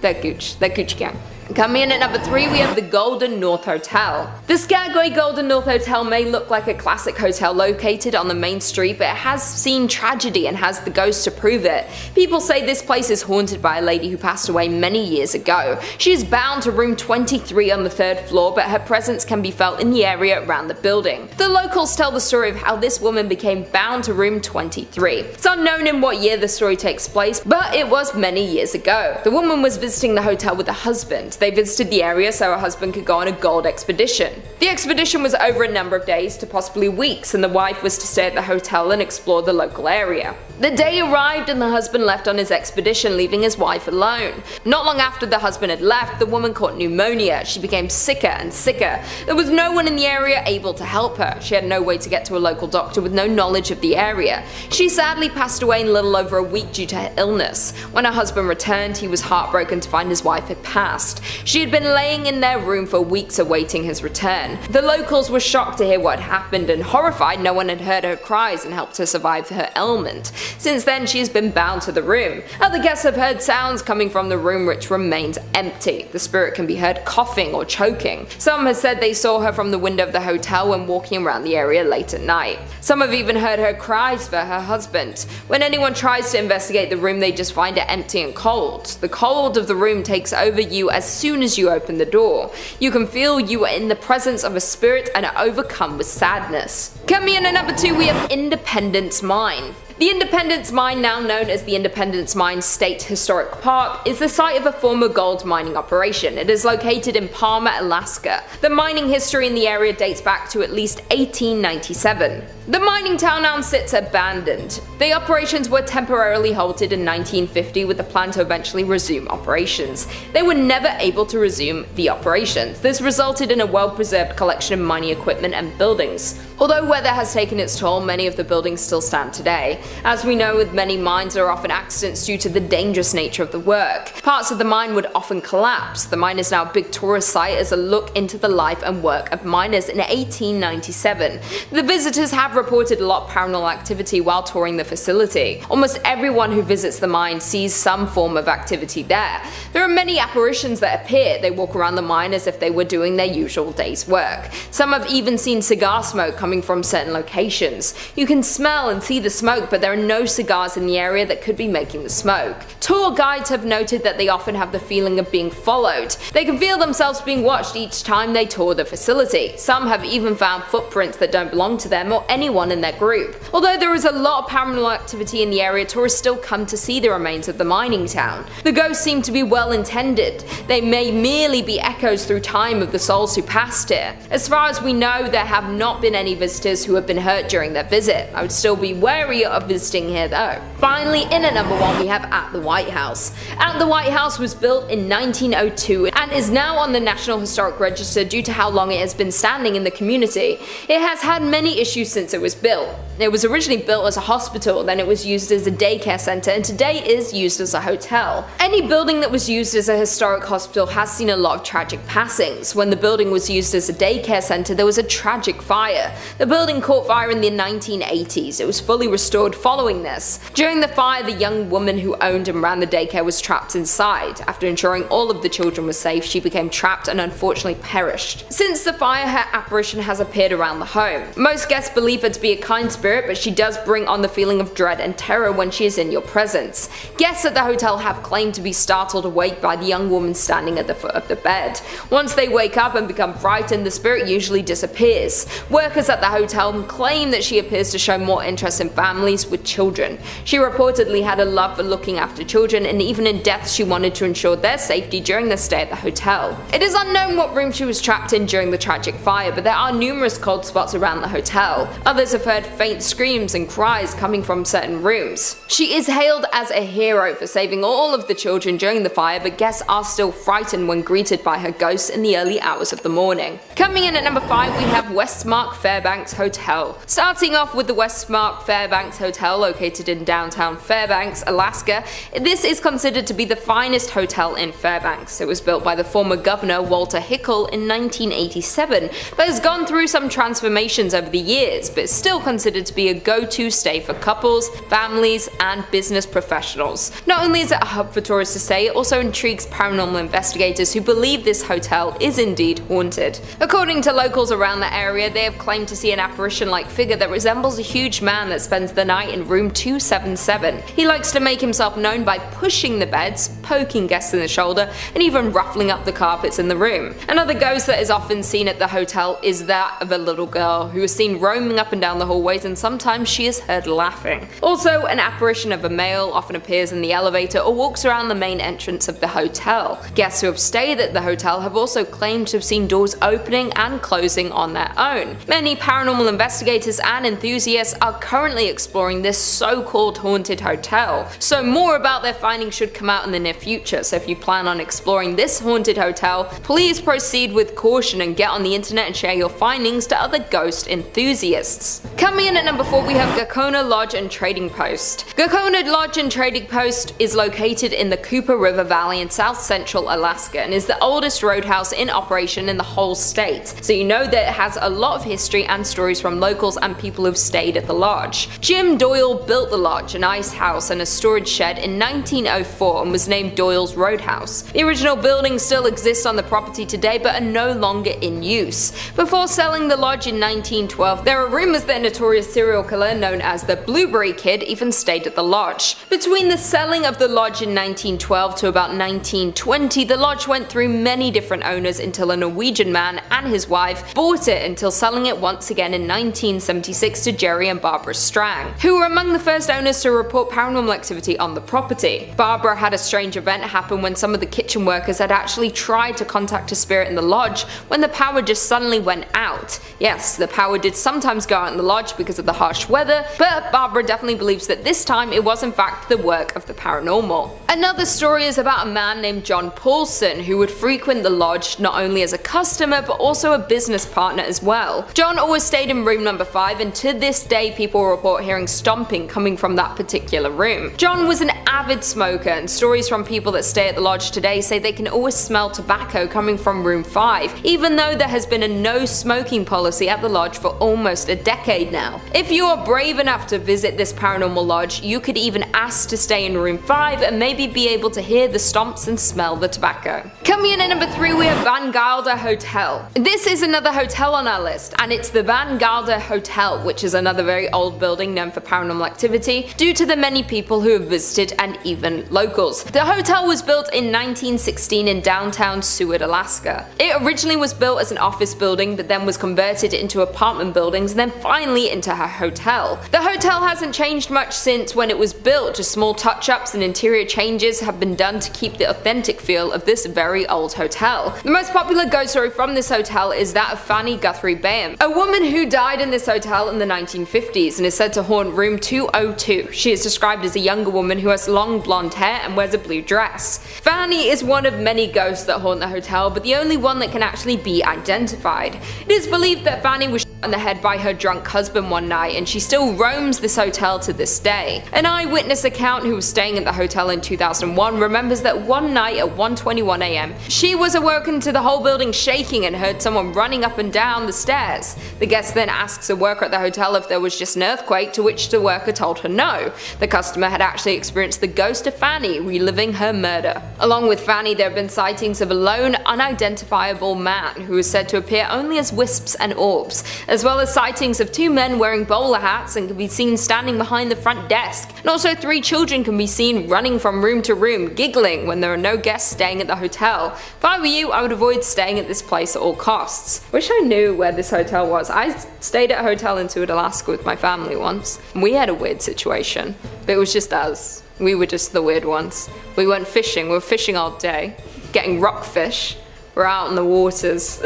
They're Gucci gang. Coming in at number 3, we have the Golden North Hotel. The Skagway Golden North Hotel may look like a classic hotel located on the main street, but it has seen tragedy and has the ghost to prove it. People say this place is haunted by a lady who passed away many years ago. She is bound to room 23 on the 3rd floor, but her presence can be felt in the area around the building. The locals tell the story of how this woman became bound to room 23. It's unknown in what year the story takes place, but it was many years ago. The woman was visiting the hotel with a husband. They visited the area so her husband could go on a gold expedition. The expedition was over a number of days to possibly weeks, and the wife was to stay at the hotel and explore the local area. The day arrived and the husband left on his expedition, leaving his wife alone. Not long after the husband had left, the woman caught pneumonia. She became sicker and sicker. There was no one in the area able to help her. She had no way to get to a local doctor with no knowledge of the area. She sadly passed away in a little over a week due to her illness. When her husband returned, he was heartbroken to find his wife had passed. She had been laying in their room for weeks awaiting his return. The locals were shocked to hear what had happened, and horrified no one had heard her cries and helped her survive her ailment. Since then, she has been bound to the room. Other guests have heard sounds coming from the room which remains empty. The spirit can be heard coughing or choking. Some have said they saw her from the window of the hotel when walking around the area late at night. Some have even heard her cries for her husband. When anyone tries to investigate the room, they just find it empty and cold. The cold of the room takes over you as soon as you open the door. You can feel you are in the presence of a spirit and are overcome with sadness. Coming in at number 2, we have Independence Mine. The Independence Mine, now known as the Independence Mine State Historic Park, is the site of a former gold mining operation. It is located in Palmer, Alaska. The mining history in the area dates back to at least 1897. The mining town now sits abandoned. The operations were temporarily halted in 1950 with the plan to eventually resume operations. They were never able to resume the operations. This resulted in a well-preserved collection of mining equipment and buildings. Although weather has taken its toll, many of the buildings still stand today. As we know, with many mines, there are often accidents due to the dangerous nature of the work. Parts of the mine would often collapse. The mine is now a big tourist site as a look into the life and work of miners in 1897. The visitors have reported a lot of paranormal activity while touring the facility. Almost everyone who visits the mine sees some form of activity there. There are many apparitions that appear. They walk around the mine as if they were doing their usual day's work. Some have even seen cigar smoke coming from certain locations. You can smell and see the smoke, but there are no cigars in the area that could be making the smoke. Tour guides have noted that they often have the feeling of being followed. They can feel themselves being watched each time they tour the facility. Some have even found footprints that don't belong to them or anyone in their group. Although there is a lot of paranormal activity in the area, tourists still come to see the remains of the mining town. The ghosts seem to be well intended. They may merely be echoes through time of the souls who passed here. As far as we know, there have not been any visitors who have been hurt during their visit. I would still be wary of visiting here though. Finally, in at number 1 we have At the White House. At the White House was built in 1902 and is now on the National Historic Register due to how long it has been standing in the community. It has had many issues since it was built. It was originally built as a hospital, then it was used as a daycare center, and today is used as a hotel. Any building that was used as a historic hospital has seen a lot of tragic passings. When the building was used as a daycare center, there was a tragic fire. The building caught fire in the 1980s. It was fully restored following this. During the fire, the young woman who owned and ran the daycare was trapped inside. After ensuring all of the children were safe, she became trapped and unfortunately perished. Since the fire, her apparition has appeared around the home. Most guests believe her to be a kind spirit, but she does bring on the feeling of dread and terror when she is in your presence. Guests at the hotel have claimed to be startled awake by the young woman standing at the foot of the bed. Once they wake up and become frightened, the spirit usually disappears. Workers at the hotel claim that she appears to show more interest in families with children. She reportedly had a love for looking after children, and even in death she wanted to ensure their safety during their stay at the hotel. It is unknown what room she was trapped in during the tragic fire, but there are numerous cold spots around the hotel. Others have heard faint screams and cries coming from certain rooms. She is hailed as a hero for saving all of the children during the fire, but guests are still frightened when greeted by her ghost in the early hours of the morning. Coming in at number 5 we have Westmark Fairbanks Hotel. Starting off with the Westmark Fairbanks Hotel located in downtown Fairbanks, Alaska, this is considered to be the finest hotel in Fairbanks. It was built by the former governor Walter Hickel in 1987, but has gone through some transformations over the years, but is still considered to be a go-to stay for couples, families, and business professionals. Not only is it a hub for tourists to stay, it also intrigues paranormal investigators who believe this hotel is indeed haunted. According to locals around the area, they have claimed to see an apparition-like figure that resembles a huge man that spends the night in room 277. He likes to make himself known by pushing the beds, poking guests in the shoulder, and even ruffling up the carpets in the room. Another ghost that is often seen at the hotel is that of a little girl who is seen roaming up and down the hallways, and sometimes she is heard laughing. Also, an apparition of a male often appears in the elevator or walks around the main entrance of the hotel. Guests who have stayed at the hotel have also claimed to have seen doors opening and closing on their own. Many paranormal investigators and enthusiasts are currently exploring this so-called haunted hotel, so more about their findings should come out in the near future. So if you plan on exploring this haunted hotel, please proceed with caution and get on the internet and share your findings to other ghost enthusiasts. Coming in at number 4 we have Gakona Lodge and Trading Post. Gakona Lodge and Trading Post is located in the Cooper River Valley in south central Alaska and is the oldest roadhouse in operation in the whole state, so you know that it has a lot of history and stories from locals and people who've stayed at the lodge. Jim Doyle built the lodge, an ice house and a storage shed in 1904 and was named named Doyle's Roadhouse. The original building still exists on the property today but are no longer in use. Before selling the lodge in 1912, there are rumors that a notorious serial killer known as the Blueberry Kid even stayed at the lodge. Between the selling of the lodge in 1912 to about 1920, the lodge went through many different owners until a Norwegian man and his wife bought it, until selling it once again in 1976 to Jerry and Barbara Strang, who were among the first owners to report paranormal activity on the property. Barbara had a strange event happen when some of the kitchen workers had actually tried to contact a spirit in the lodge when the power just suddenly went out. Yes, the power did sometimes go out in the lodge because of the harsh weather, but Barbara definitely believes that this time it was in fact the work of the paranormal. Another story is about a man named John Paulson who would frequent the lodge not only as a customer but also a business partner as well. John always stayed in room number 5, and to this day people report hearing stomping coming from that particular room. John was an avid smoker, and stories from people that stay at the lodge today say they can always smell tobacco coming from room 5, even though there has been a no smoking policy at the lodge for almost a decade now. If you are brave enough to visit this paranormal lodge, you could even ask to stay in room 5 and maybe be able to hear the stomps and smell the tobacco. Coming in at number 3, we have Van Gelder Hotel. This is another hotel on our list, and it's the Van Gelder Hotel, which is another very old building known for paranormal activity due to the many people who have visited and even locals. The hotel was built in 1916 in downtown Seward, Alaska. It originally was built as an office building but then was converted into apartment buildings and then finally into a hotel. The hotel hasn't changed much since when it was built, just small touch-ups and interior changes have been done to keep the authentic feel of this very old hotel. The most popular ghost story from this hotel is that of Fanny Guthrie Bayham, a woman who died in this hotel in the 1950s and is said to haunt room 202. She is described as a younger woman who has long blonde hair and wears a blue dress. Fanny is one of many ghosts that haunt the hotel, but the only one that can actually be identified. It is believed that Fanny was shot in the head by her drunk husband one night, and she still roams this hotel to this day. An eyewitness account who was staying at the hotel in 2001 remembers that one night at 1:21 AM, she was awoken to the whole building shaking and heard someone running up and down the stairs. The guest then asks a worker at the hotel if there was just an earthquake, to which the worker told her no. The customer had actually experienced the ghost of Fanny reliving her murder. Along with Fanny, there have been sightings of a lone, unidentifiable man who is said to appear only as wisps and orbs, as well as sightings of 2 men wearing bowler hats and can be seen standing behind the front desk, and also 3 children can be seen running from room to room, giggling when there are no guests staying at the hotel. If I were you, I would avoid staying at this place at all costs. Wish I knew where this hotel was. I stayed at a hotel in Seward, Alaska with my family once, and we had a weird situation, but it was just us. We were just the weird ones. We went fishing, we were fishing all day, getting rockfish. We're out in the waters.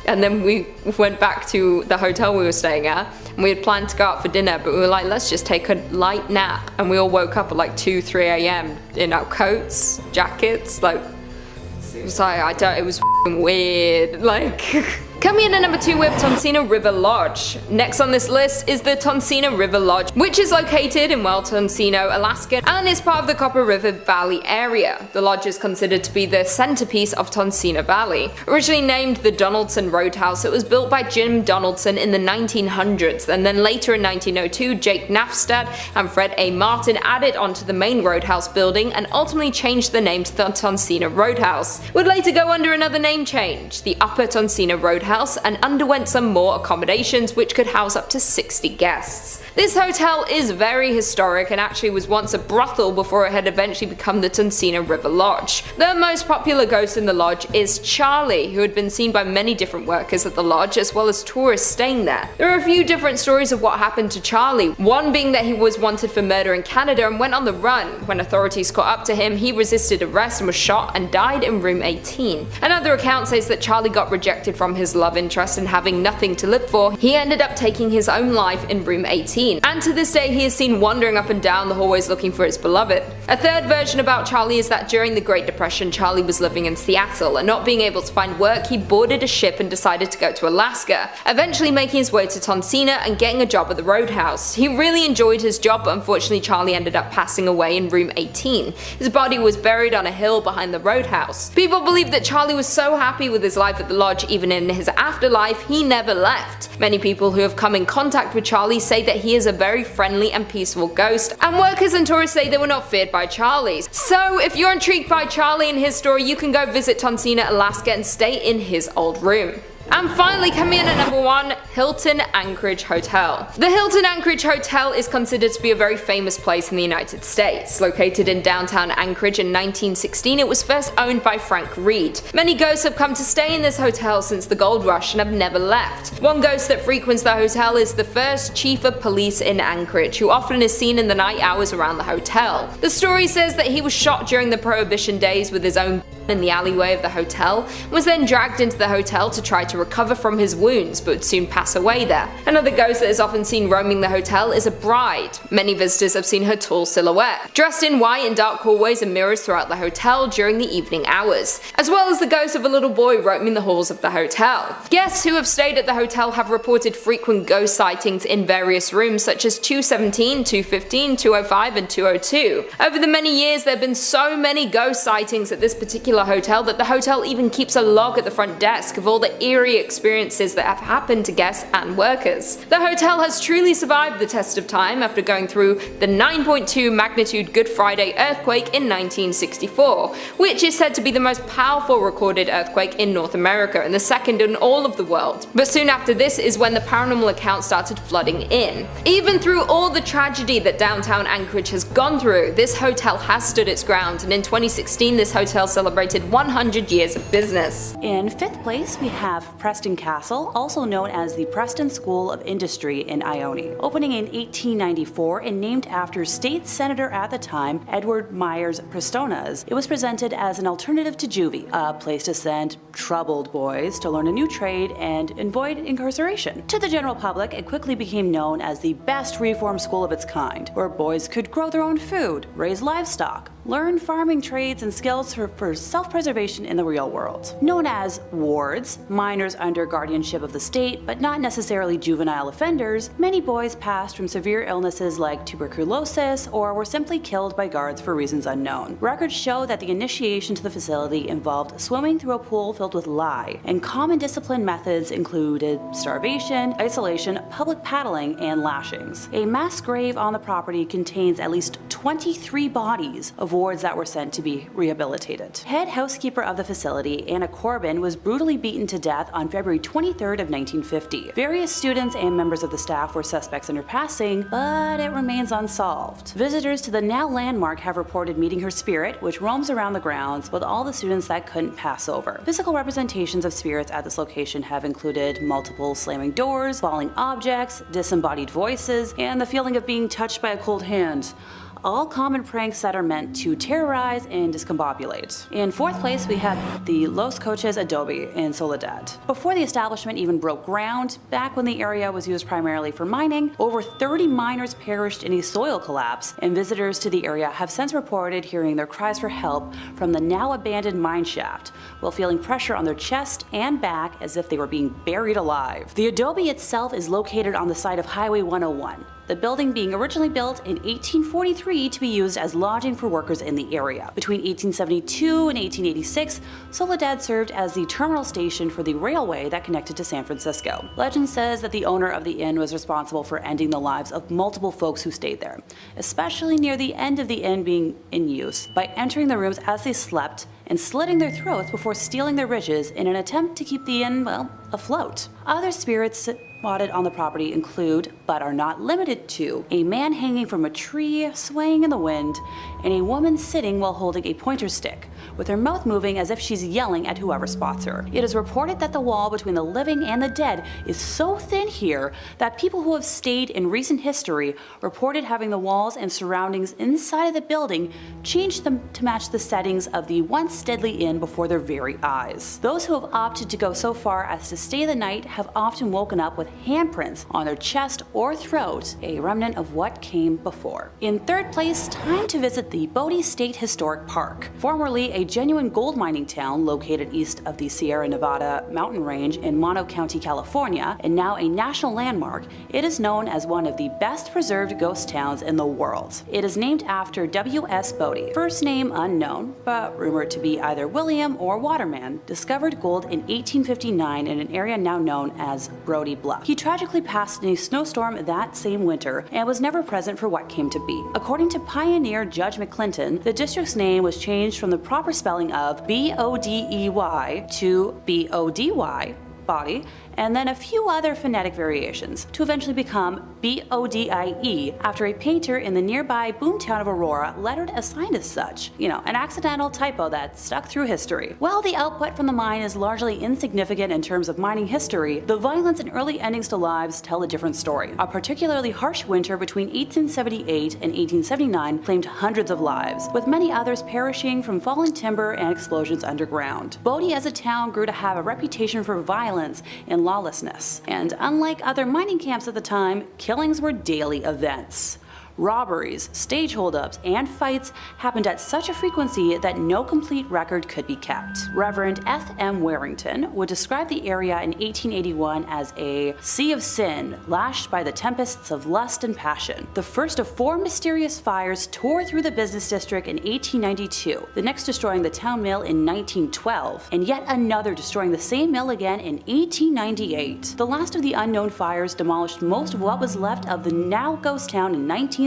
And then we went back to the hotel we were staying at, and we had planned to go out for dinner, but we were like, let's just take a light nap. And we all woke up at like 2-3 AM in our coats, jackets, like, it was like, it was f***ing weird, like. Coming in at number 2, we have Tonsina River Lodge. Next on this list is the Tonsina River Lodge, which is located in Tonsino, Alaska, and is part of the Copper River Valley area. The lodge is considered to be the centerpiece of Tonsina Valley. Originally named the Donaldson Roadhouse, it was built by Jim Donaldson in the 1900s, and then later in 1902, Jake Nafstad and Fred A. Martin added onto the main roadhouse building and ultimately changed the name to the Tonsina Roadhouse. It would later go under another name change, the Upper Tonsina Roadhouse, and underwent some more accommodations which could house up to 60 guests. This hotel is very historic and actually was once a brothel before it had eventually become the Tonsina River Lodge. The most popular ghost in the lodge is Charlie, who had been seen by many different workers at the lodge as well as tourists staying there. There are a few different stories of what happened to Charlie, one being that he was wanted for murder in Canada and went on the run. When authorities caught up to him, he resisted arrest and was shot and died in room 18. Another account says that Charlie got rejected from his love interest and having nothing to live for, he ended up taking his own life in room 18. And to this day he is seen wandering up and down the hallways looking for his beloved. A third version about Charlie is that during the Great Depression, Charlie was living in Seattle, and not being able to find work, he boarded a ship and decided to go to Alaska, eventually making his way to Tonsina and getting a job at the Roadhouse. He really enjoyed his job, but unfortunately Charlie ended up passing away in room 18. His body was buried on a hill behind the Roadhouse. People believe that Charlie was so happy with his life at the lodge even in his the afterlife, he never left. Many people who have come in contact with Charlie say that he is a very friendly and peaceful ghost, and workers and tourists say they were not feared by Charlie. So if you're intrigued by Charlie and his story, you can go visit Tonsina, Alaska and stay in his old room. And finally, coming in at number 1, Houghton Anchorage Hotel. The Houghton Anchorage Hotel is considered to be a very famous place in the United States. Located in downtown Anchorage in 1916, it was first owned by Frank Reed. Many ghosts have come to stay in this hotel since the gold rush and have never left. One ghost that frequents the hotel is the first chief of police in Anchorage, who often is seen in the night hours around the hotel. The story says that he was shot during the Prohibition days with his own in the alleyway of the hotel, was then dragged into the hotel to try to recover from his wounds, but would soon pass away there. Another ghost that is often seen roaming the hotel is a bride. Many visitors have seen her tall silhouette, dressed in white in dark hallways and mirrors throughout the hotel during the evening hours, as well as the ghost of a little boy roaming the halls of the hotel. Guests who have stayed at the hotel have reported frequent ghost sightings in various rooms such as 217, 215, 205 and 202. Over the many years, there have been so many ghost sightings at this particular hotel that the hotel even keeps a log at the front desk of all the eerie experiences that have happened to guests and workers. The hotel has truly survived the test of time after going through the 9.2 magnitude Good Friday earthquake in 1964, which is said to be the most powerful recorded earthquake in North America and the second in all of the world. But soon after this is when the paranormal accounts started flooding in. Even through all the tragedy that downtown Anchorage has gone through, this hotel has stood its ground, and in 2016 this hotel celebrated 100 years of business. In 5th place, we have Preston Castle, also known as the Preston School of Industry in Ione. Opening in 1894 and named after state senator at the time, Edward Myers Prestonas, it was presented as an alternative to juvie, a place to send troubled boys to learn a new trade and avoid incarceration. To the general public, it quickly became known as the best reform school of its kind, where boys could grow their own food, raise livestock, learn farming trades and skills for self-preservation in the real world. Known as wards, minors under guardianship of the state, but not necessarily juvenile offenders, many boys passed from severe illnesses like tuberculosis or were simply killed by guards for reasons unknown. Records show that the initiation to the facility involved swimming through a pool filled with lye, and common discipline methods included starvation, isolation, public paddling, and lashings. A mass grave on the property contains at least 23 bodies of wards that were sent to be rehabilitated. Head housekeeper of the facility, Anna Corbin, was brutally beaten to death on February 23rd of 1950. Various students and members of the staff were suspects in her passing, but it remains unsolved. Visitors to the now landmark have reported meeting her spirit, which roams around the grounds with all the students that couldn't pass over. Physical representations of spirits at this location have included multiple slamming doors, falling objects, disembodied voices, and the feeling of being touched by a cold hand. All common pranks that are meant to terrorize and discombobulate. In 4th place, we have the Los Coches Adobe in Soledad. Before the establishment even broke ground, back when the area was used primarily for mining, over 30 miners perished in a soil collapse, and visitors to the area have since reported hearing their cries for help from the now abandoned mine shaft, while feeling pressure on their chest and back as if they were being buried alive. The adobe itself is located on the site of Highway 101. The building being originally built in 1843 to be used as lodging for workers in the area. Between 1872 and 1886, Soledad served as the terminal station for the railway that connected to San Francisco. Legend says that the owner of the inn was responsible for ending the lives of multiple folks who stayed there, especially near the end of the inn being in use, by entering the rooms as they slept and slitting their throats before stealing their riches in an attempt to keep the inn, well, afloat. Other spirits spotted on the property include, but are not limited to, a man hanging from a tree swaying in the wind, and a woman sitting while holding a pointer stick, with her mouth moving as if she's yelling at whoever spots her. It is reported that the wall between the living and the dead is so thin here that people who have stayed in recent history reported having the walls and surroundings inside of the building changed them to match the settings of the once deadly inn before their very eyes. Those who have opted to go so far as to stay the night have often woken up with handprints on their chest or throat, a remnant of what came before. In 3rd place, time to visit the Bodie State Historic Park. Formerly a genuine gold mining town located east of the Sierra Nevada mountain range in Mono County, California, and now a national landmark, it is known as one of the best preserved ghost towns in the world. It is named after W.S. Doherty, first name unknown, but rumored to be either William or Waterman, discovered gold in 1859 in an area now known as Brody Bluff. He tragically passed in a snowstorm that same winter and was never present for what came to be. According to pioneer Judge McClinton, the district's name was changed from the proper spelling of B-O-D-E-Y to B-O-D-Y, body, and then a few other phonetic variations to eventually become B-O-D-I-E after a painter in the nearby boomtown of Aurora lettered a sign as such. You know, an accidental typo that stuck through history. While the output from the mine is largely insignificant in terms of mining history, the violence and early endings to lives tell a different story. A particularly harsh winter between 1878 and 1879 claimed hundreds of lives, with many others perishing from falling timber and explosions underground. Bodie as a town grew to have a reputation for violence and lawlessness, and unlike other mining camps at the time, killings were daily events. Robberies, stage holdups, and fights happened at such a frequency that no complete record could be kept. Reverend F.M. Warrington would describe the area in 1881 as a sea of sin lashed by the tempests of lust and passion. The first of 4 mysterious fires tore through the business district in 1892, the next destroying the town mill in 1912, and yet another destroying the same mill again in 1898. The last of the unknown fires demolished most of what was left of the now ghost town in 1932,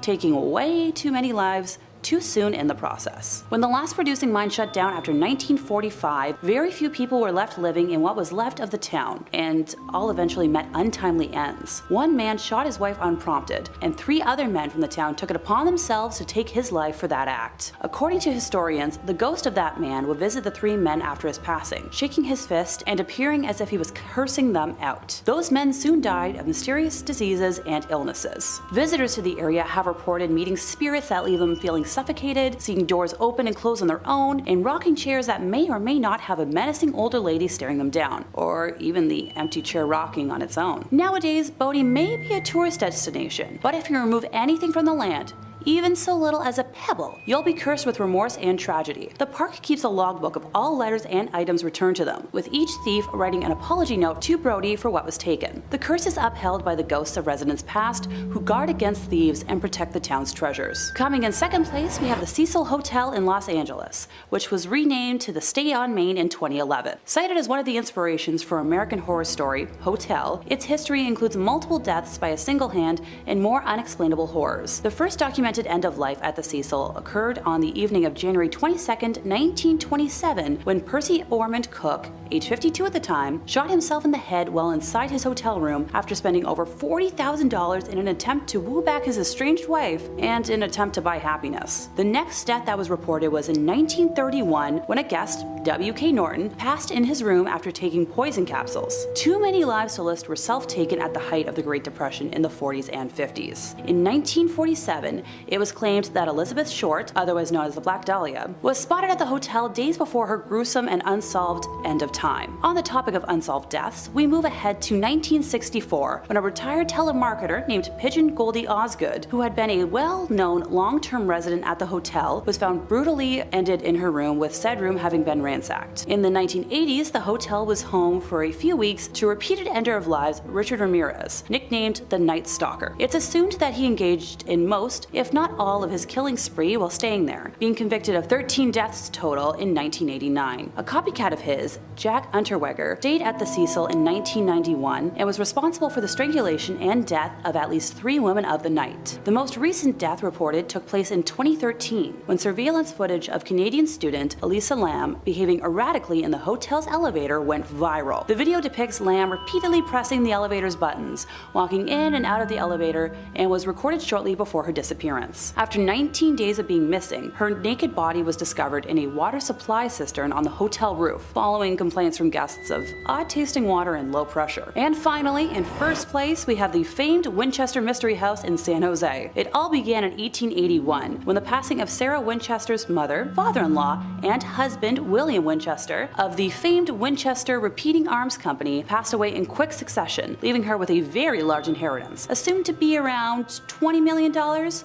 taking way too many lives too soon in the process. When the last producing mine shut down after 1945, very few people were left living in what was left of the town, and all eventually met untimely ends. One man shot his wife unprompted, and 3 other men from the town took it upon themselves to take his life for that act. According to historians, the ghost of that man would visit the 3 men after his passing, shaking his fist and appearing as if he was cursing them out. Those men soon died of mysterious diseases and illnesses. Visitors to the area have reported meeting spirits that leave them feeling suffocated, seeing doors open and close on their own, and rocking chairs that may or may not have a menacing older lady staring them down, or even the empty chair rocking on its own. Nowadays, Bodie may be a tourist destination, but if you remove anything from the land, even so little as a pebble, you'll be cursed with remorse and tragedy. The park keeps a logbook of all letters and items returned to them, with each thief writing an apology note to Brody for what was taken. The curse is upheld by the ghosts of residents past who guard against thieves and protect the town's treasures. Coming in second place, we have the Cecil Hotel in Los Angeles, which was renamed to the Stay on Main in 2011. Cited as one of the inspirations for American Horror Story, Hotel, its history includes multiple deaths by a single hand and more unexplainable horrors. The first documented end of life at the Cecil occurred on the evening of January 22, 1927, when Percy Ormond Cook, age 52 at the time, shot himself in the head while inside his hotel room after spending over $40,000 in an attempt to woo back his estranged wife and an attempt to buy happiness. The next death that was reported was in 1931 when a guest, W.K. Norton, passed in his room after taking poison capsules. Too many lives to list were self-taken at the height of the Great Depression in the 40s and 50s. In 1947, it was claimed that Elizabeth Short, otherwise known as the Black Dahlia, was spotted at the hotel days before her gruesome and unsolved end of time. On the topic of unsolved deaths, we move ahead to 1964, when a retired telemarketer named Pigeon Goldie Osgood, who had been a well-known long-term resident at the hotel, was found brutally ended in her room, with said room having been ransacked. In the 1980s, the hotel was home for a few weeks to repeated ender of lives Richard Ramirez, nicknamed the Night Stalker. It's assumed that he engaged in most, if not all, of his killing spree while staying there, being convicted of 13 deaths total in 1989. A copycat of his, Jack Unterweger, stayed at the Cecil in 1991 and was responsible for the strangulation and death of at least 3 women of the night. The most recent death reported took place in 2013, when surveillance footage of Canadian student Elisa Lam behaving erratically in the hotel's elevator went viral. The video depicts Lam repeatedly pressing the elevator's buttons, walking in and out of the elevator, and was recorded shortly before her disappearance. After 19 days of being missing, her naked body was discovered in a water supply cistern on the hotel roof, following complaints from guests of odd-tasting water and low pressure. And finally, in first place, we have the famed Winchester Mystery House in San Jose. It all began in 1881, when the passing of Sarah Winchester's mother, father-in-law, and husband, William Winchester, of the famed Winchester Repeating Arms Company, passed away in quick succession, leaving her with a very large inheritance, assumed to be around $20 million,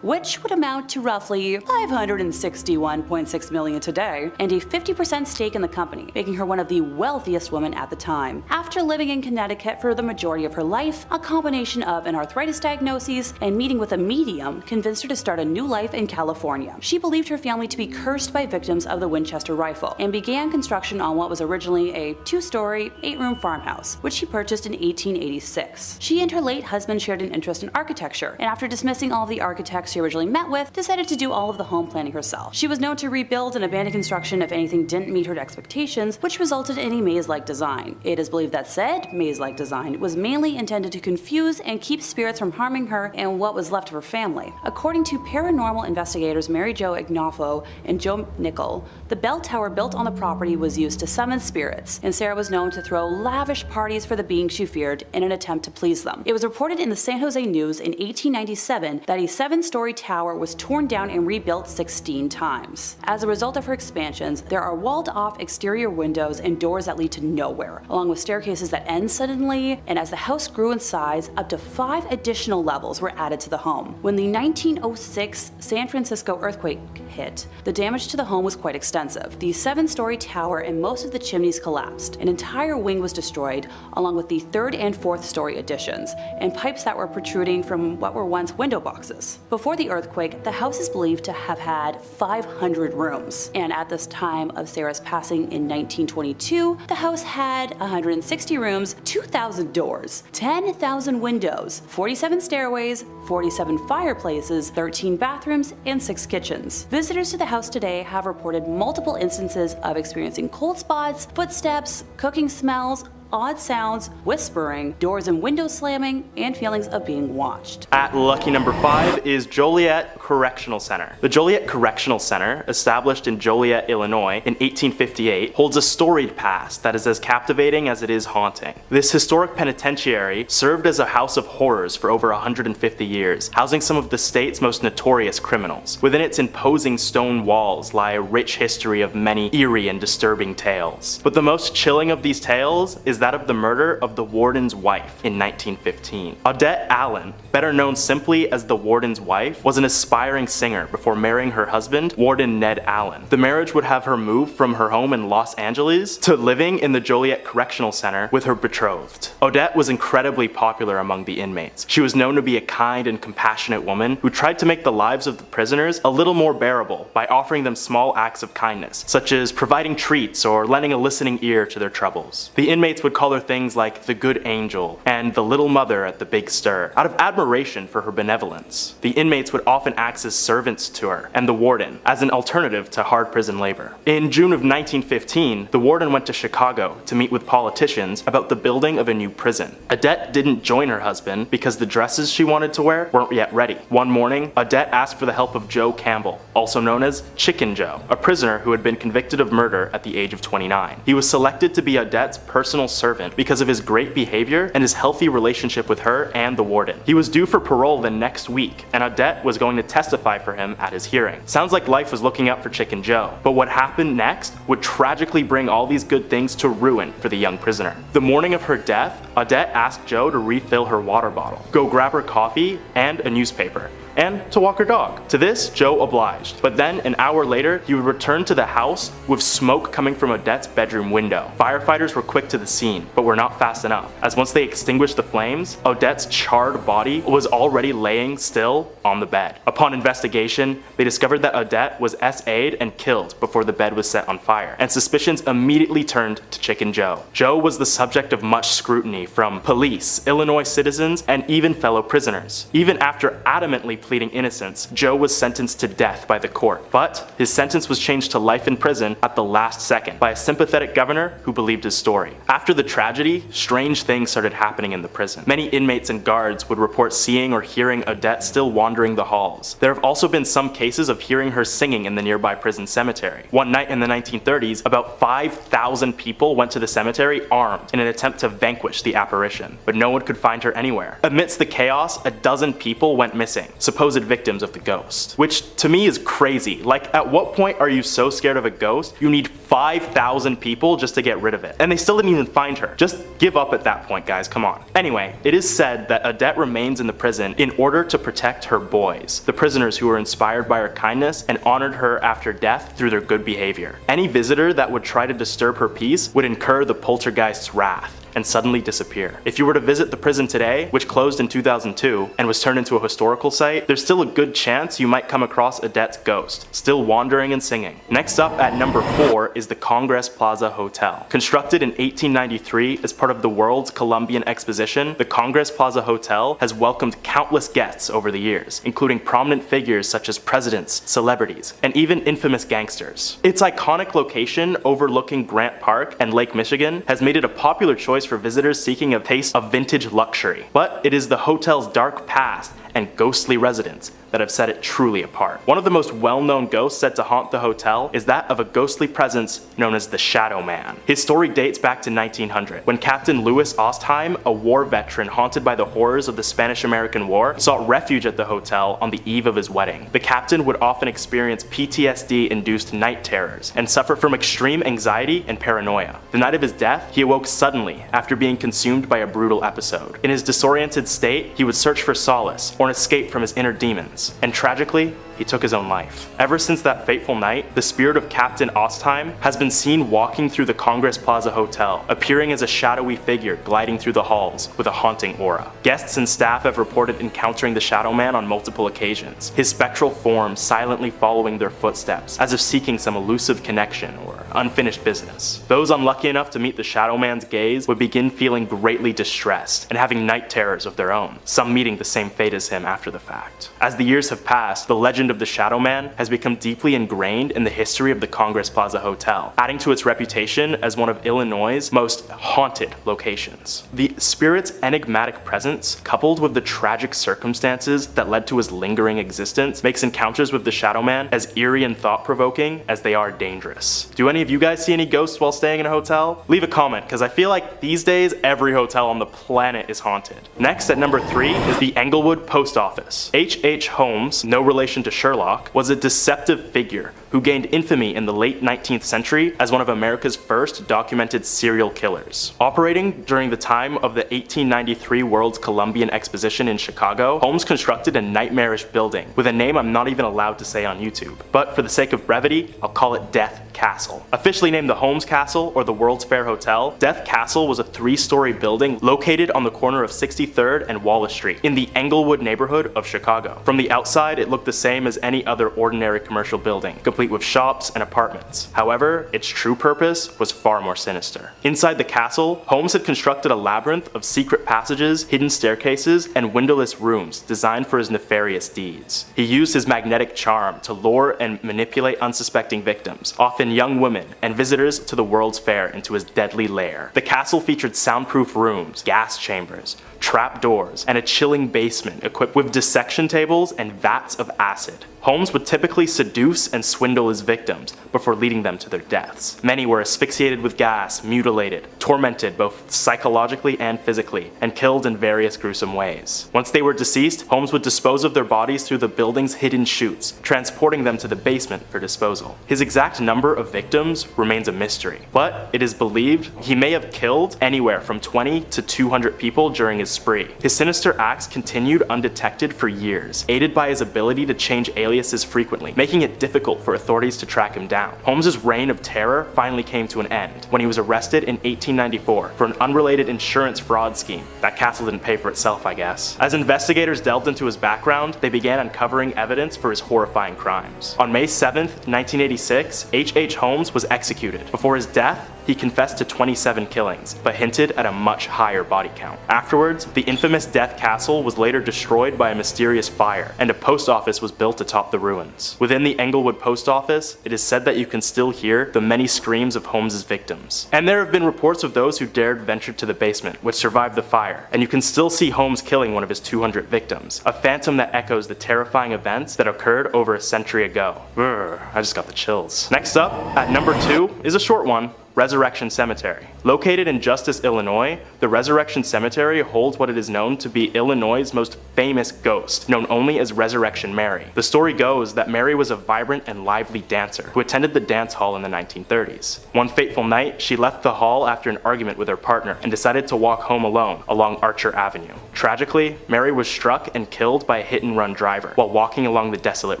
which which would amount to roughly $561.6 million today, and a 50% stake in the company, making her one of the wealthiest women at the time. After living in Connecticut for the majority of her life, a combination of an arthritis diagnosis and meeting with a medium convinced her to start a new life in California. She believed her family to be cursed by victims of the Winchester rifle, and began construction on what was originally a 2-story, 8-room farmhouse, which she purchased in 1886. She and her late husband shared an interest in architecture, and after dismissing all of the architects she originally met with, decided to do all of the home planning herself. She was known to rebuild and abandon construction if anything didn't meet her expectations, which resulted in a maze-like design. It is believed that said maze-like design was mainly intended to confuse and keep spirits from harming her and what was left of her family. According to paranormal investigators Mary Jo Ignafo and Joe Nickel, the bell tower built on the property was used to summon spirits, and Sarah was known to throw lavish parties for the beings she feared in an attempt to please them. It was reported in the San Jose News in 1897 that a 7-story tower was torn down and rebuilt 16 times. As a result of her expansions, there are walled-off exterior windows and doors that lead to nowhere, along with staircases that end suddenly, and as the house grew in size, up to 5 additional levels were added to the home. When the 1906 San Francisco earthquake hit, the damage to the home was quite extensive. The 7-story tower and most of the chimneys collapsed. An entire wing was destroyed, along with the 3rd and 4th story additions, and pipes that were protruding from what were once window boxes. Before the earthquake, the house is believed to have had 500 rooms, and at this time of Sarah's passing in 1922, the house had 160 rooms, 2,000 doors, 10,000 windows, 47 stairways, 47 fireplaces, 13 bathrooms, and 6 kitchens. Visitors to the house today have reported multiple instances of experiencing cold spots, footsteps, cooking smells, odd sounds, whispering, doors and windows slamming, and feelings of being watched. At lucky number 5 is Joliet Correctional Center. The Joliet Correctional Center, established in Joliet, Illinois in 1858, holds a storied past that is as captivating as it is haunting. This historic penitentiary served as a house of horrors for over 150 years, housing some of the state's most notorious criminals. Within its imposing stone walls lie a rich history of many eerie and disturbing tales. But the most chilling of these tales is that of the murder of the warden's wife in 1915. Odette Allen, better known simply as the warden's wife, was an aspiring singer before marrying her husband, Warden Ned Allen. The marriage would have her move from her home in Los Angeles to living in the Joliet Correctional Center with her betrothed. Odette was incredibly popular among the inmates. She was known to be a kind and compassionate woman who tried to make the lives of the prisoners a little more bearable by offering them small acts of kindness, such as providing treats or lending a listening ear to their troubles. The inmates would call her things like the Good Angel and the Little Mother at the Big Stir, out of admiration for her benevolence. The inmates would often act as servants to her and the warden, as an alternative to hard prison labor. In June of 1915, the warden went to Chicago to meet with politicians about the building of a new prison. Odette didn't join her husband because the dresses she wanted to wear weren't yet ready. One morning, Odette asked for the help of Joe Campbell, also known as Chicken Joe, a prisoner who had been convicted of murder at the age of 29. He was selected to be Odette's personal servant because of his great behavior and his healthy relationship with her and the warden. He was due for parole the next week, and Odette was going to testify for him at his hearing. Sounds like life was looking up for Chicken Joe, but what happened next would tragically bring all these good things to ruin for the young prisoner. The morning of her death, Odette asked Joe to refill her water bottle, go grab her coffee and a newspaper, and to walk her dog. To this, Joe obliged, but then an hour later, he would return to the house with smoke coming from Odette's bedroom window. Firefighters were quick to the scene, but were not fast enough, as once they extinguished the flames, Odette's charred body was already laying still on the bed. Upon investigation, they discovered that Odette was SA'd and killed before the bed was set on fire, and suspicions immediately turned to Chicken Joe. Joe was the subject of much scrutiny from police, Illinois citizens, and even fellow prisoners. Even after adamantly pleading innocence, Joe was sentenced to death by the court, but his sentence was changed to life in prison at the last second by a sympathetic governor who believed his story. After the tragedy, strange things started happening in the prison. Many inmates and guards would report seeing or hearing Odette still wandering the halls. There have also been some cases of hearing her singing in the nearby prison cemetery. One night in the 1930s, about 5,000 people went to the cemetery armed in an attempt to vanquish the apparition, but no one could find her anywhere. Amidst the chaos, a dozen people went missing, supposed victims of the ghost. Which to me is crazy. Like, at what point are you so scared of a ghost you need 5,000 people just to get rid of it. And they still didn't even find her. Just give up at that point, guys, come on. Anyway, it is said that Odette remains in the prison in order to protect her boys, the prisoners who were inspired by her kindness and honored her after death through their good behavior. Any visitor that would try to disturb her peace would incur the poltergeist's wrath and suddenly disappear. If you were to visit the prison today, which closed in 2002 and was turned into a historical site, there's still a good chance you might come across Odette's ghost, still wandering and singing. Next up at number 4 is the Congress Plaza Hotel. Constructed in 1893 as part of the World's Columbian Exposition, the Congress Plaza Hotel has welcomed countless guests over the years, including prominent figures such as presidents, celebrities, and even infamous gangsters. Its iconic location overlooking Grant Park and Lake Michigan has made it a popular choice for visitors seeking a taste of vintage luxury. But it is the hotel's dark past and ghostly residents that have set it truly apart. One of the most well-known ghosts said to haunt the hotel is that of a ghostly presence known as the Shadow Man. His story dates back to 1900, when Captain Louis Ostheim, a war veteran haunted by the horrors of the Spanish-American War, sought refuge at the hotel on the eve of his wedding. The captain would often experience PTSD-induced night terrors and suffer from extreme anxiety and paranoia. The night of his death, he awoke suddenly after being consumed by a brutal episode. In his disoriented state, he would search for solace or an escape from his inner demons. And tragically, he took his own life. Ever since that fateful night, the spirit of Captain Ostheim has been seen walking through the Congress Plaza Hotel, appearing as a shadowy figure gliding through the halls with a haunting aura. Guests and staff have reported encountering the Shadow Man on multiple occasions, his spectral form silently following their footsteps, as if seeking some elusive connection or unfinished business. Those unlucky enough to meet the Shadow Man's gaze would begin feeling greatly distressed and having night terrors of their own, some meeting the same fate as him after the fact. As the years have passed, the legend of the Shadow Man has become deeply ingrained in the history of the Congress Plaza Hotel, adding to its reputation as one of Illinois' most haunted locations. The spirit's enigmatic presence, coupled with the tragic circumstances that led to his lingering existence, makes encounters with the Shadow Man as eerie and thought-provoking as they are dangerous. Do any of you guys see any ghosts while staying in a hotel? Leave a comment, because I feel like these days every hotel on the planet is haunted. Next, at number 3, is the Englewood Post Office. H.H. Holmes, no relation to Sherlock, was a deceptive figure who gained infamy in the late 19th century as one of America's first documented serial killers. Operating during the time of the 1893 World's Columbian Exposition in Chicago, Holmes constructed a nightmarish building with a name I'm not even allowed to say on YouTube. But for the sake of brevity, I'll call it Death Castle. Officially named the Holmes Castle or the World's Fair Hotel, Death Castle was a 3-story building located on the corner of 63rd and Wallace Street in the Englewood neighborhood of Chicago. From the outside, it looked the same as any other ordinary commercial building, complete with shops and apartments. However, its true purpose was far more sinister. Inside the castle, Holmes had constructed a labyrinth of secret passages, hidden staircases, and windowless rooms designed for his nefarious deeds. He used his magnetic charm to lure and manipulate unsuspecting victims, often young women and visitors to the World's Fair, into his deadly lair. The castle featured soundproof rooms, gas chambers, trap doors, and a chilling basement equipped with dissection tables and vats of acid. Holmes would typically seduce and swindle his victims before leading them to their deaths. Many were asphyxiated with gas, mutilated, tormented both psychologically and physically, and killed in various gruesome ways. Once they were deceased, Holmes would dispose of their bodies through the building's hidden chutes, transporting them to the basement for disposal. His exact number of victims remains a mystery, but it is believed he may have killed anywhere from 20 to 200 people during his spree. His sinister acts continued undetected for years, aided by his ability to change aliases frequently, making it difficult for authorities to track him down. Holmes' reign of terror finally came to an end when he was arrested in 1894 for an unrelated insurance fraud scheme. That castle didn't pay for itself, I guess. As investigators delved into his background, they began uncovering evidence for his horrifying crimes. On May 7th, 1986, H.H. Holmes was executed. Before his death, he confessed to 27 killings, but hinted at a much higher body count. Afterwards, the infamous Death Castle was later destroyed by a mysterious fire, and a post office was built atop the ruins. Within the Englewood post office, it is said that you can still hear the many screams of Holmes' victims. And there have been reports of those who dared venture to the basement, which survived the fire, and you can still see Holmes killing one of his 200 victims, a phantom that echoes the terrifying events that occurred over a century ago. I just got the chills. Next up, at number 2, is a short one. Resurrection Cemetery. Located in Justice, Illinois, the Resurrection Cemetery holds what it is known to be Illinois' most famous ghost, known only as Resurrection Mary. The story goes that Mary was a vibrant and lively dancer who attended the dance hall in the 1930s. One fateful night, she left the hall after an argument with her partner and decided to walk home alone along Archer Avenue. Tragically, Mary was struck and killed by a hit-and-run driver while walking along the desolate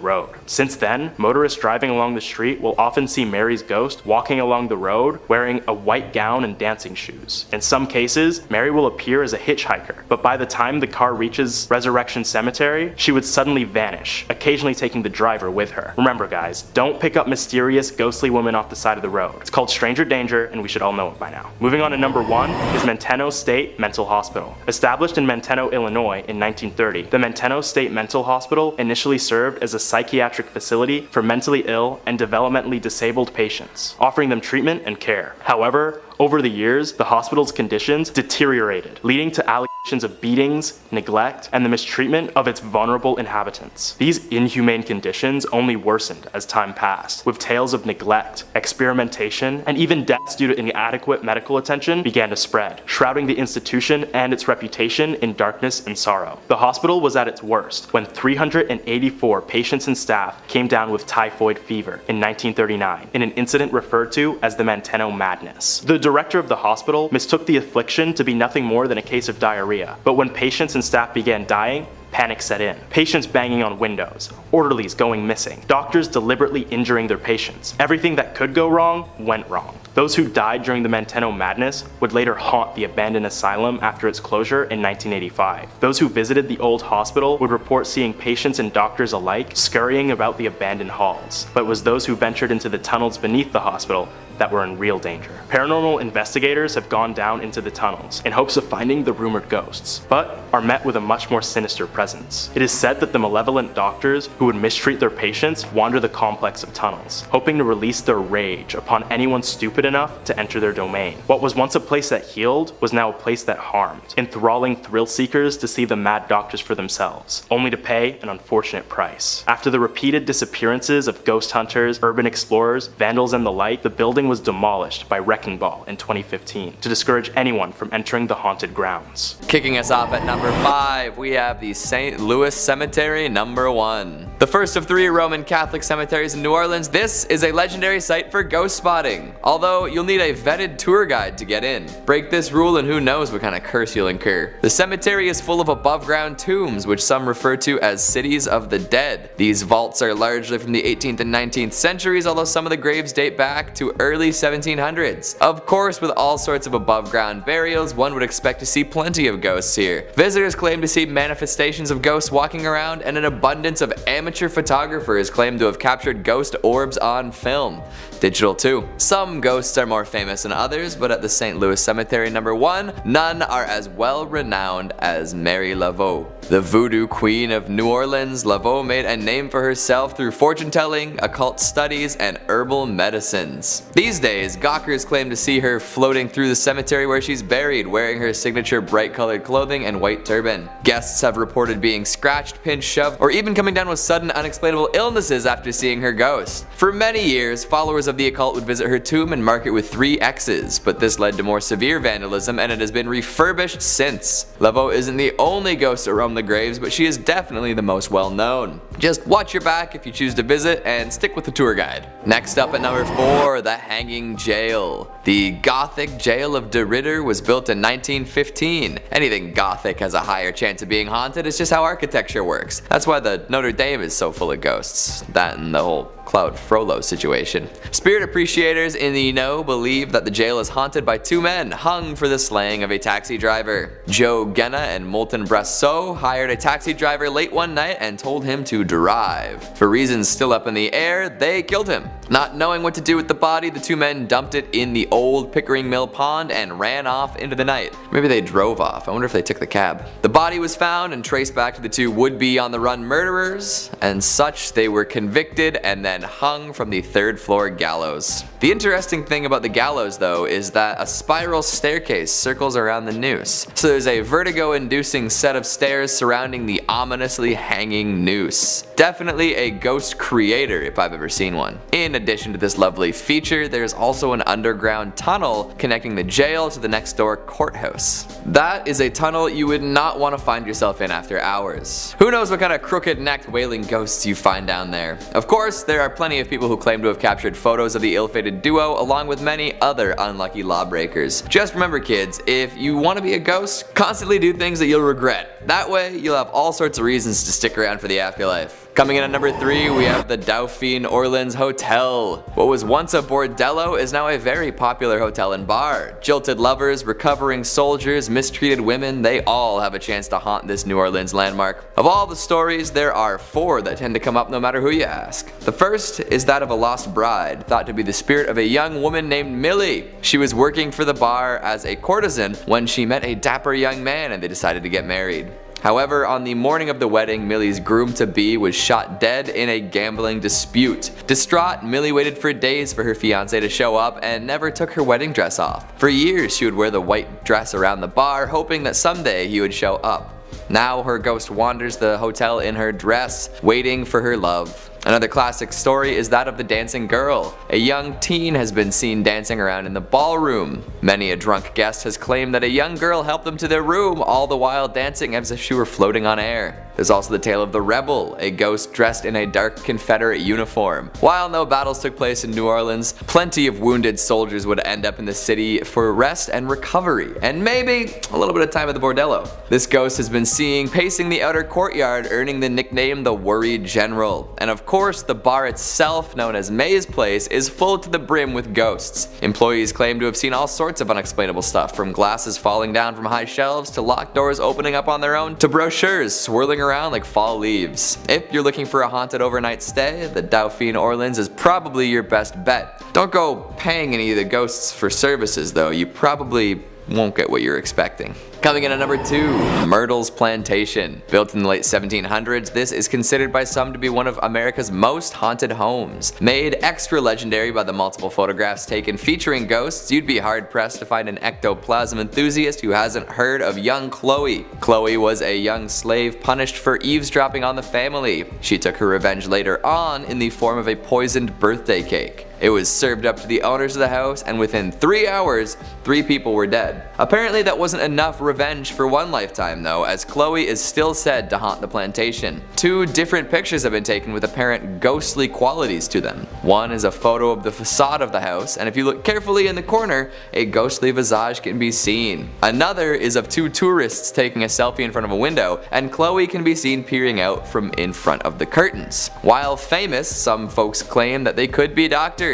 road. Since then, motorists driving along the street will often see Mary's ghost walking along the road wearing a white gown and dancing shoes. In some cases, Mary will appear as a hitchhiker, but by the time the car reaches Resurrection Cemetery, she would suddenly vanish, occasionally taking the driver with her. Remember guys, don't pick up mysterious, ghostly women off the side of the road. It's called stranger danger, and we should all know it by now. Moving on to number 1 is Menteno State Mental Hospital. Established in Menteno, Illinois in 1930, the Menteno State Mental Hospital initially served as a psychiatric facility for mentally ill and developmentally disabled patients, offering them treatment and care. However, over the years, the hospital's conditions deteriorated, leading to allegations of beatings, neglect, and the mistreatment of its vulnerable inhabitants. These inhumane conditions only worsened as time passed, with tales of neglect, experimentation, and even deaths due to inadequate medical attention began to spread, shrouding the institution and its reputation in darkness and sorrow. The hospital was at its worst when 384 patients and staff came down with typhoid fever in 1939 in an incident referred to as the Menteno Madness. The director of the hospital mistook the affliction to be nothing more than a case of diarrhea, but when patients and staff began dying, panic set in. Patients banging on windows, orderlies going missing, doctors deliberately injuring their patients. Everything that could go wrong went wrong. Those who died during the Menteno Madness would later haunt the abandoned asylum after its closure in 1985. Those who visited the old hospital would report seeing patients and doctors alike scurrying about the abandoned halls, but it was those who ventured into the tunnels beneath the hospital that were in real danger. Paranormal investigators have gone down into the tunnels in hopes of finding the rumored ghosts, but are met with a much more sinister presence. It is said that the malevolent doctors who would mistreat their patients wander the complex of tunnels, hoping to release their rage upon anyone stupid enough to enter their domain. What was once a place that healed was now a place that harmed, enthralling thrill seekers to see the mad doctors for themselves, only to pay an unfortunate price. After the repeated disappearances of ghost hunters, urban explorers, vandals, and the like, the building was demolished by Wrecking Ball in 2015 to discourage anyone from entering the haunted grounds. Kicking us off at number 5, we have the St. Louis Cemetery, number 1. The first of 3 Roman Catholic cemeteries in New Orleans, this is a legendary site for ghost spotting, although you'll need a vetted tour guide to get in. Break this rule and who knows what kind of curse you'll incur. The cemetery is full of above ground tombs, which some refer to as cities of the dead. These vaults are largely from the 18th and 19th centuries, although some of the graves date back to early 1700s. Of course, with all sorts of above ground burials, one would expect to see plenty of ghosts here. Visitors claim to see manifestations of ghosts walking around, and an abundance of amateur photographers claim to have captured ghost orbs on film. Digital too. Some ghosts are more famous than others, but at the St. Louis Cemetery number 1, none are as well renowned as Mary Laveau. The voodoo queen of New Orleans, Laveau made a name for herself through fortune telling, occult studies, and herbal medicines. These days, gawkers claim to see her floating through the cemetery where she's buried, wearing her signature bright colored clothing and white turban. Guests have reported being scratched, pinched, shoved, or even coming down with sudden unexplainable illnesses after seeing her ghost. For many years, followers of the occult would visit her tomb and mark it with 3 X's, but this led to more severe vandalism and it has been refurbished since. Laveau isn't the only ghost to roam the graves, but she is definitely the most well known. Just watch your back if you choose to visit and stick with the tour guide. Next up at number 4, the Hanging Jail. The Gothic Jail of De Ridder was built in 1915. Anything Gothic has a higher chance of being haunted, it's just how architecture works. That's why the Notre Dame is so full of ghosts. That and the whole Claude Frollo situation. Spirit appreciators in the know believe that the jail is haunted by 2 men hung for the slaying of a taxi driver. Joe Genna and Moulton Brasseau hired a taxi driver late one night and told him to drive. For reasons still up in the air, they killed him. Not knowing what to do with the body, the 2 men dumped it in the old Pickering Mill pond and ran off into the night. Maybe they drove off. I wonder if they took the cab. The body was found and traced back to the 2 would-be on the run murderers. and such they were convicted and then hung from the 3rd floor gallows. The interesting thing about the gallows though is that a spiral staircase circles around the noose, so there's a vertigo-inducing set of stairs surrounding the ominously hanging noose. Definitely a ghost creator if I've ever seen one. In addition to this lovely feature, there's also an underground tunnel connecting the jail to the next door courthouse. That is a tunnel you would not want to find yourself in after hours. Who knows what kind of crooked-necked wailing ghosts you find down there. Of course, there are plenty of people who claim to have captured photos of the ill-fated duo along with many other unlucky lawbreakers. Just remember kids, if you want to be a ghost, constantly do things that you'll regret. That way, you'll have all sorts of reasons to stick around for the afterlife. Coming in at number 3, we have the Dauphine Orleans Hotel. What was once a bordello is now a very popular hotel and bar. Jilted lovers, recovering soldiers, mistreated women, they all have a chance to haunt this New Orleans landmark. Of all the stories, there are 4 that tend to come up no matter who you ask. The first is that of a lost bride, thought to be the spirit of a young woman named Millie. She was working for the bar as a courtesan when she met a dapper young man and they decided to get married. However, on the morning of the wedding, Millie's groom-to-be was shot dead in a gambling dispute. Distraught, Millie waited for days for her fiancé to show up and never took her wedding dress off. For years, she would wear the white dress around the bar, hoping that someday he would show up. Now her ghost wanders the hotel in her dress, waiting for her love. Another classic story is that of the dancing girl. A young teen has been seen dancing around in the ballroom. Many a drunk guest has claimed that a young girl helped them to their room, all the while dancing as if she were floating on air. There's also the tale of the Rebel, a ghost dressed in a dark Confederate uniform. While no battles took place in New Orleans, plenty of wounded soldiers would end up in the city for rest and recovery, and maybe a little bit of time at the bordello. This ghost has been seen pacing the outer courtyard, earning the nickname the Worried General. And of course, the bar itself, known as May's Place, is full to the brim with ghosts. Employees claim to have seen all sorts of unexplainable stuff, from glasses falling down from high shelves to locked doors opening up on their own to brochures swirling around like fall leaves. If you're looking for a haunted overnight stay, the Dauphine Orleans is probably your best bet. Don't go paying any of the ghosts for services though, you probably won't get what you're expecting. Coming in at number 2, Myrtle's Plantation. Built in the late 1700s, this is considered by some to be one of America's most haunted homes. Made extra legendary by the multiple photographs taken featuring ghosts, you'd be hard-pressed to find an ectoplasm enthusiast who hasn't heard of young Chloe. Chloe was a young slave punished for eavesdropping on the family. She took her revenge later on in the form of a poisoned birthday cake. It was served up to the owners of the house, and within 3 hours, 3 people were dead. Apparently that wasn't enough revenge for one lifetime though, as Chloe is still said to haunt the plantation. 2 different pictures have been taken with apparent ghostly qualities to them. One is a photo of the facade of the house, and if you look carefully in the corner, a ghostly visage can be seen. Another is of 2 tourists taking a selfie in front of a window, and Chloe can be seen peering out from in front of the curtains. While famous, some folks claim that they could be doctored.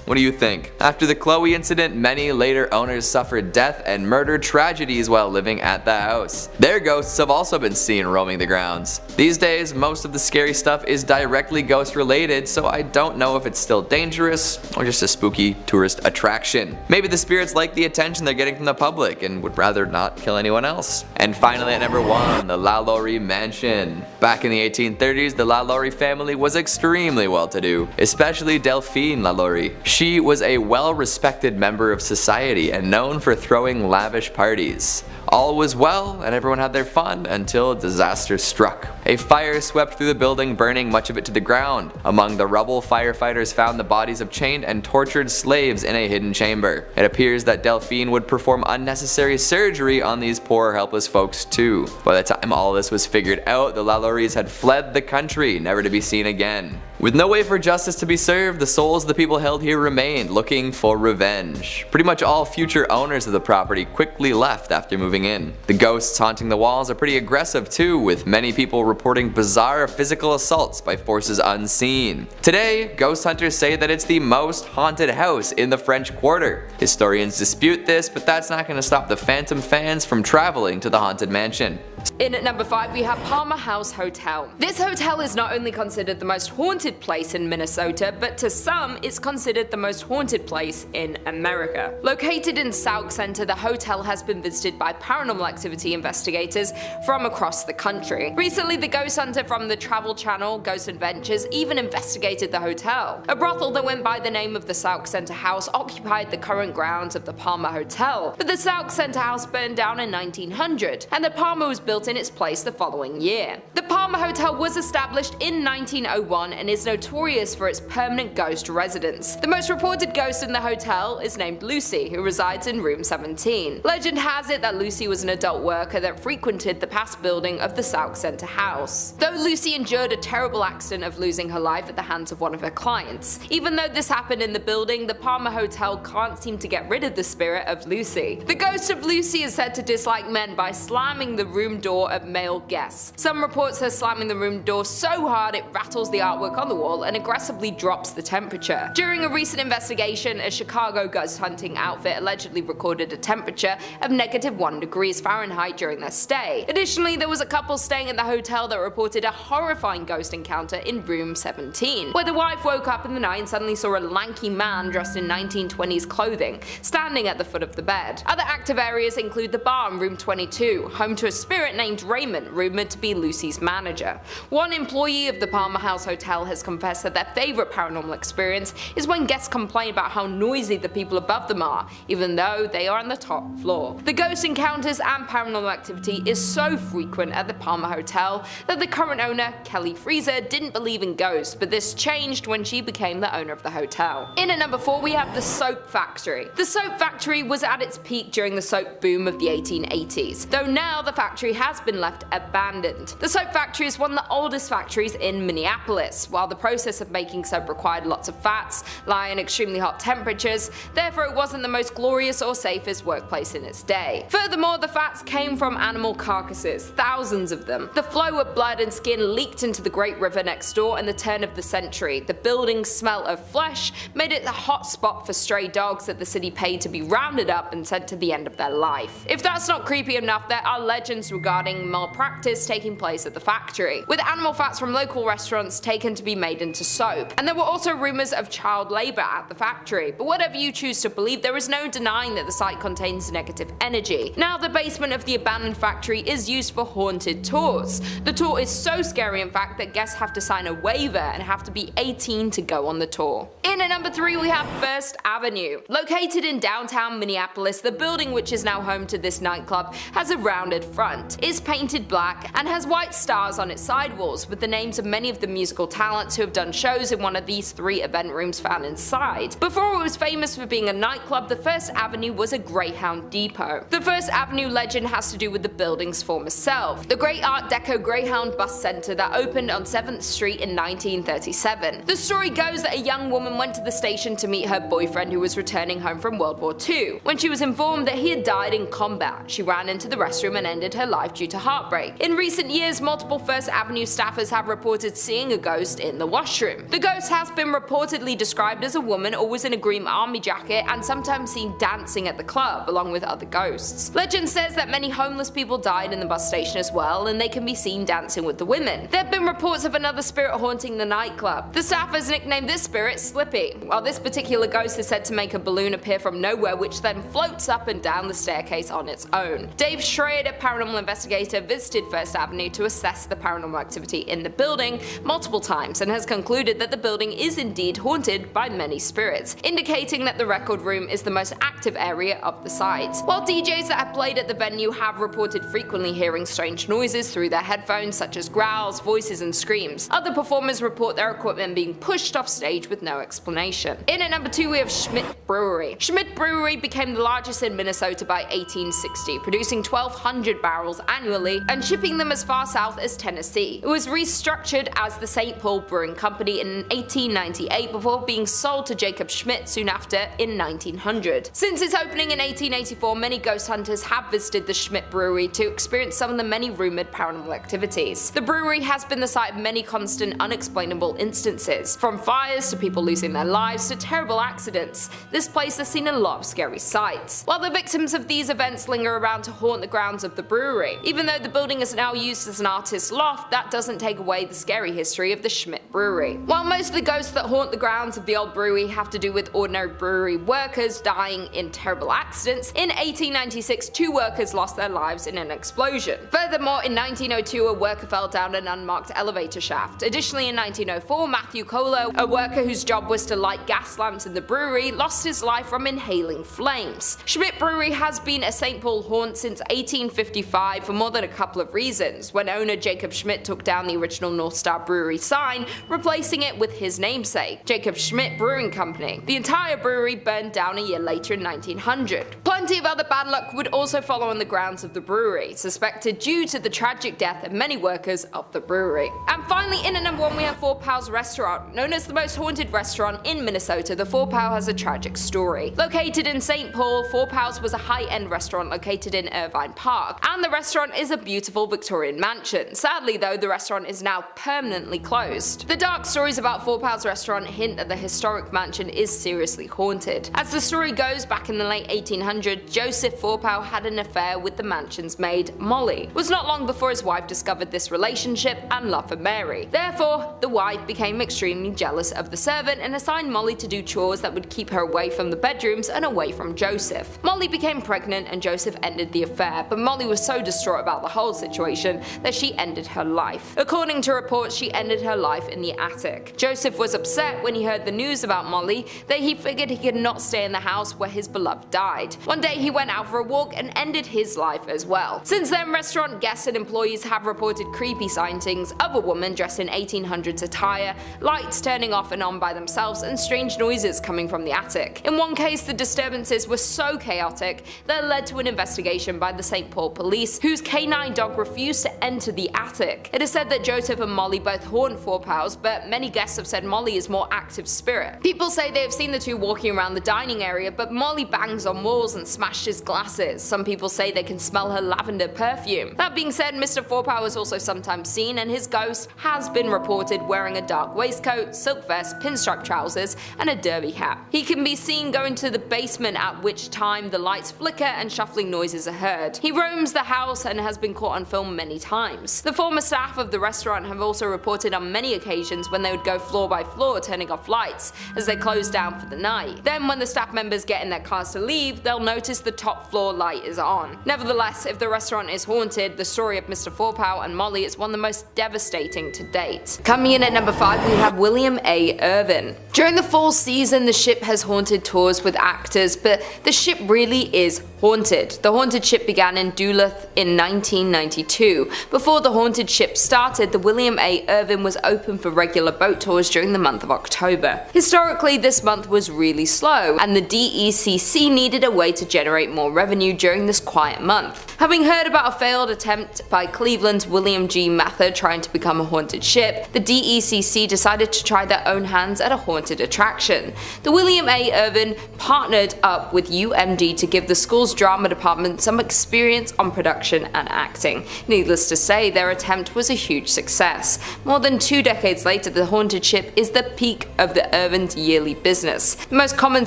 What do you think? After the Chloe incident, many later owners suffered death and murder tragedies while living at the house. Their ghosts have also been seen roaming the grounds. These days, most of the scary stuff is directly ghost related, so I don't know if it's still dangerous or just a spooky tourist attraction. Maybe the spirits like the attention they're getting from the public and would rather not kill anyone else. And finally at number 1, the LaLaurie Mansion. Back in the 1830s, the LaLaurie family was extremely well-to-do, especially Delphine LaLaurie. She was a well-respected member of society and known for throwing lavish parties. All was well and everyone had their fun until disaster struck. A fire swept through the building, burning much of it to the ground. Among the rubble, firefighters found the bodies of chained and tortured slaves in a hidden chamber. It appears that Delphine would perform unnecessary surgery on these poor helpless folks too. By the time all this was figured out, the LaLauries had fled the country, never to be seen again. With no way for justice to be served, the souls of the people held here remained, looking for revenge. Pretty much all future owners of the property quickly left after moving in. The ghosts haunting the walls are pretty aggressive too, with many people reporting bizarre physical assaults by forces unseen. Today, ghost hunters say that it's the most haunted house in the French Quarter. Historians dispute this, but that's not going to stop the Phantom fans from traveling to the Haunted Mansion. In at number 5 we have Palmer House Hotel. This hotel is not only considered the most haunted place in Minnesota, but to some it's considered the most haunted place in America. Located in Sauk Center, the hotel has been visited by paranormal activity investigators from across the country. Recently, the ghost hunter from the Travel Channel, Ghost Adventures, even investigated the hotel. A brothel that went by the name of the Sauk Center House occupied the current grounds of the Palmer Hotel, but the Sauk Center House burned down in 1900, and the Palmer was built in its place the following year. The Palmer Hotel was established in 1901 and is notorious for its permanent ghost residence. The most reported ghost in the hotel is named Lucy, who resides in room 17. Legend has it that Lucy was an adult worker that frequented the past building of the Sauk Center House, though Lucy endured a terrible accident of losing her life at the hands of one of her clients. Even though this happened in the building, the Palmer Hotel can't seem to get rid of the spirit of Lucy. The ghost of Lucy is said to dislike men by slamming the room door of male guests. Some reports her slamming the room door so hard it rattles the artwork on the wall and aggressively drops the temperature. During a recent investigation, a Chicago ghost hunting outfit allegedly recorded a temperature of -1 degrees Fahrenheit during their stay. Additionally, there was a couple staying at the hotel that reported a horrifying ghost encounter in room 17, where the wife woke up in the night and suddenly saw a lanky man dressed in 1920s clothing standing at the foot of the bed. Other active areas include the bar in room 22, home to a spirit named Raymond, rumored to be Lucy's manager. One employee of the Palmer House Hotel has confessed that their favorite paranormal experience is when guests complain about how noisy the people above them are, even though they are on the top floor. The ghost encounters and paranormal activity is so frequent at the Palmer Hotel that the current owner, Kelly Freezer, didn't believe in ghosts, but this changed when she became the owner of the hotel. In at number 4 we have the Soap Factory. The Soap Factory was at its peak during the soap boom of the 1880s, though now the factory has been left abandoned. The Soap Factory is one of the oldest factories in Minneapolis. While the process of making soap required lots of fats, lie in extremely hot temperatures, therefore it wasn't the most glorious or safest workplace in its day. Furthermore, the fats came from animal carcasses, thousands of them. The flow of blood and skin leaked into the Great River next door in the turn of the century. The building's smell of flesh made it a hot spot for stray dogs that the city paid to be rounded up and sent to the end of their life. If that's not creepy enough, there are legends regarding malpractice taking place at the factory, with animal fats from local restaurants taken to be made into soap. And there were also rumors of child labor at the factory, but whatever you choose to believe, there is no denying that the site contains negative energy. Now the basement of the abandoned factory is used for haunted tours. The tour is so scary in fact that guests have to sign a waiver and have to be 18 to go on the tour. In at number 3 we have First Avenue. Located in downtown Minneapolis, the building, which is now home to this nightclub, has a rounded front, is painted black, and has white stars on its sidewalls with the names of many of the musical talents who have done shows in one of these 3 event rooms found inside. Before it was famous for being a nightclub, the First Avenue was a Greyhound depot. The First Avenue legend has to do with the building's former self, the Great Art Deco Greyhound Bus Center that opened on 7th Street in 1937. The story goes that a young woman went to the station to meet her boyfriend who was returning home from World War II. When she was informed that he had died in combat, she ran into the restroom and ended her life due to heartbreak. In recent years, multiple First Avenue staffers have reported seeing a ghost in the washroom. The ghost has been reportedly described as a woman always in a green army jacket and sometimes seen dancing at the club along with other ghosts. Legend says that many homeless people died in the bus station as well, and they can be seen dancing with the women. There have been reports of another spirit haunting the nightclub. The staffers nicknamed this spirit Slippy, while this particular ghost is said to make a balloon appear from nowhere which then floats up and down the staircase on its own. Dave Schrader, paranormal investigator, visited First Avenue to assess the paranormal activity in the building multiple times and has concluded that the building is indeed haunted by many spirits, indicating that the record room is the most active area of the site. While DJs that have played at the venue have reported frequently hearing strange noises through their headphones such as growls, voices and screams, other performers report their equipment being pushed off stage with no explanation. In at number 2 we have Schmidt Brewery. Schmidt Brewery became the largest in Minnesota by 1860, producing 1,200 barrels annually and shipping them as far south as Tennessee. It was restructured as the St. Paul Brewing Company in 1898 before being sold to Jacob Schmidt soon after in 1900. Since its opening in 1884, many ghost hunters have visited the Schmidt Brewery to experience some of the many rumored paranormal activities. The brewery has been the site of many constant unexplainable instances, from fires to people losing their lives to terrible accidents. This place has seen a lot of scary sights. While the victims of these events linger around to haunt the grounds of the brewery, Brewery. Even though the building is now used as an artist's loft, that doesn't take away the scary history of the Schmidt Brewery. While most of the ghosts that haunt the grounds of the old brewery have to do with ordinary brewery workers dying in terrible accidents, in 1896 2 workers lost their lives in an explosion. Furthermore, in 1902 a worker fell down an unmarked elevator shaft. Additionally, in 1904 Matthew Colo, a worker whose job was to light gas lamps in the brewery, lost his life from inhaling flames. Schmidt Brewery has been a St. Paul haunt since 1855 for more than a couple of reasons, when owner Jacob Schmidt took down the original North Star Brewery sign, replacing it with his namesake, Jacob Schmidt Brewing Company. The entire brewery burned down a year later in 1900. Plenty of other bad luck would also follow on the grounds of the brewery, suspected due to the tragic death of many workers of the brewery. And finally, in at number 1 we have Four Pals Restaurant. Known as the most haunted restaurant in Minnesota, the Four Pal has a tragic story. Located in St. Paul, Four Pals was a high-end restaurant located in Irvine Park, and the restaurant is a beautiful Victorian mansion. Sadly though, the restaurant is now permanently closed. The dark stories about Four Pals Restaurant hint that the historic mansion is seriously haunted. As the story goes, back in the late 1800s, Joseph Four Pal had an affair with the mansion's maid, Molly. It was not long before his wife discovered this relationship and love for Mary. Therefore, the wife became extremely jealous of the servant and assigned Molly to do chores that would keep her away from the bedrooms and away from Joseph. Molly became pregnant and Joseph ended the affair, but Molly was so distraught about the whole situation that she ended her life. According to reports, she ended her life in the attic. Joseph was upset when he heard the news about Molly that he figured he could not stay in the house where his beloved died. One day he went out for a walk and ended his life as well. Since then, restaurant guests and employees have reported creepy sightings of a woman dressed in 1800s attire, lights turning off and on by themselves, and strange noises coming from the attic. In one case, the disturbances were so chaotic that it led to an investigation by the St. Paul police, whose canine dog refused to enter the attic. It is said that Joseph and Molly both haunt Four Pals, but many guests have said Molly is more active spirit. People say they have seen the two walking around the dining area, but Molly bangs on walls and smashes glasses. Some people say they can smell her lavender perfume. That being said, Mr. Four Pal is also sometimes seen, and his ghost has been reported wearing a dark waistcoat, silk vest, pinstripe trousers, and a derby hat. He can be seen going to the basement, at which time the lights flicker and shuffling noises are heard. He roams the house and has been caught on film many times. The former staff of the restaurant have also reported on many occasions when they would go floor by floor turning off lights as they closed down for the night. Then when the staff members get in their cars to leave, they'll notice the top floor light is on. Nevertheless, if the restaurant is haunted, the story of Mr. Four Pal and Molly is one of the most devastating to date. Coming in at number 5 we have William A. Irvin. During the fall season, the ship has haunted tours with actors, but the ship really is haunted. The haunted ship began in Duluth in 1992. Before the haunted ship started, the William A. Irvin was open for regular boat tours during the month of October. Historically, this month was really slow, and the DECC needed a way to generate more revenue during this quiet month. Having heard about a failed attempt by Cleveland's William G. Mather trying to become a haunted ship, the DECC decided to try their own hands at a haunted attraction. The William A. Irvin partnered up with UMD to give the school's drama department some experience on production and acting. Needless to say, their attempt was a huge success. More than 2 decades later, the haunted ship is the peak of the Irvin's yearly business. The most common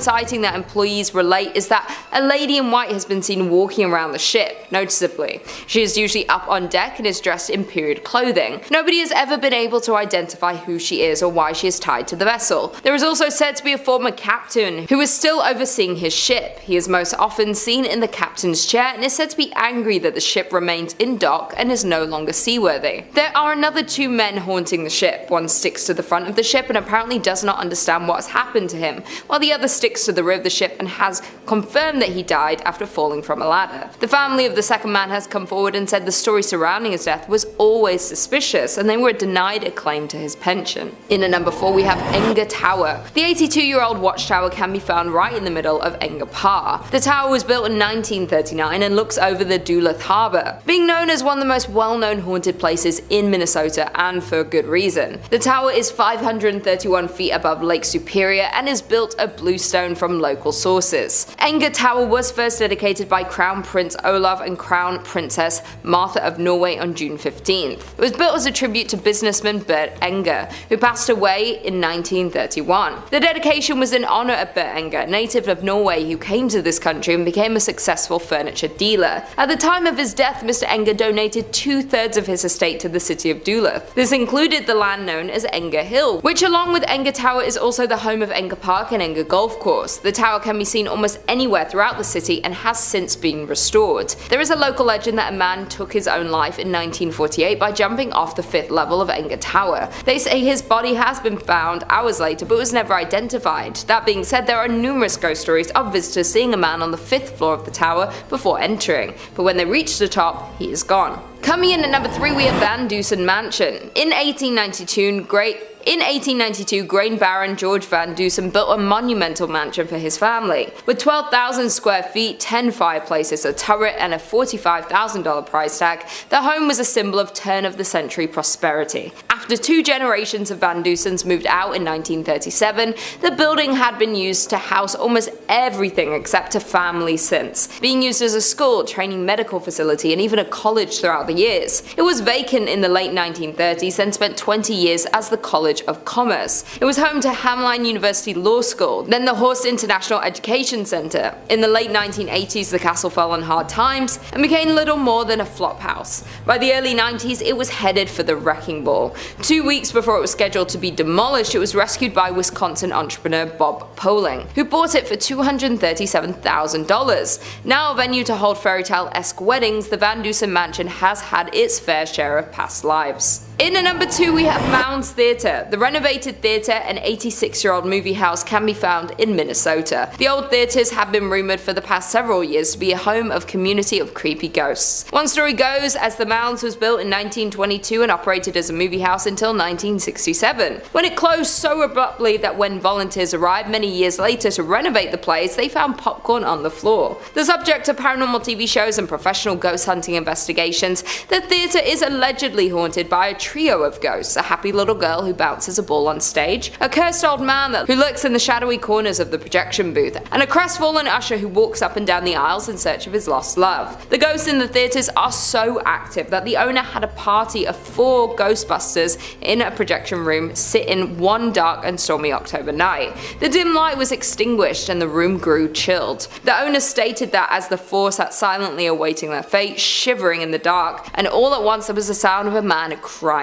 sighting that employees relate is that a lady in white has been seen walking around the ship, noticeably. She is usually up on deck and is dressed in period clothing. Nobody has ever been able to identify who she is or why she is tied to the vessel. There is also said to be a former captain who is still overseeing his ship. He is most often seen in the captain's chair and is said to be angry that the ship remains in dock and is no longer seaworthy. There are another 2 men haunting the ship. One sticks to the front of the ship and apparently does not understand what has happened to him, while the other sticks to the rear of the ship and has confirmed that he died after falling from a ladder. The family of the second man has come forward and said the story surrounding his death was always suspicious and they were denied a claim to his pension. In at number 4 we have Enga Tower. The 82-year-old watchtower can be found right in the middle of Enga Par. The tower was built in 1939 and looks over the Duluth Harbor, being known as one of the most well-known haunted places in Minnesota, and for good reason. The tower is 531 feet above Lake Superior and is built of bluestone from local sources. Enga Tower was first dedicated by Crown Prince Olav and Crown Princess Martha of Norway on June 15th. It was built as a tribute to businessman Bert Enga, who passed away in 1931. The dedication was in honor of Bert Enga, an native of Norway who came to this country and became a successful furniture dealer. At the time of his death, Mr. Enger donated 2/3 of his estate to the city of Duluth. This included the land known as Enger Hill, which along with Enger Tower is also the home of Enger Park and Enger Golf Course. The tower can be seen almost anywhere throughout the city and has since been restored. There is a local legend that a man took his own life in 1948 by jumping off the 5th level of Enger Tower. They say his body has been found hours later but was never identified. That being said, there are numerous ghost stories of visitors seeing a man on the 5th floor of the tower before entering, but when they reach the top, he is gone. Coming in at number 3, we have Van Dusen Mansion. In 1892, grain baron George Van Dusen built a monumental mansion for his family. With 12,000 square feet, 10 fireplaces, a turret, and a $45,000 price tag, the home was a symbol of turn-of-the-century prosperity. After 2 generations of Van Dusens moved out in 1937, the building had been used to house almost everything except a family since, being used as a school, training medical facility, and even a college throughout the years. It was vacant in the late 1930s and spent 20 years as the College of Commerce. It was home to Hamline University Law School, then the Horst International Education Center. In the late 1980s, the castle fell on hard times and became little more than a flophouse. By the early 90s, it was headed for the wrecking ball. 2 weeks before it was scheduled to be demolished, it was rescued by Wisconsin entrepreneur Bob Poling, who bought it for $237,000. Now a venue to hold fairytale-esque weddings, the Van Dusen Mansion has had its fair share of past lives. In at number 2, we have Mounds Theatre. The renovated theatre and 86-year-old movie house can be found in Minnesota. The old theatres have been rumoured for the past several years to be a home of community of creepy ghosts. One story goes as the Mounds was built in 1922 and operated as a movie house until 1967, when it closed so abruptly that when volunteers arrived many years later to renovate the place, they found popcorn on the floor. The subject of paranormal TV shows and professional ghost hunting investigations, the theatre is allegedly haunted by a trio of ghosts: a happy little girl who bounces a ball on stage, a cursed old man who lurks in the shadowy corners of the projection booth, and a crestfallen usher who walks up and down the aisles in search of his lost love. The ghosts in the theatres are so active that the owner had a party of 4 Ghostbusters in a projection room sit in one dark and stormy October night. The dim light was extinguished and the room grew chilled. The owner stated that as the 4 sat silently awaiting their fate, shivering in the dark, and all at once there was the sound of a man crying.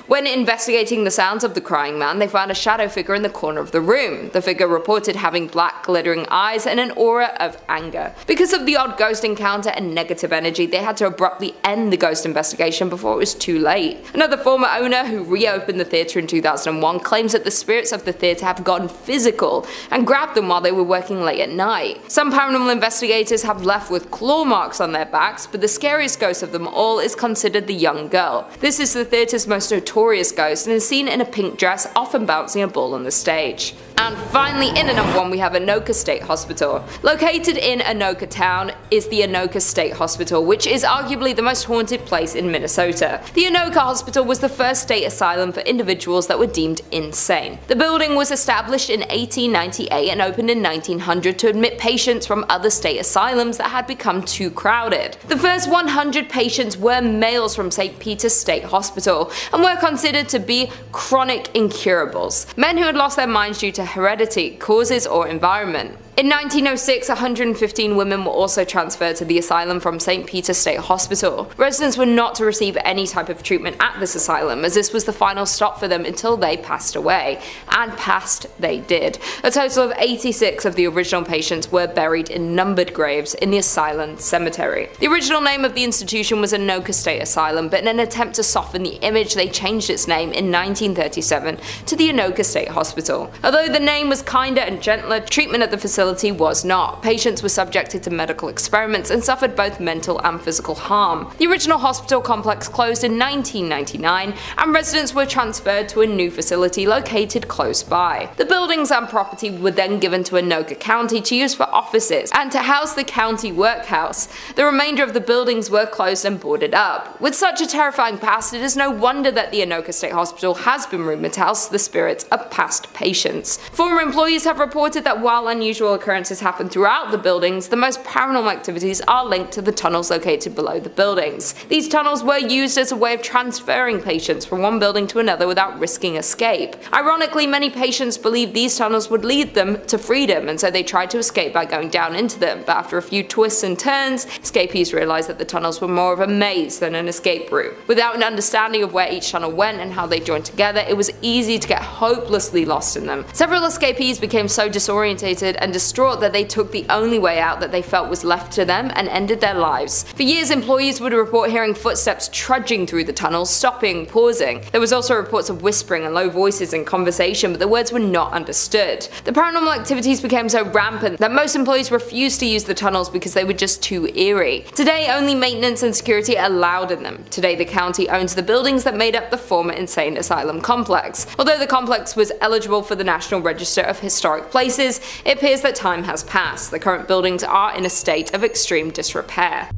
When investigating the sounds of the crying man, they found a shadow figure in the corner of the room. The figure reported having black glittering eyes and an aura of anger. Because of the odd ghost encounter and negative energy, they had to abruptly end the ghost investigation before it was too late. Another former owner who reopened the theatre in 2001 claims that the spirits of the theatre have gotten physical and grabbed them while they were working late at night. Some paranormal investigators have left with claw marks on their backs, but the scariest ghost of them all is considered the young girl. This is the theatre's most notorious ghost and is seen in a pink dress, often bouncing a ball on the stage. And finally, in at number 1, we have Anoka State Hospital. Located in Anoka town is the Anoka State Hospital, which is arguably the most haunted place in Minnesota. The Anoka Hospital was the first state asylum for individuals that were deemed insane. The building was established in 1898 and opened in 1900 to admit patients from other state asylums that had become too crowded. The first 100 patients were males from St. Peter's State Hospital and were considered to be chronic incurables, men who had lost their minds due to heredity, causes, or environment. In 1906, 115 women were also transferred to the asylum from St. Peter's State Hospital. Residents were not to receive any type of treatment at this asylum, as this was the final stop for them until they passed away. And passed they did. A total of 86 of the original patients were buried in numbered graves in the Asylum Cemetery. The original name of the institution was Anoka State Asylum, but in an attempt to soften the image, they changed its name in 1937 to the Anoka State Hospital. Although the name was kinder and gentler, treatment at the facility was not. Patients were subjected to medical experiments and suffered both mental and physical harm. The original hospital complex closed in 1999 and residents were transferred to a new facility located close by. The buildings and property were then given to Anoka County to use for offices and to house the county workhouse. The remainder of the buildings were closed and boarded up. With such a terrifying past, it is no wonder that the Anoka State Hospital has been rumored to house the spirits of past patients. Former employees have reported that while unusual occurrences happen throughout the buildings, the most paranormal activities are linked to the tunnels located below the buildings. These tunnels were used as a way of transferring patients from one building to another without risking escape. Ironically, many patients believed these tunnels would lead them to freedom, and so they tried to escape by going down into them, but after a few twists and turns, escapees realized that the tunnels were more of a maze than an escape route. Without an understanding of where each tunnel went and how they joined together, it was easy to get hopelessly lost in them. Several escapees became so disorientated and distraught that they took the only way out that they felt was left to them and ended their lives. For years, employees would report hearing footsteps trudging through the tunnels, stopping, pausing. There was also reports of whispering and low voices in conversation, but the words were not understood. The paranormal activities became so rampant that most employees refused to use the tunnels because they were just too eerie. Today, only maintenance and security are allowed in them. Today, the county owns the buildings that made up the former insane asylum complex. Although the complex was eligible for the National Register of Historic Places, it appears that time has passed. The current buildings are in a state of extreme disrepair.